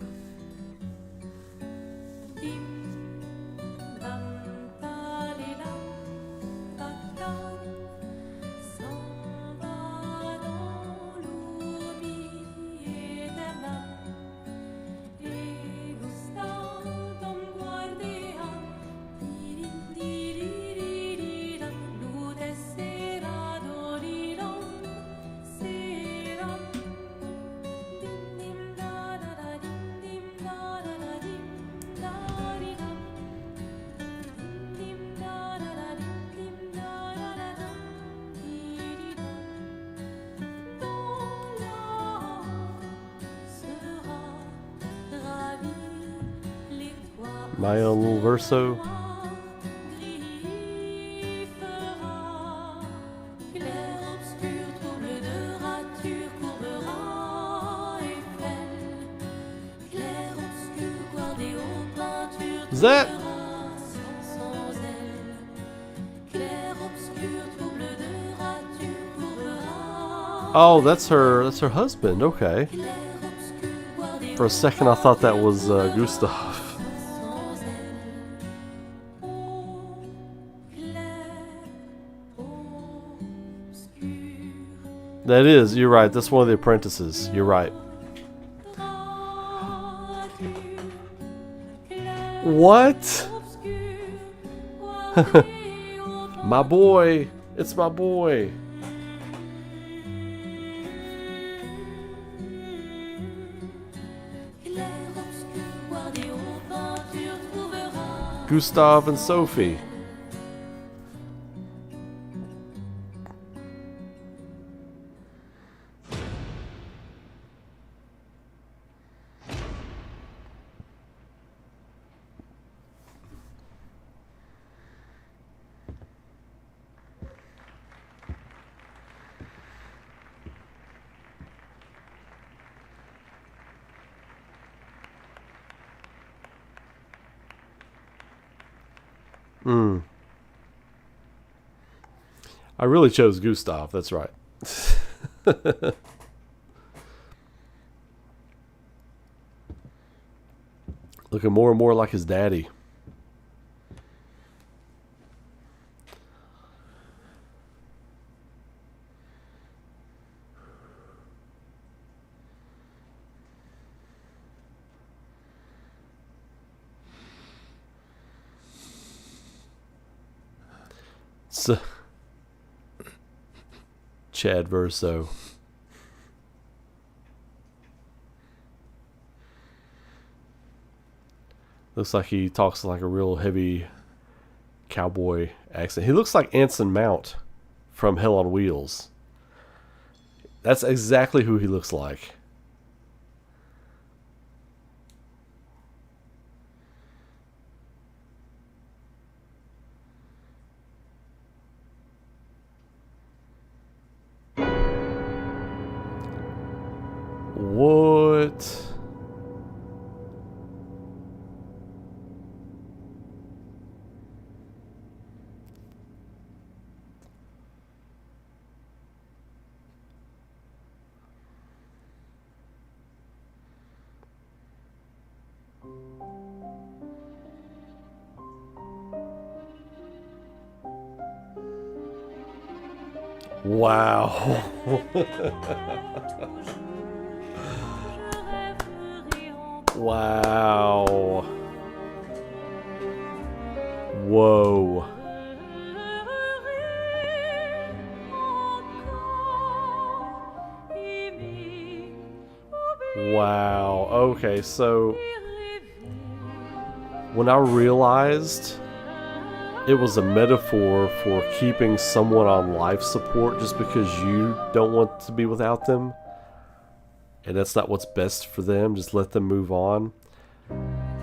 My own little verso. Is that? Oh, that's her husband. Okay. For a second, I thought that was Gustav. That is. You're right. That's one of the apprentices. You're right. What? My boy. It's my boy. Gustav and Sophie. I really chose Gustav, that's right. Looking more and more like his daddy. So Chad Verso. Looks like he talks like a real heavy cowboy accent. He looks like Anson Mount from Hell on Wheels. That's exactly who he looks like. What? Wow. Wow. Whoa. Wow. Okay, so when I realized it was a metaphor for keeping someone on life support just because you don't want to be without them, and that's not what's best for them, just let them move on.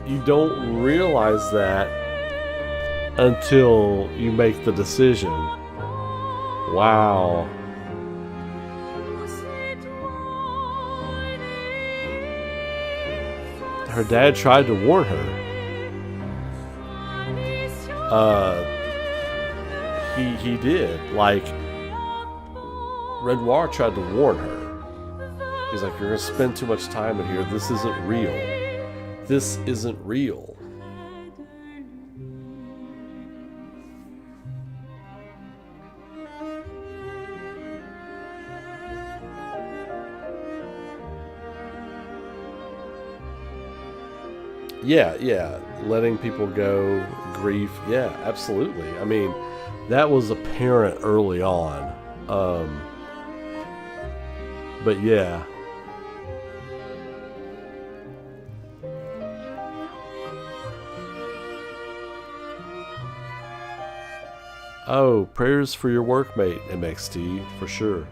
You don't realize that until you make the decision. Wow. Her dad tried to warn her. He did. Like, Renoir tried to warn her. He's like, you're gonna spend too much time in here. This isn't real. This isn't real. Yeah, letting people go, grief, yeah, absolutely. I mean, that was apparent early on. But yeah. Oh, prayers for your workmate, MXT, for sure.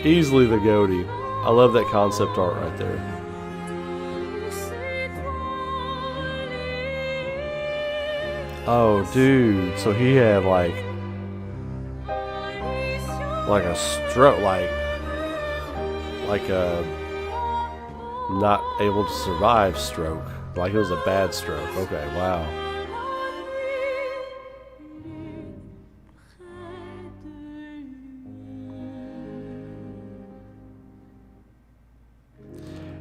Easily the goatee. I love that concept art right there. Oh, dude. So he had like a stroke, like a not able to survive stroke. Like it was a bad stroke. Okay, wow.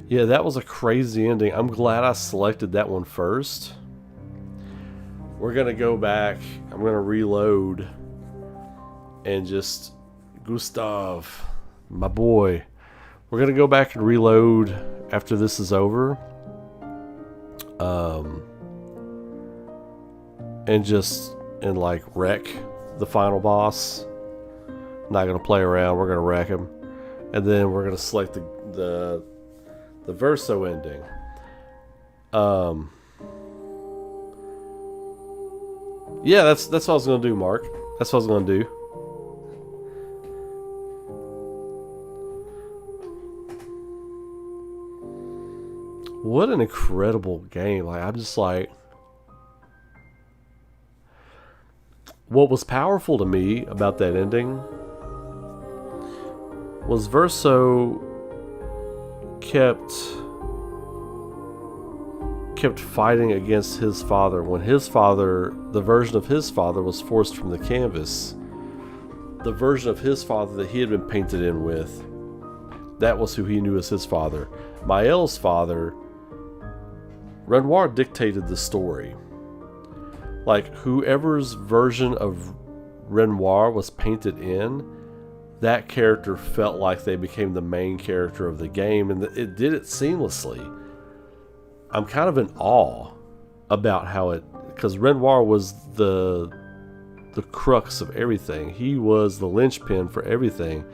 Yeah, that was a crazy ending. I'm glad I selected that one first. We're going to go back. I'm going to reload. And just... Gustav, my boy. We're going to go back and reload after this is over. And like wreck the final boss. Not going to play around. We're going to wreck him. And then we're going to select the Verso ending. Yeah, that's what I was gonna do, Mark. That's what I was gonna do. What an incredible game. Like, I'm just like, what was powerful to me about that ending was Verso kept fighting against his father when his father, the version of his father, was forced from the canvas. The version of his father that he had been painted in with, that was who he knew as his father. Mael's father, Renoir dictated the story. Like, whoever's version of Renoir was painted in, that character felt like they became the main character of the game, and it did it seamlessly. I'm kind of in awe about how it, because Renoir was the crux of everything. He was the linchpin for everything.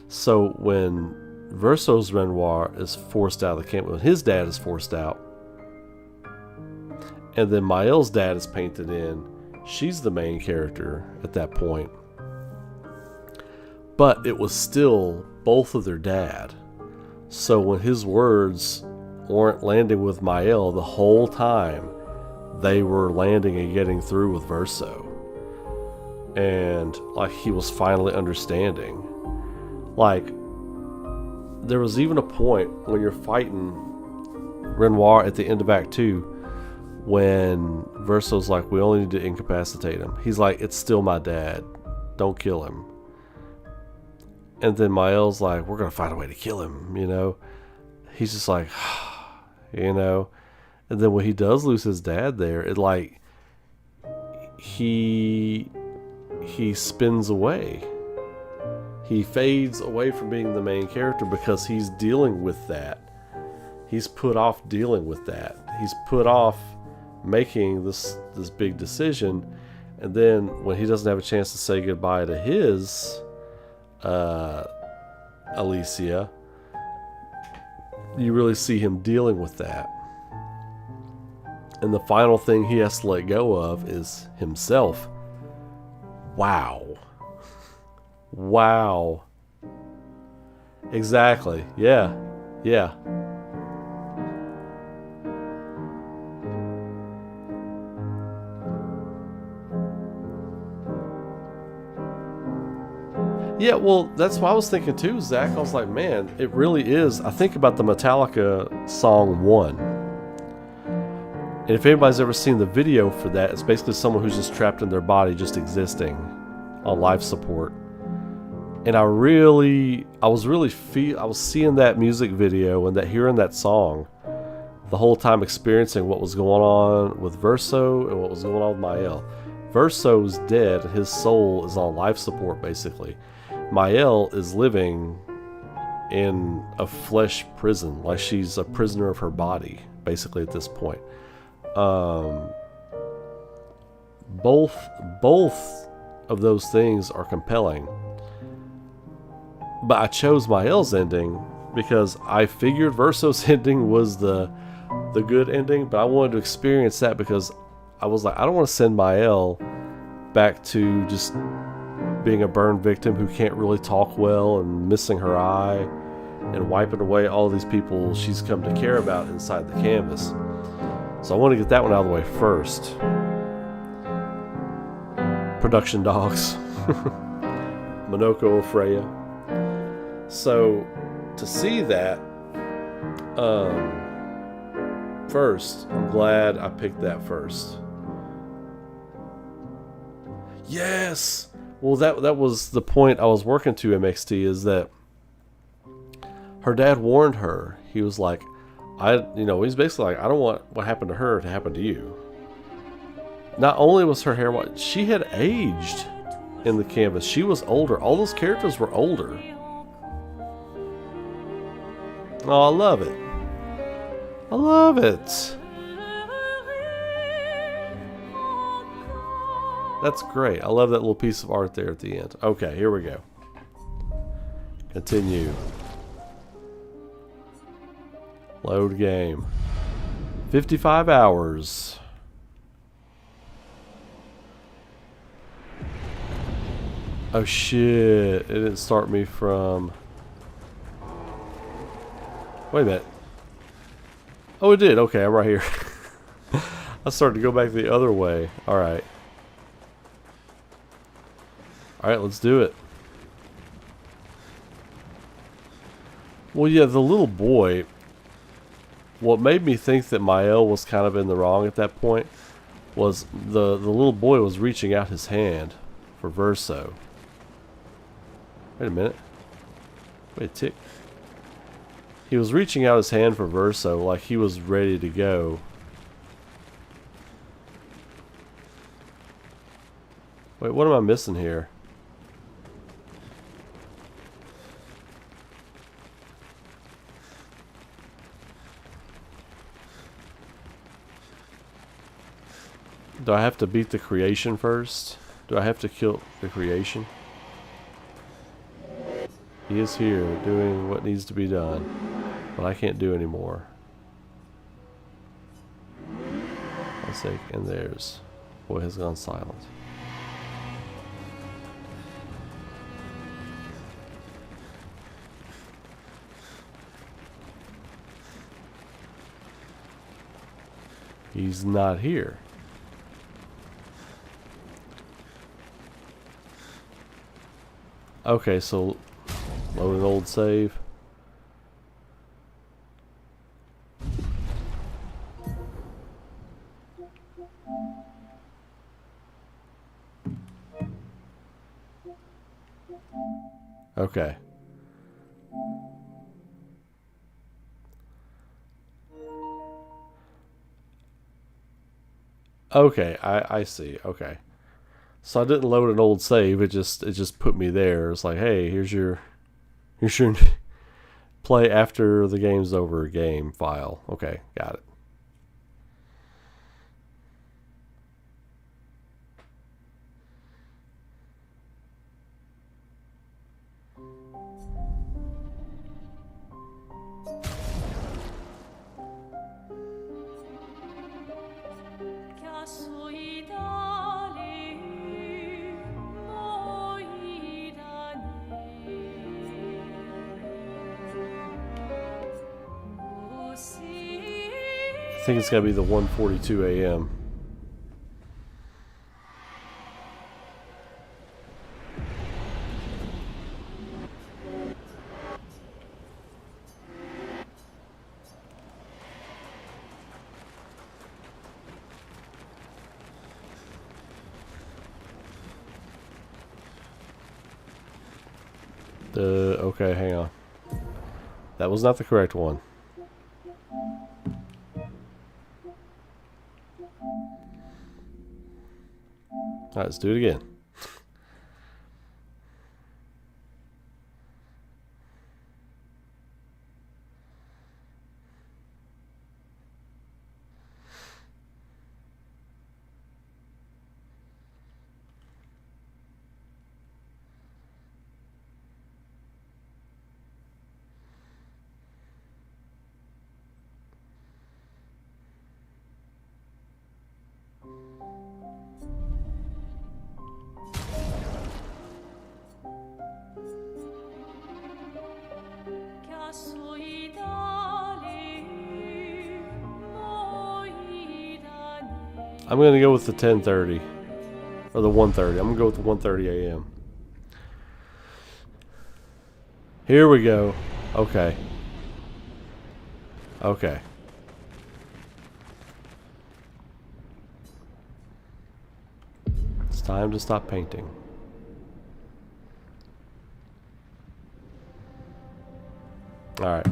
So when Verso's Renoir is forced out of the camp, when his dad is forced out, and then Mael's dad is painted in, she's the main character at that point. But it was still both of their dad. So when his words weren't landing with Mael the whole time, they were landing and getting through with Verso. And like, he was finally understanding. Like, there was even a point when you're fighting Renoir at the end of Act 2 when Verso's like, we only need to incapacitate him. He's like, it's still my dad, don't kill him. And then Mael's like, we're gonna find a way to kill him, you know. He's just like, you know. And then when he does lose his dad there, it like, he spins away. He fades away from being the main character because he's dealing with that. He's put off dealing with that. He's put off making this big decision. And then when he doesn't have a chance to say goodbye to his Alicia, you really see him dealing with that. And the final thing he has to let go of is himself. Wow. Wow. Exactly. Yeah. Yeah. Yeah, well, that's what I was thinking too, Zach. I was like, man, it really is. I think about the Metallica song 1. And if anybody's ever seen the video for that, it's basically someone who's just trapped in their body, just existing on life support. And I was seeing that music video and hearing that song the whole time, experiencing what was going on with Verso and what was going on with Mael. Verso's dead and his soul is on life support, basically. Mael is living in a flesh prison, like she's a prisoner of her body, basically, at this point. Both of those things are compelling. But I chose Mael's ending because I figured Verso's ending was the good ending, but I wanted to experience that because I was like, I don't want to send Mael back to just being a burn victim who can't really talk well and missing her eye and wiping away all these people she's come to care about inside the canvas. So I want to get that one out of the way first. Production dogs. Minoko or Freya. So to see that first, I'm glad I picked that first. Yes! Well, that was the point I was working to, MXT, is that her dad warned her. He was like, he's basically like, I don't want what happened to her to happen to you. Not only was her hair white, she had aged in the canvas. She was older. All those characters were older. Oh, I love it. I love it. That's great. I love that little piece of art there at the end. Okay, here we go. Continue. Load game. 55 hours. Oh shit. It didn't start me from... Wait a minute. Oh, it did. Okay, I'm right here. I started to go back the other way. Alright. Alright, let's do it. Well, yeah, the little boy... What made me think that Mael was kind of in the wrong at that point was the little boy was reaching out his hand for Verso. Wait a minute. Wait a tick. He was reaching out his hand for Verso like he was ready to go. Wait, what am I missing here? Do I have to beat the creation first? Do I have to kill the creation? He is here doing what needs to be done, but I can't do anymore. My sake, and theirs. Boy has gone silent. He's not here. Okay, so load an old save. Okay. Okay, I see. Okay. So I didn't load an old save, it just put me there. It's like, hey, here's your play after the game's over game file. Okay, got it. I think it's gotta be the 1:42 a.m. Okay, hang on. That was not the correct one. Alright, let's do it again. I'm gonna go with the 10:30 or the 1:30. I'm gonna go with the 1:30 a.m. Here we go. Okay. Okay. It's time to stop painting. Alright.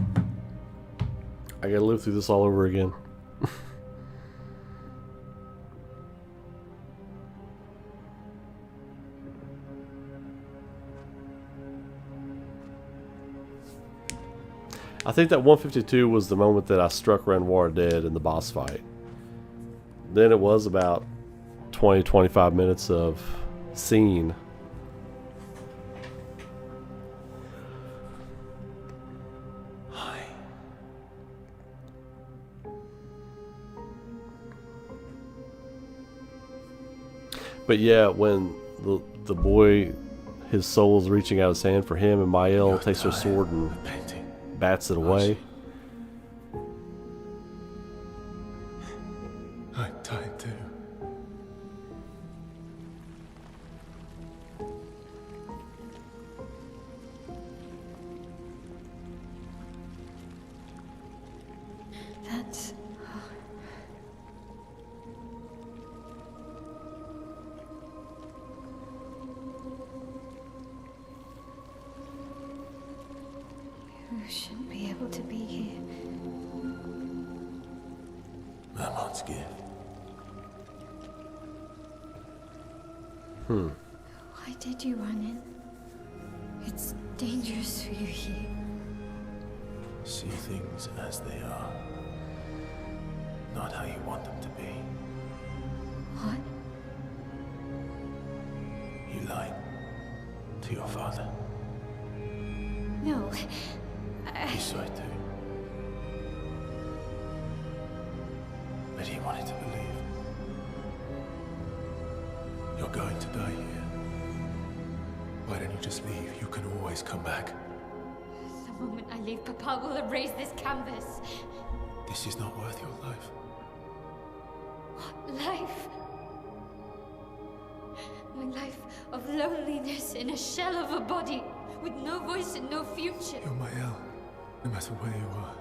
I gotta live through this all over again. I think that 152 was the moment that I struck Renoir dead in the boss fight. Then it was about 20-25 minutes of scene. Hi. But yeah, when the boy, his soul's reaching out his hand for him, and Mael takes her sword and bats it away. I'm tired too. That's... You shouldn't be able to be here. Mamon's gift. Why did you run in? It's dangerous for you here. See things as they are. Not how you want them to be. What? You lied to your father. No. He saw it too. But he wanted to believe. You're going to die here. Why don't you just leave? You can always come back. The moment I leave, Papa will erase this canvas. This is not worth your life. What life? My life of loneliness in a shell of a body, with no voice and no future. You're Mael. No matter where you are,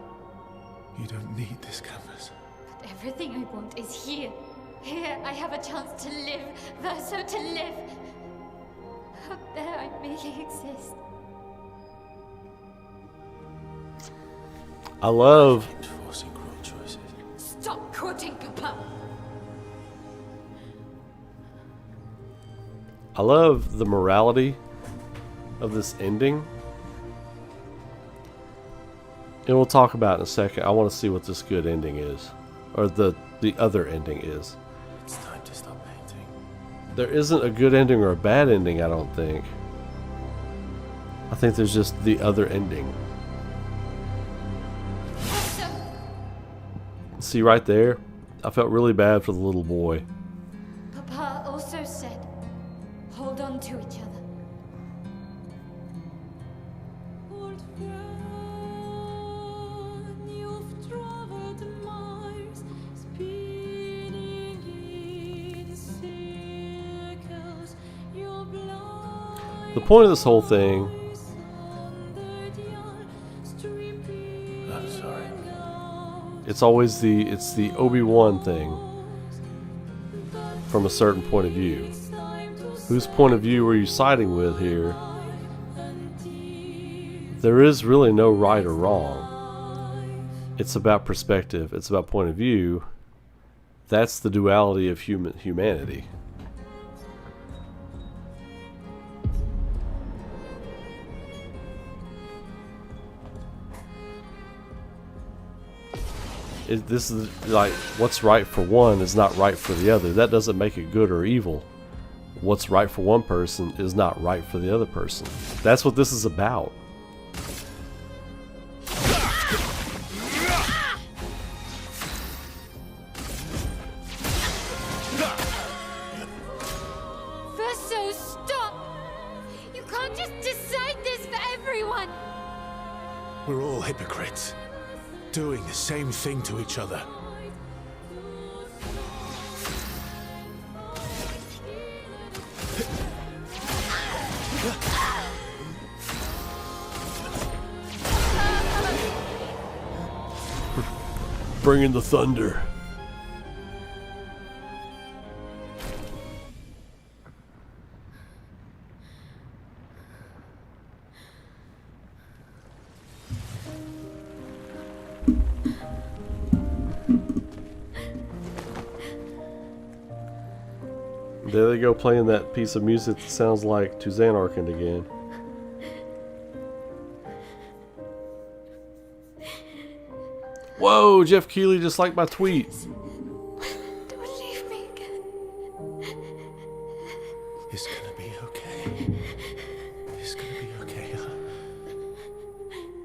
you don't need this canvas. But everything I want is here. Here I have a chance to live, Verso to live. Out there I merely exist. I love... Forcing cruel choices. Stop quoting Papa! I love the morality of this ending. And we'll talk about it in a second. I want to see what this good ending is. Or the other ending is. It's time to stop painting. There isn't a good ending or a bad ending, I don't think. I think there's just the other ending. See right there? I felt really bad for the little boy. Papa also said, hold on to each other. Old friend, you've traveled miles, spinning in circles. Your blind The point of this whole thing... I'm sorry. It's always the Obi-Wan thing. From a certain point of view. Whose point of view are you siding with here? There is really no right or wrong. It's about perspective. It's about point of view. That's the duality of humanity. This is like, what's right for one is not right for the other. That doesn't make it good or evil. What's right for one person is not right for the other person. That's what this is about. Verso, stop! You can't just decide this for everyone! We're all hypocrites. Doing the same thing to each other. bringing the thunder. There they go, playing that piece of music that sounds like To Xanarkand again. Whoa, Jeff Keighley just liked my tweet. Don't leave me again. It's gonna be okay. It's gonna be okay, huh?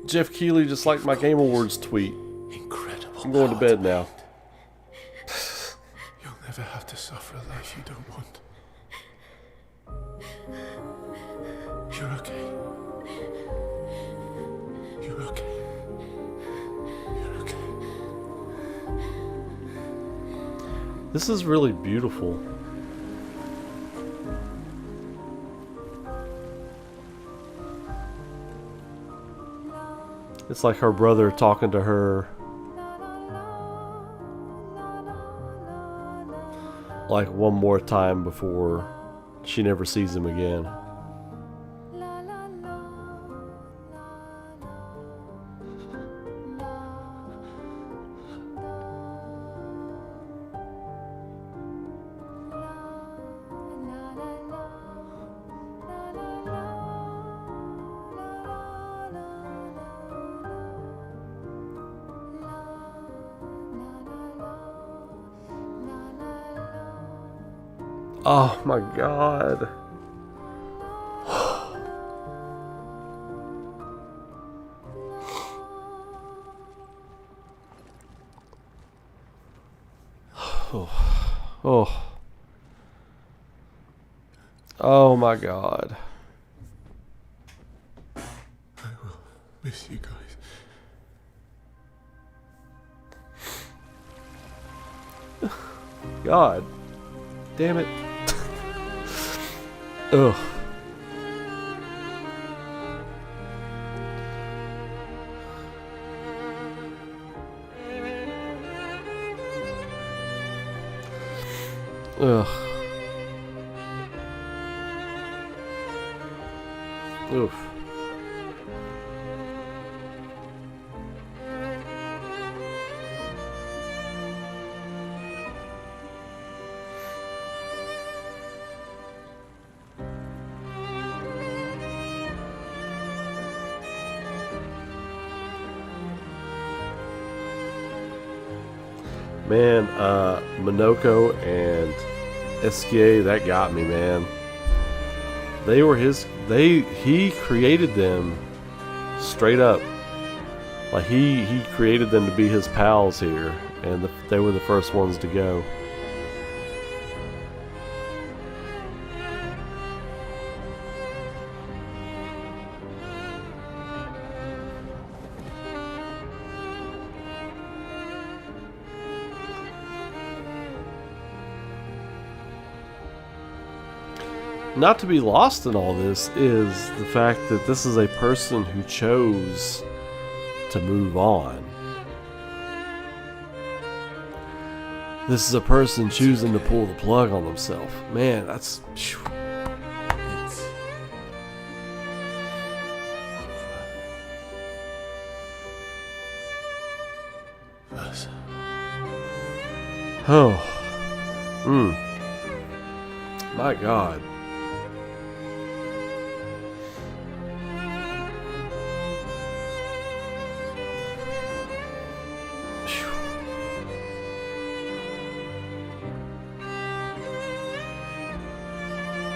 Jeff Keighley just liked my Game Awards tweet. Incredible. I'm going to bed now. You'll never have to suffer a life you don't want. You're okay. You're okay. You're okay. This is really beautiful. It's like her brother talking to her. Like one more time before she never sees him again. Oh my God. Oh. Oh my God. I will miss you guys. God. Damn it. Ugh. Ugh. Oof. Man, Minoko and Esquier, that got me, man. They were he created them straight up. Like he created them to be his pals here, and they were the first ones to go. Not to be lost in all this is the fact that this is a person who chose to move on. This is a person choosing to pull the plug on themselves. Man, that's... Oh. My God.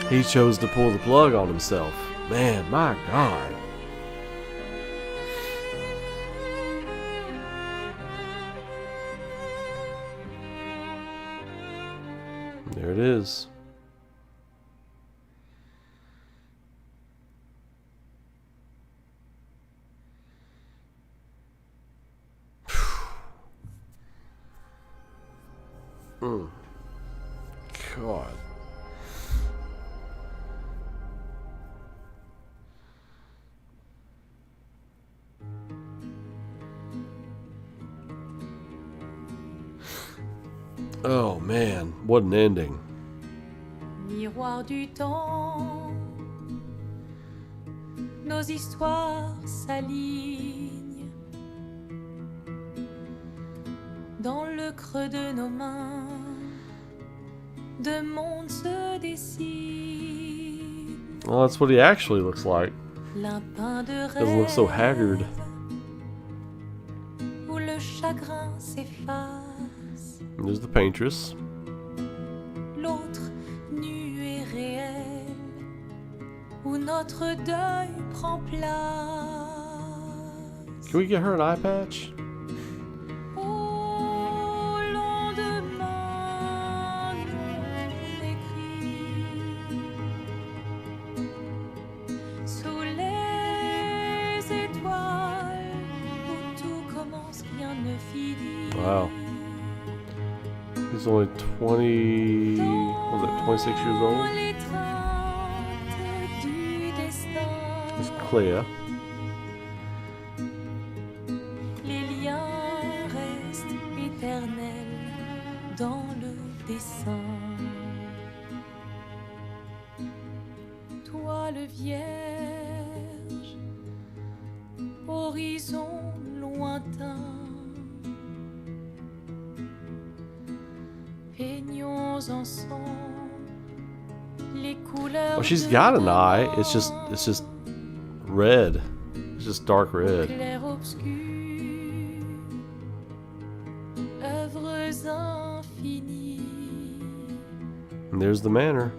He chose to pull the plug on himself. Man, my God. There it is. God. Oh man, what an ending. Miroir du temps, nos histoires s'alignent dans le creux de nos mains. Deux mondes se dessinent. Well, that's what he actually looks like. L'un peint de Doesn't look so haggard. où le chagrin s'efface. And there's the paintress. L'autre nu et réel, où notre deuil prend place. Can we get her an eye patch? Au lendemain non écrit, sous les étoiles, où tout commence, rien ne finit. Wow. He's only 20, was it 26 years old? It's Clair. Les liens restent éternels dans le dessin. Toi le vierge, horizon lointain. Peignons ensemble les couleurs. Oh, she's got an eye. It's just red. It's just dark red. Clair obscur, œuvres infinies. And there's the manor.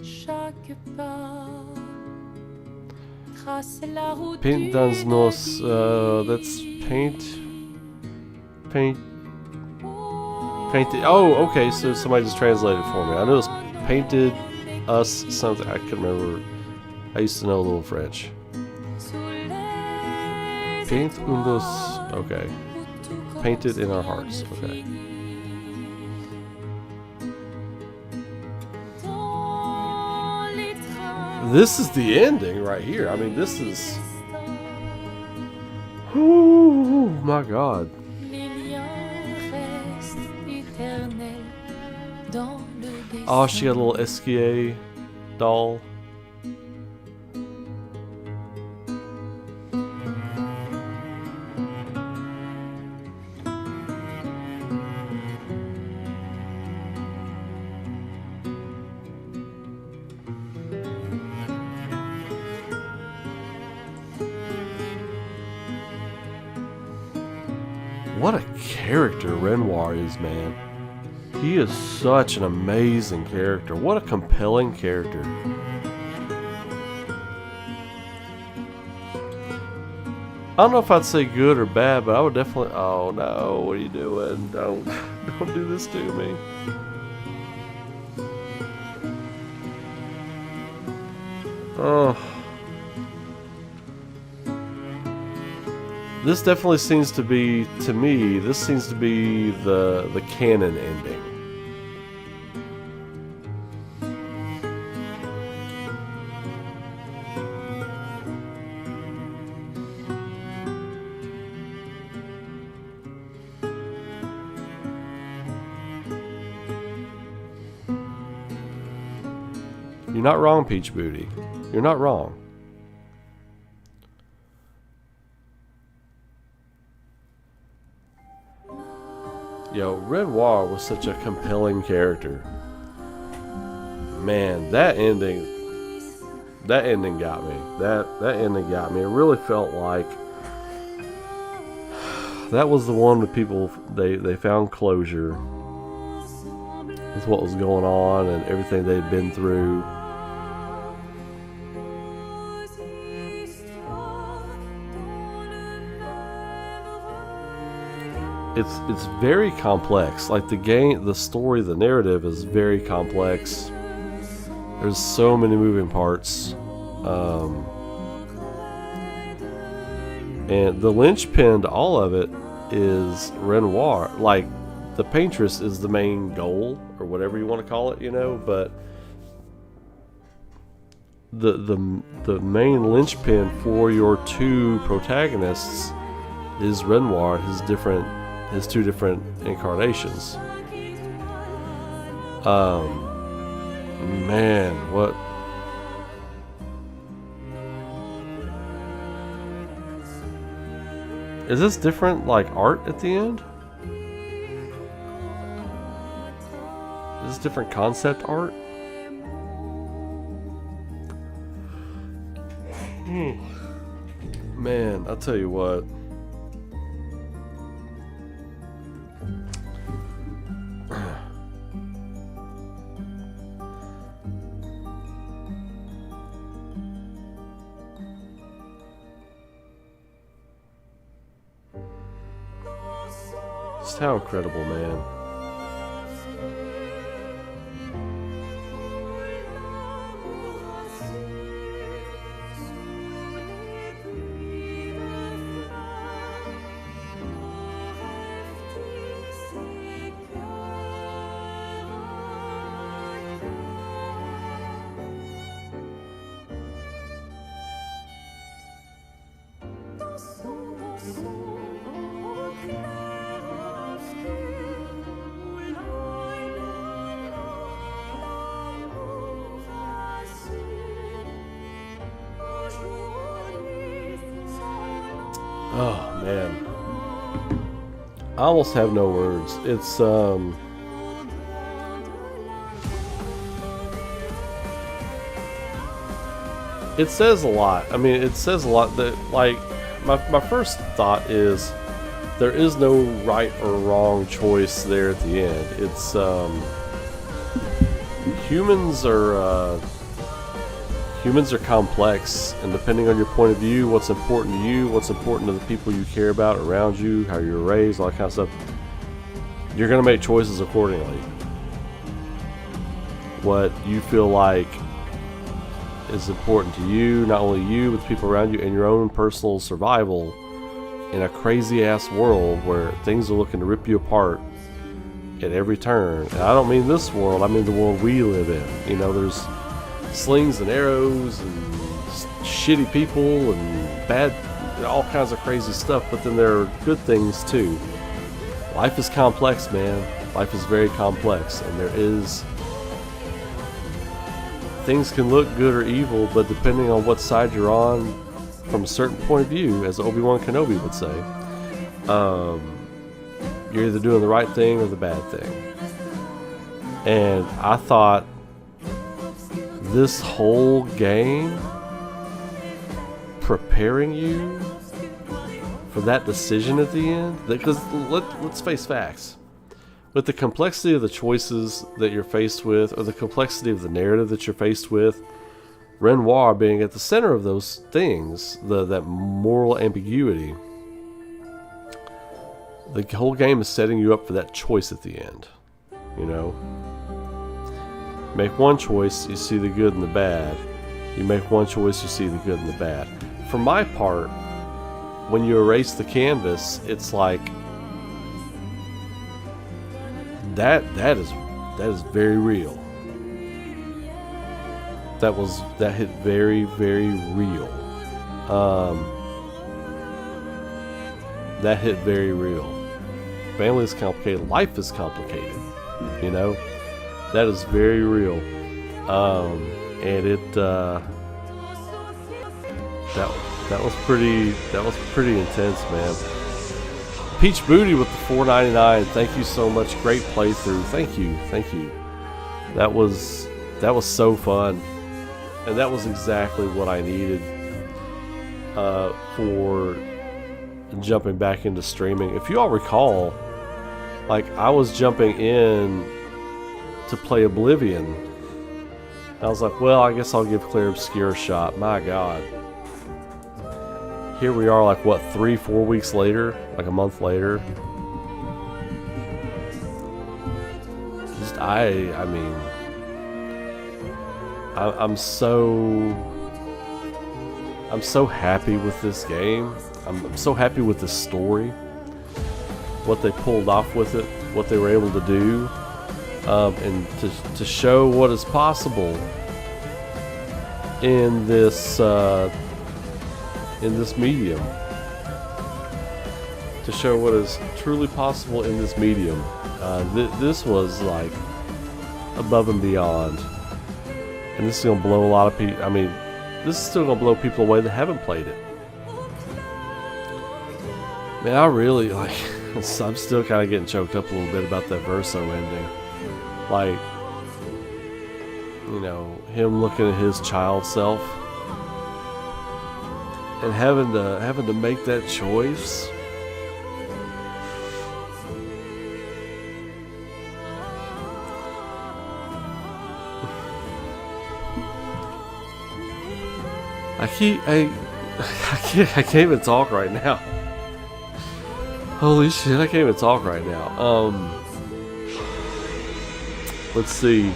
Chaque pas trace la route. Paint dans nos. That's paint. Painted. Oh, okay. So somebody just translated for me. I know it's painted us something. I couldn't remember. I used to know a little French. Paint undos. Okay. Painted in our hearts. Okay. This is the ending right here. I mean, this is. Oh my God. Oh, she got a little Esquier doll. What a character Renoir is, man. He is such an amazing character. What a compelling character. I don't know if I'd say good or bad, but I would definitely... Oh no, what are you doing? Don't do this to me. Oh. This definitely seems to be, to me, this seems to be the canon ending. You're not wrong, Peach Booty. You're not wrong. Yo, Renoir was such a compelling character. Man, that ending got me. That ending got me. It really felt like that was the one with people, they found closure with what was going on and everything they'd been through. It's very complex. Like the game, the story, the narrative is very complex. There's so many moving parts. And the linchpin to all of it is Renoir. Like, the paintress is the main goal, or whatever you want to call it, you know, but the main linchpin for your two protagonists is Renoir, his two different incarnations. Man, what? Is this different, like, art at the end? Is this different concept art? Man, I'll tell you what. Just how incredible, man. Oh man, I almost have no words. It's it says a lot. I mean, it says a lot that, like, my first thought is there is no right or wrong choice there at the end. It's humans are complex, and depending on your point of view, what's important to you, what's important to the people you care about around you, how you're raised, all that kind of stuff, you're going to make choices accordingly. What you feel like is important to you, not only you, but the people around you, and your own personal survival in a crazy ass world where things are looking to rip you apart at every turn. And I don't mean this world, I mean the world we live in. You know, there's slings and arrows and shitty people and bad, all kinds of crazy stuff, but then there are good things too. Life is complex, man. Life is very complex, and there is, things can look good or evil, but depending on what side you're on from a certain point of view, as Obi-Wan Kenobi would say, you're either doing the right thing or the bad thing. And I thought this whole game preparing you for that decision at the end, because let's face facts, with the complexity of the choices that you're faced with, or the complexity of the narrative that you're faced with, Renoir being at the center of those things, that moral ambiguity, the whole game is setting you up for that choice at the end. You know, make one choice, you see the good and the bad. You make one choice, you see the good and the bad. For my part, when you erase the canvas, it's like that is very real. That hit very, very real. That hit very real. Family is complicated. Life is complicated. You know, that is very real. And it that was pretty intense, man. Peach Booty with the $4.99. Thank you so much. Great playthrough. Thank you. That was so fun, and that was exactly what I needed for jumping back into streaming. If you all recall, like, I was jumping in to play Oblivion. I was like, well, I guess I'll give Clair Obscur a shot. My God. Here we are, like, what, 3-4 weeks later? Like a month later. Just, I mean, I'm so happy with this game. I'm so happy with the story. What they pulled off with it. What they were able to do. And to show what is possible in this medium, to show what is truly possible in this medium. This was like above and beyond. And this is going to blow a lot of people. I mean, this is still going to blow people away that haven't played it. Man, I really, like, I'm still kind of getting choked up a little bit about that Verso ending. Like, you know, him looking at his child self and having to make that choice. I can't even talk right now. Holy shit, I can't even talk right now. Let's see.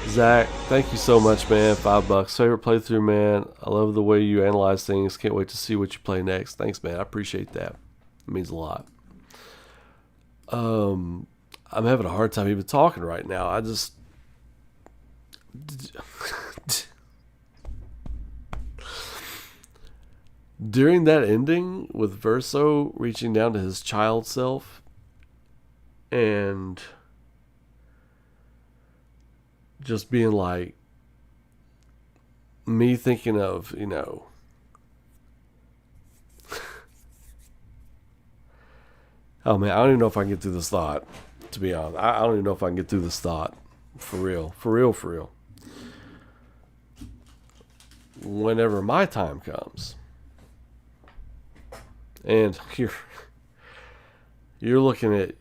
Zach, thank you so much, man. $5. Favorite playthrough, man. I love the way you analyze things. Can't wait to see what you play next. Thanks, man. I appreciate that. It means a lot. I'm having a hard time even talking right now. I just... During that ending with Verso reaching down to his child self and just being like, me thinking of, you know, oh man, I don't even know if I can get through this thought, to be honest. I don't even know if I can get through this thought. For real. Whenever my time comes, and you're looking at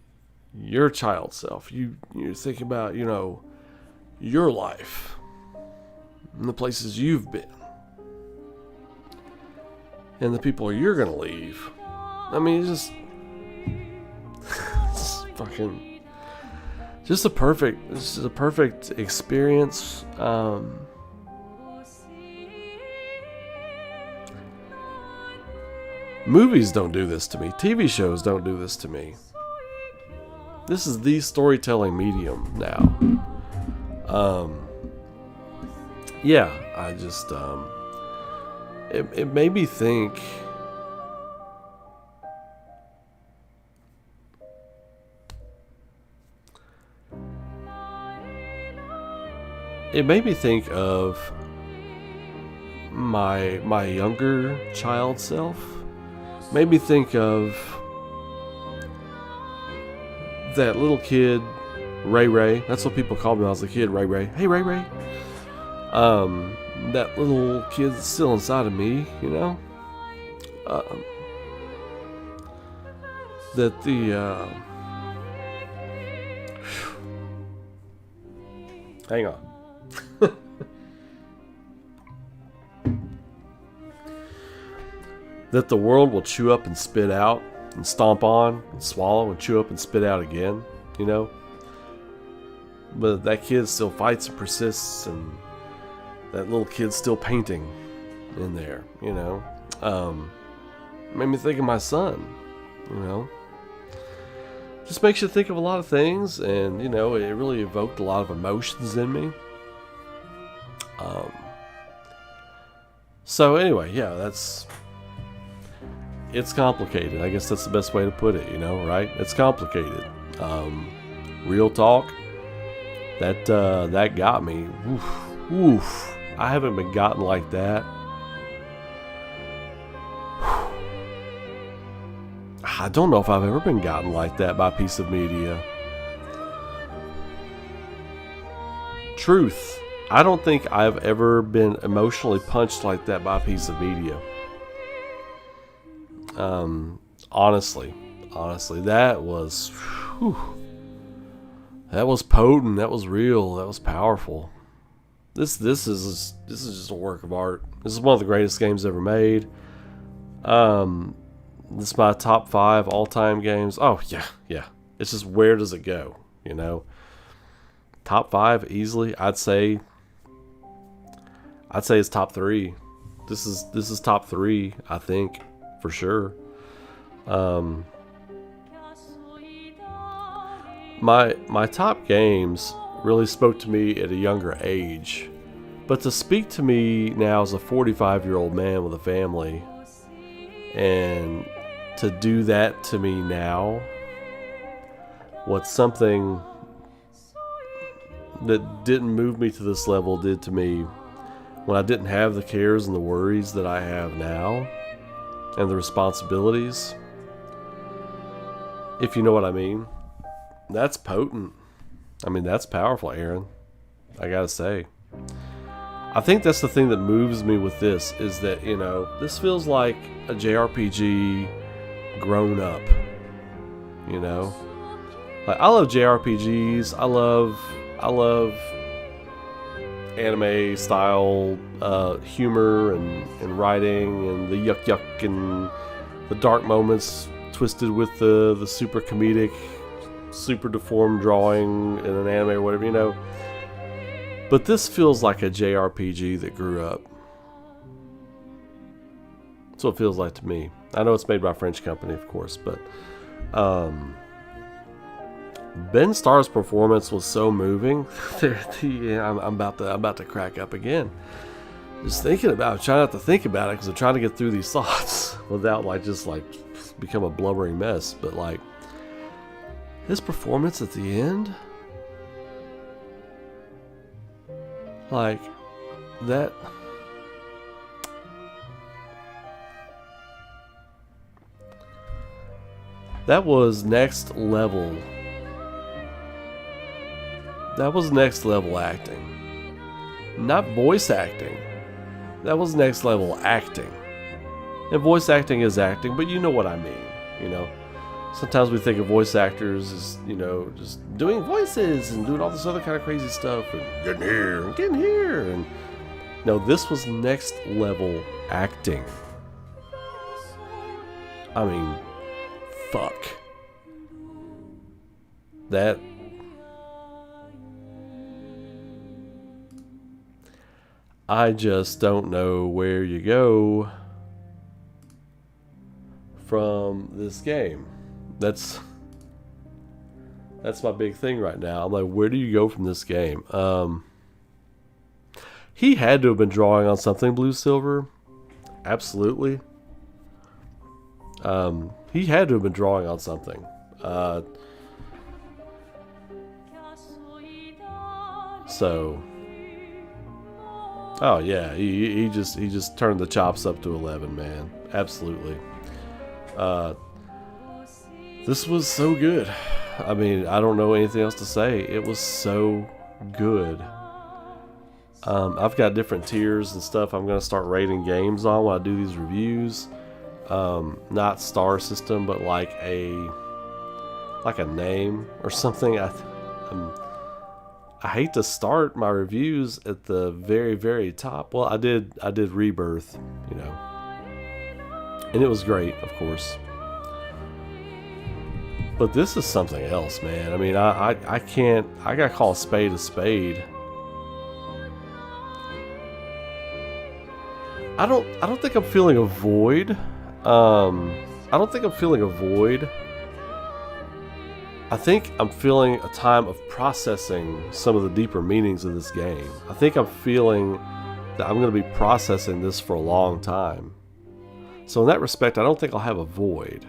your child self, you're thinking about, you know, your life and the places you've been and the people you're gonna leave. I mean, it's fucking just a perfect experience. Movies don't do this to me. TV shows don't do this to me. This is the storytelling medium now. Yeah, I just, it made me think. It made me think of my younger child self. Made me think of that little kid, Ray Ray. That's what people called me when I was a kid, Ray Ray. Hey, Ray Ray. That little kid that's still inside of me, you know. That the hang on. That the world will chew up and spit out and stomp on and swallow and chew up and spit out again, you know. But that kid still fights and persists, and that little kid's still painting in there, you know. Made me think of my son, you know. Just makes you think of a lot of things, and, you know, it really evoked a lot of emotions in me. So anyway, yeah, it's complicated. I guess that's the best way to put it, you know, right? It's complicated. Real talk, that got me. Oof. I haven't been gotten like that. I don't know if I've ever been gotten like that by a piece of media. Truth. I don't think I've ever been emotionally punched like that by a piece of media. Honestly, that was potent. That was real. That was powerful. This is just a work of art. This is one of the greatest games ever made. This is my top 5 all-time games. Oh yeah. It's just, where does it go? You know, top 5 easily. I'd say it's top 3. This is top 3. I think. For sure. My top games really spoke to me at a younger age, but to speak to me now as a 45-year-old man with a family, and to do that to me now what something that didn't move me to this level did to me when I didn't have the cares and the worries that I have now, and the responsibilities, if you know what I mean. That's potent. I mean, that's powerful, Aaron. I gotta say. I think that's the thing that moves me with this, is that, you know, this feels like a JRPG grown up. You know? Like, I love JRPGs. I love anime style humor and writing and the yuck and the dark moments twisted with the super comedic, super deformed drawing in an anime or whatever, you know. But this feels like a JRPG that grew up. That's what it feels like to me. I know it's made by a French company, of course, but Ben Starr's performance was so moving. I'm about to crack up again. Just thinking about it, trying not to think about it, because I'm trying to get through these thoughts without just become a blubbering mess. But like, his performance at the end, like that. That was next level. That was next level acting. Not voice acting. That was next level acting. And voice acting is acting, but you know what I mean. You know, sometimes we think of voice actors as, you know, just doing voices and doing all this other kind of crazy stuff and getting here and getting here. And no, this was next level acting. I mean, fuck. That. I just don't know where you go from this game. That's my big thing right now. I'm like, where do you go from this game? He had to have been drawing on something, Blue Silver. Absolutely. He had to have been drawing on something. So, oh yeah, he just turned the chops up to 11, man. Absolutely. This was so good. I mean, I don't know anything else to say. It was so good. I've got different tiers and stuff I'm going to start rating games on when I do these reviews. Not star system, but like a name or something. I hate to start my reviews at the very, very top. Well, I did Rebirth, you know, and it was great, of course. But this is something else, man. I mean, I gotta call a spade a spade. I don't think I'm feeling a void. I don't think I'm feeling a void. I think I'm feeling a time of processing some of the deeper meanings of this game. I think I'm feeling that I'm going to be processing this for a long time. So in that respect, I don't think I'll have a void.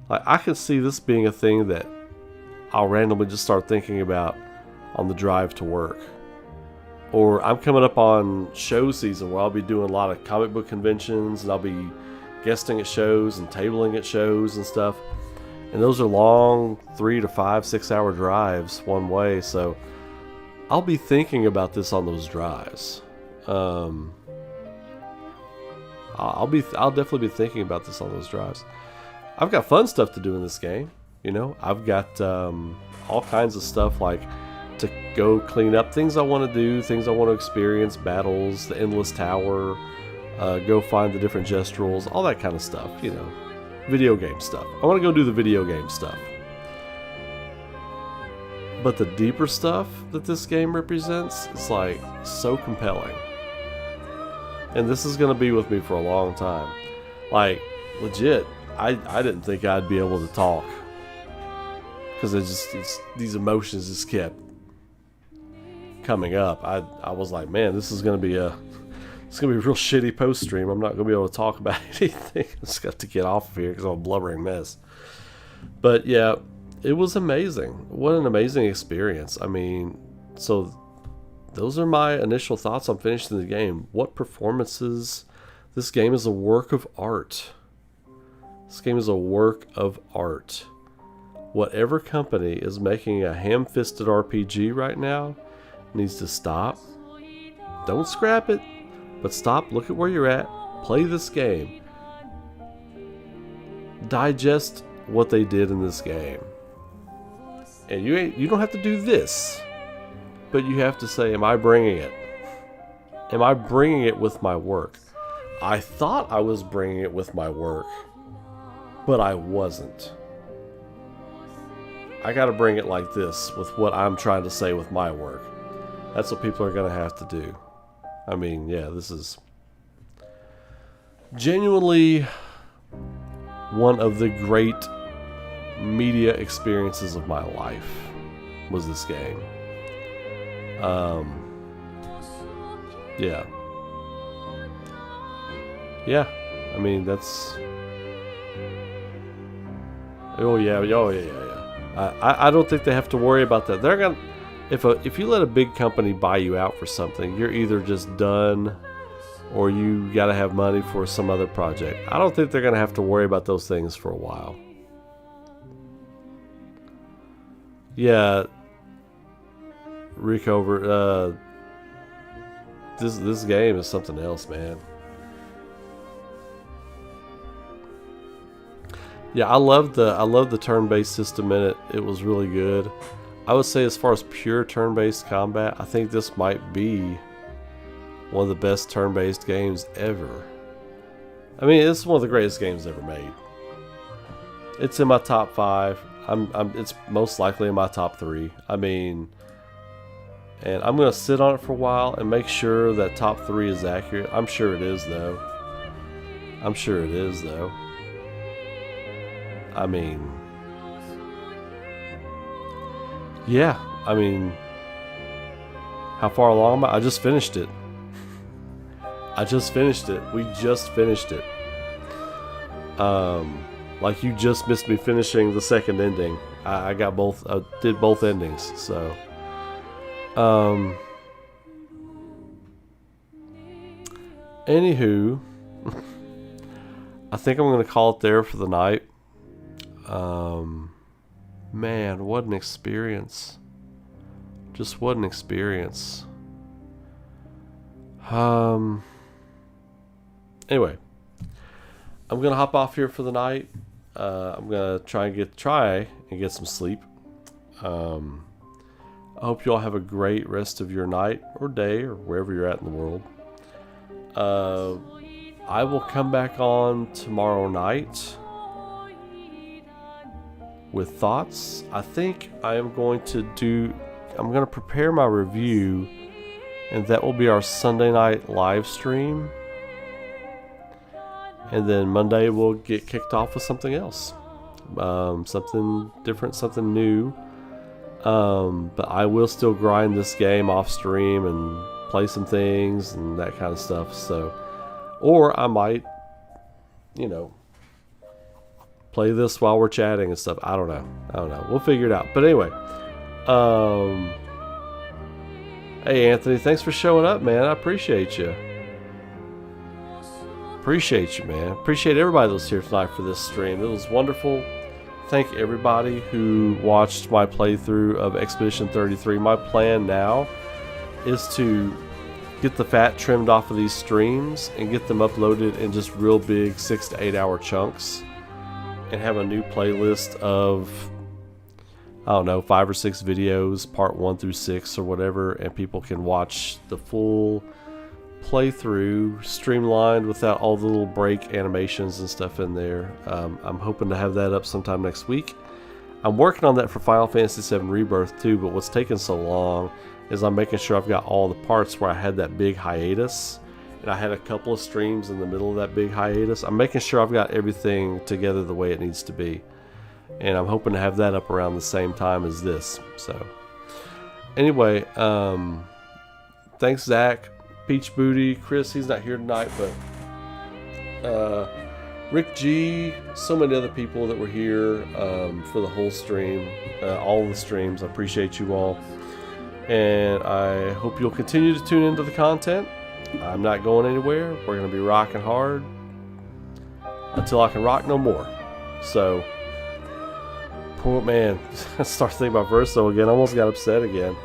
Like, I could see this being a thing that I'll randomly just start thinking about on the drive to work. Or I'm coming up on show season where I'll be doing a lot of comic book conventions, and I'll be guesting at shows and tabling at shows and stuff. And those are long 3 to 5, 6 hour drives one way. So I'll be thinking about this on those drives. I'll definitely be thinking about this on those drives. I've got fun stuff to do in this game. You know, I've got all kinds of stuff, like to go clean up things I want to do, things I want to experience, battles, the Endless Tower, go find the different gestuals, all that kind of stuff, you know. Video game stuff. I want to go do the video game stuff. But the deeper stuff that this game represents is like so compelling. And this is going to be with me for a long time. Like, legit, I didn't think I'd be able to talk. Because these emotions just kept coming up. I was like, man, this is going to be it's going to be a real shitty post stream. I'm not going to be able to talk about anything. I just got to get off of here because I'm a blubbering mess. But yeah, it was amazing. What an amazing experience. I mean, so those are my initial thoughts on finishing the game. What performances. This game is a work of art. This game is a work of art. Whatever company is making a ham-fisted RPG right now needs to stop. Don't scrap it, but stop, look at where you're at, play this game. Digest what they did in this game. And you don't have to do this, but you have to say, am I bringing it? Am I bringing it with my work? I thought I was bringing it with my work, but I wasn't. I gotta bring it like this with what I'm trying to say with my work. That's what people are gonna have to do. I mean, yeah, this is genuinely one of the great media experiences of my life was this game. Yeah, I mean, that's... Oh yeah. I don't think they have to worry about that. They're gonna... If you let a big company buy you out for something, you're either just done or you gotta have money for some other project. I don't think they're gonna have to worry about those things for a while. Yeah, Recover. This game is something else, man. Yeah, I love the turn-based system in it. It was really good. I would say as far as pure turn-based combat, I think this might be one of the best turn-based games ever. I mean, it's one of the greatest games ever made. It's in my top 5. It's most likely in my top 3. I mean, and I'm gonna sit on it for a while and make sure that top 3 is accurate. I'm sure it is, though. I mean, yeah. I mean, how far along am I? I just finished it. We just finished it. Like you just missed me finishing the second ending. I got both. I did both endings. So, anywho, I think I'm gonna call it there for the night. Man, what an experience. Just what an experience. Anyway, I'm gonna hop off here for the night. I'm gonna try and get some sleep. I hope you all have a great rest of your night or day or wherever you're at in the world. I will come back on tomorrow night with thoughts. I think I'm going to prepare my review, and that will be our Sunday night live stream. And then Monday we'll get kicked off with something else. Something different, something new. But I will still grind this game off stream and play some things and that kind of stuff. So, or I might, play this while we're chatting and stuff. I don't know. We'll figure it out. But anyway, hey Anthony, thanks for showing up, man. I appreciate you. Man. Appreciate everybody that was here tonight for this stream. It was wonderful. Thank everybody who watched my playthrough of Expedition 33. My plan now is to get the fat trimmed off of these streams and get them uploaded in just real big 6 to 8 hour chunks, and have a new playlist of, I don't know, 5 or 6 videos, part 1 through 6 or whatever, and people can watch the full playthrough streamlined without all the little break animations and stuff in there. I'm hoping to have that up sometime next week. I'm working on that for Final Fantasy VII Rebirth too, but what's taking so long is I'm making sure I've got all the parts where I had that big hiatus, and I had a couple of streams in the middle of that big hiatus. I'm making sure I've got everything together the way it needs to be, and I'm hoping to have that up around the same time as this. So anyway, thanks Zach, Peach Booty, Chris, he's not here tonight, but Rick G, so many other people that were here for the whole stream, all the streams. I appreciate you all. And I hope you'll continue to tune into the content. I'm not going anywhere. We're going to be rocking hard until I can rock no more. So, poor man, I start thinking about Verso again. I almost got upset again.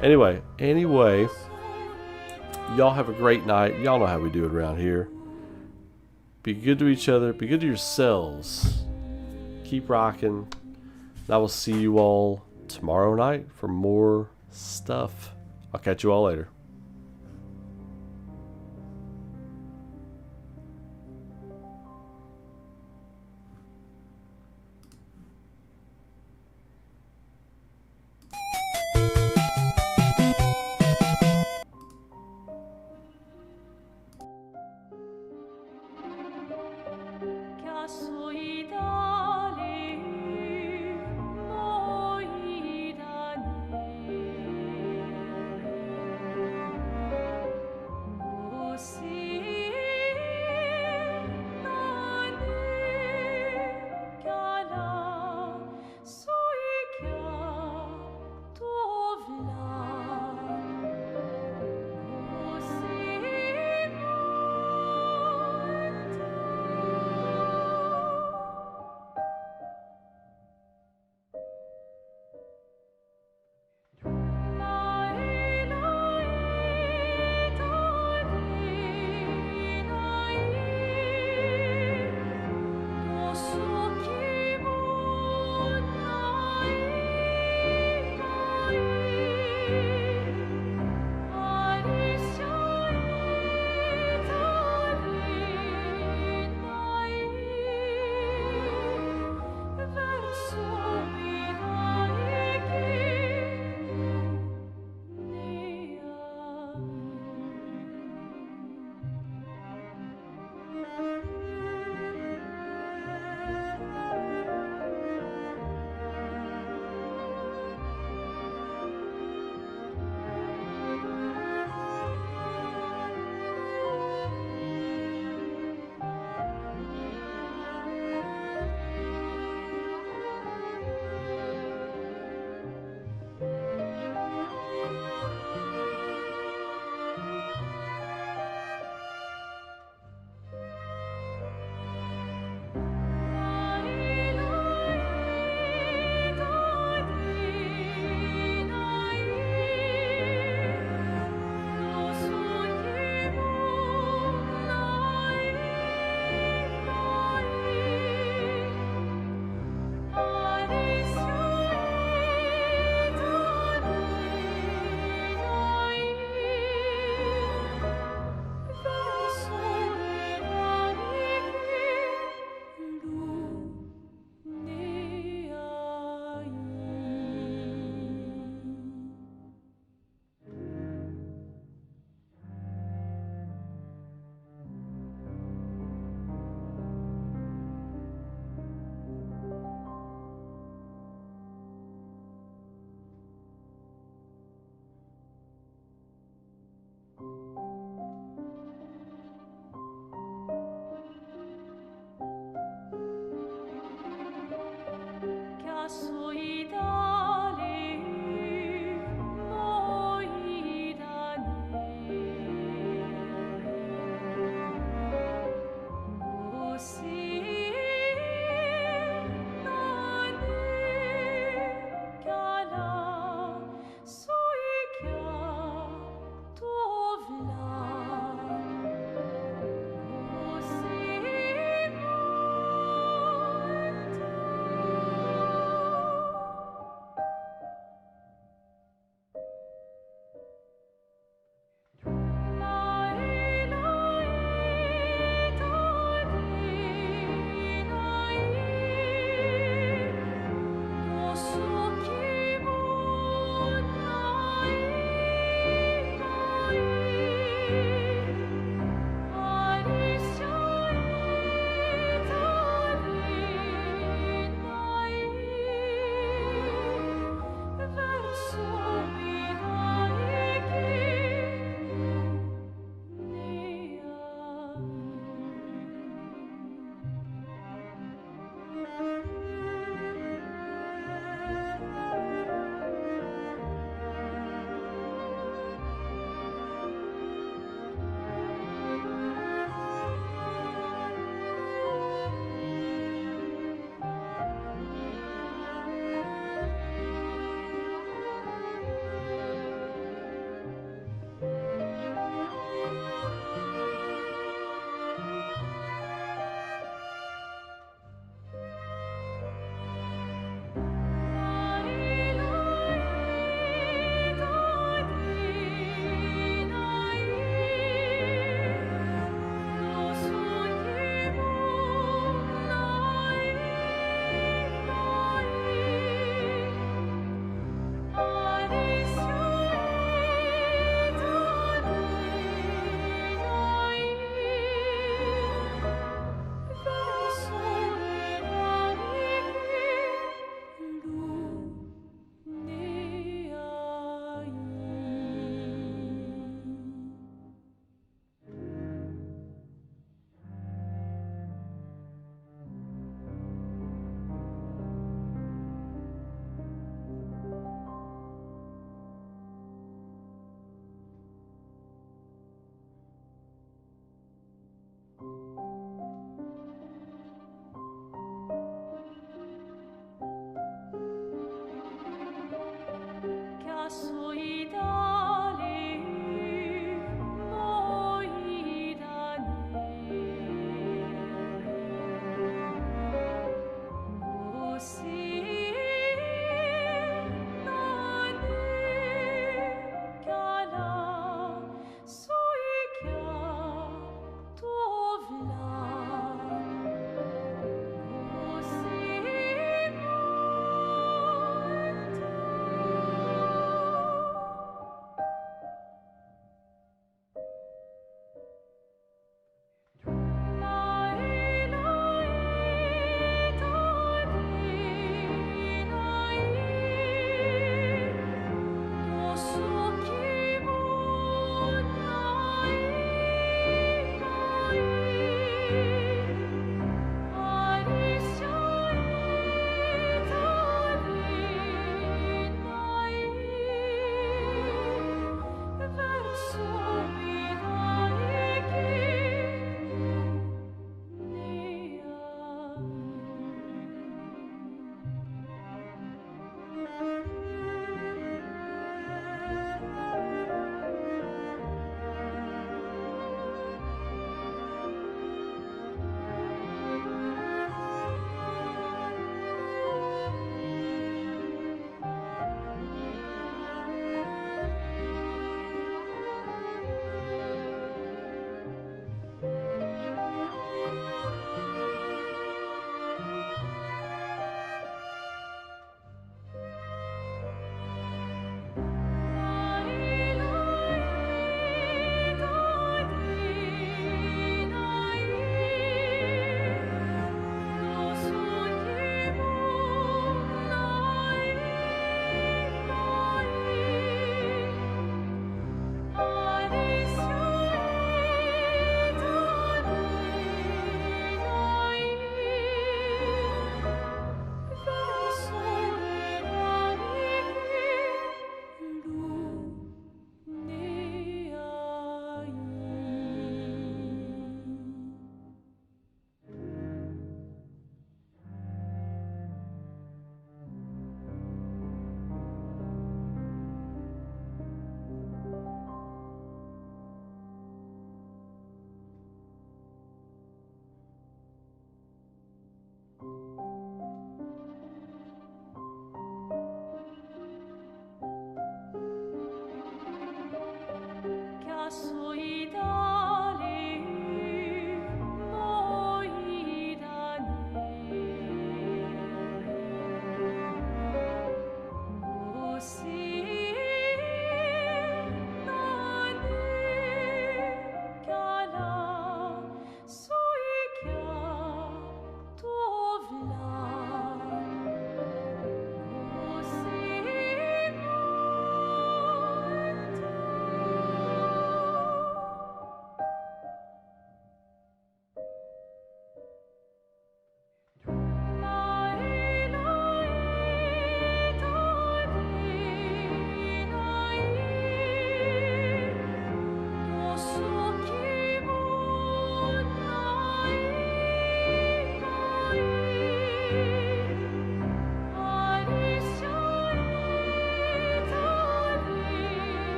Anyway, y'all have a great night. Y'all know how we do it around here. Be good to each other. Be good to yourselves. Keep rocking. And I will see you all tomorrow night for more stuff. I'll catch you all later.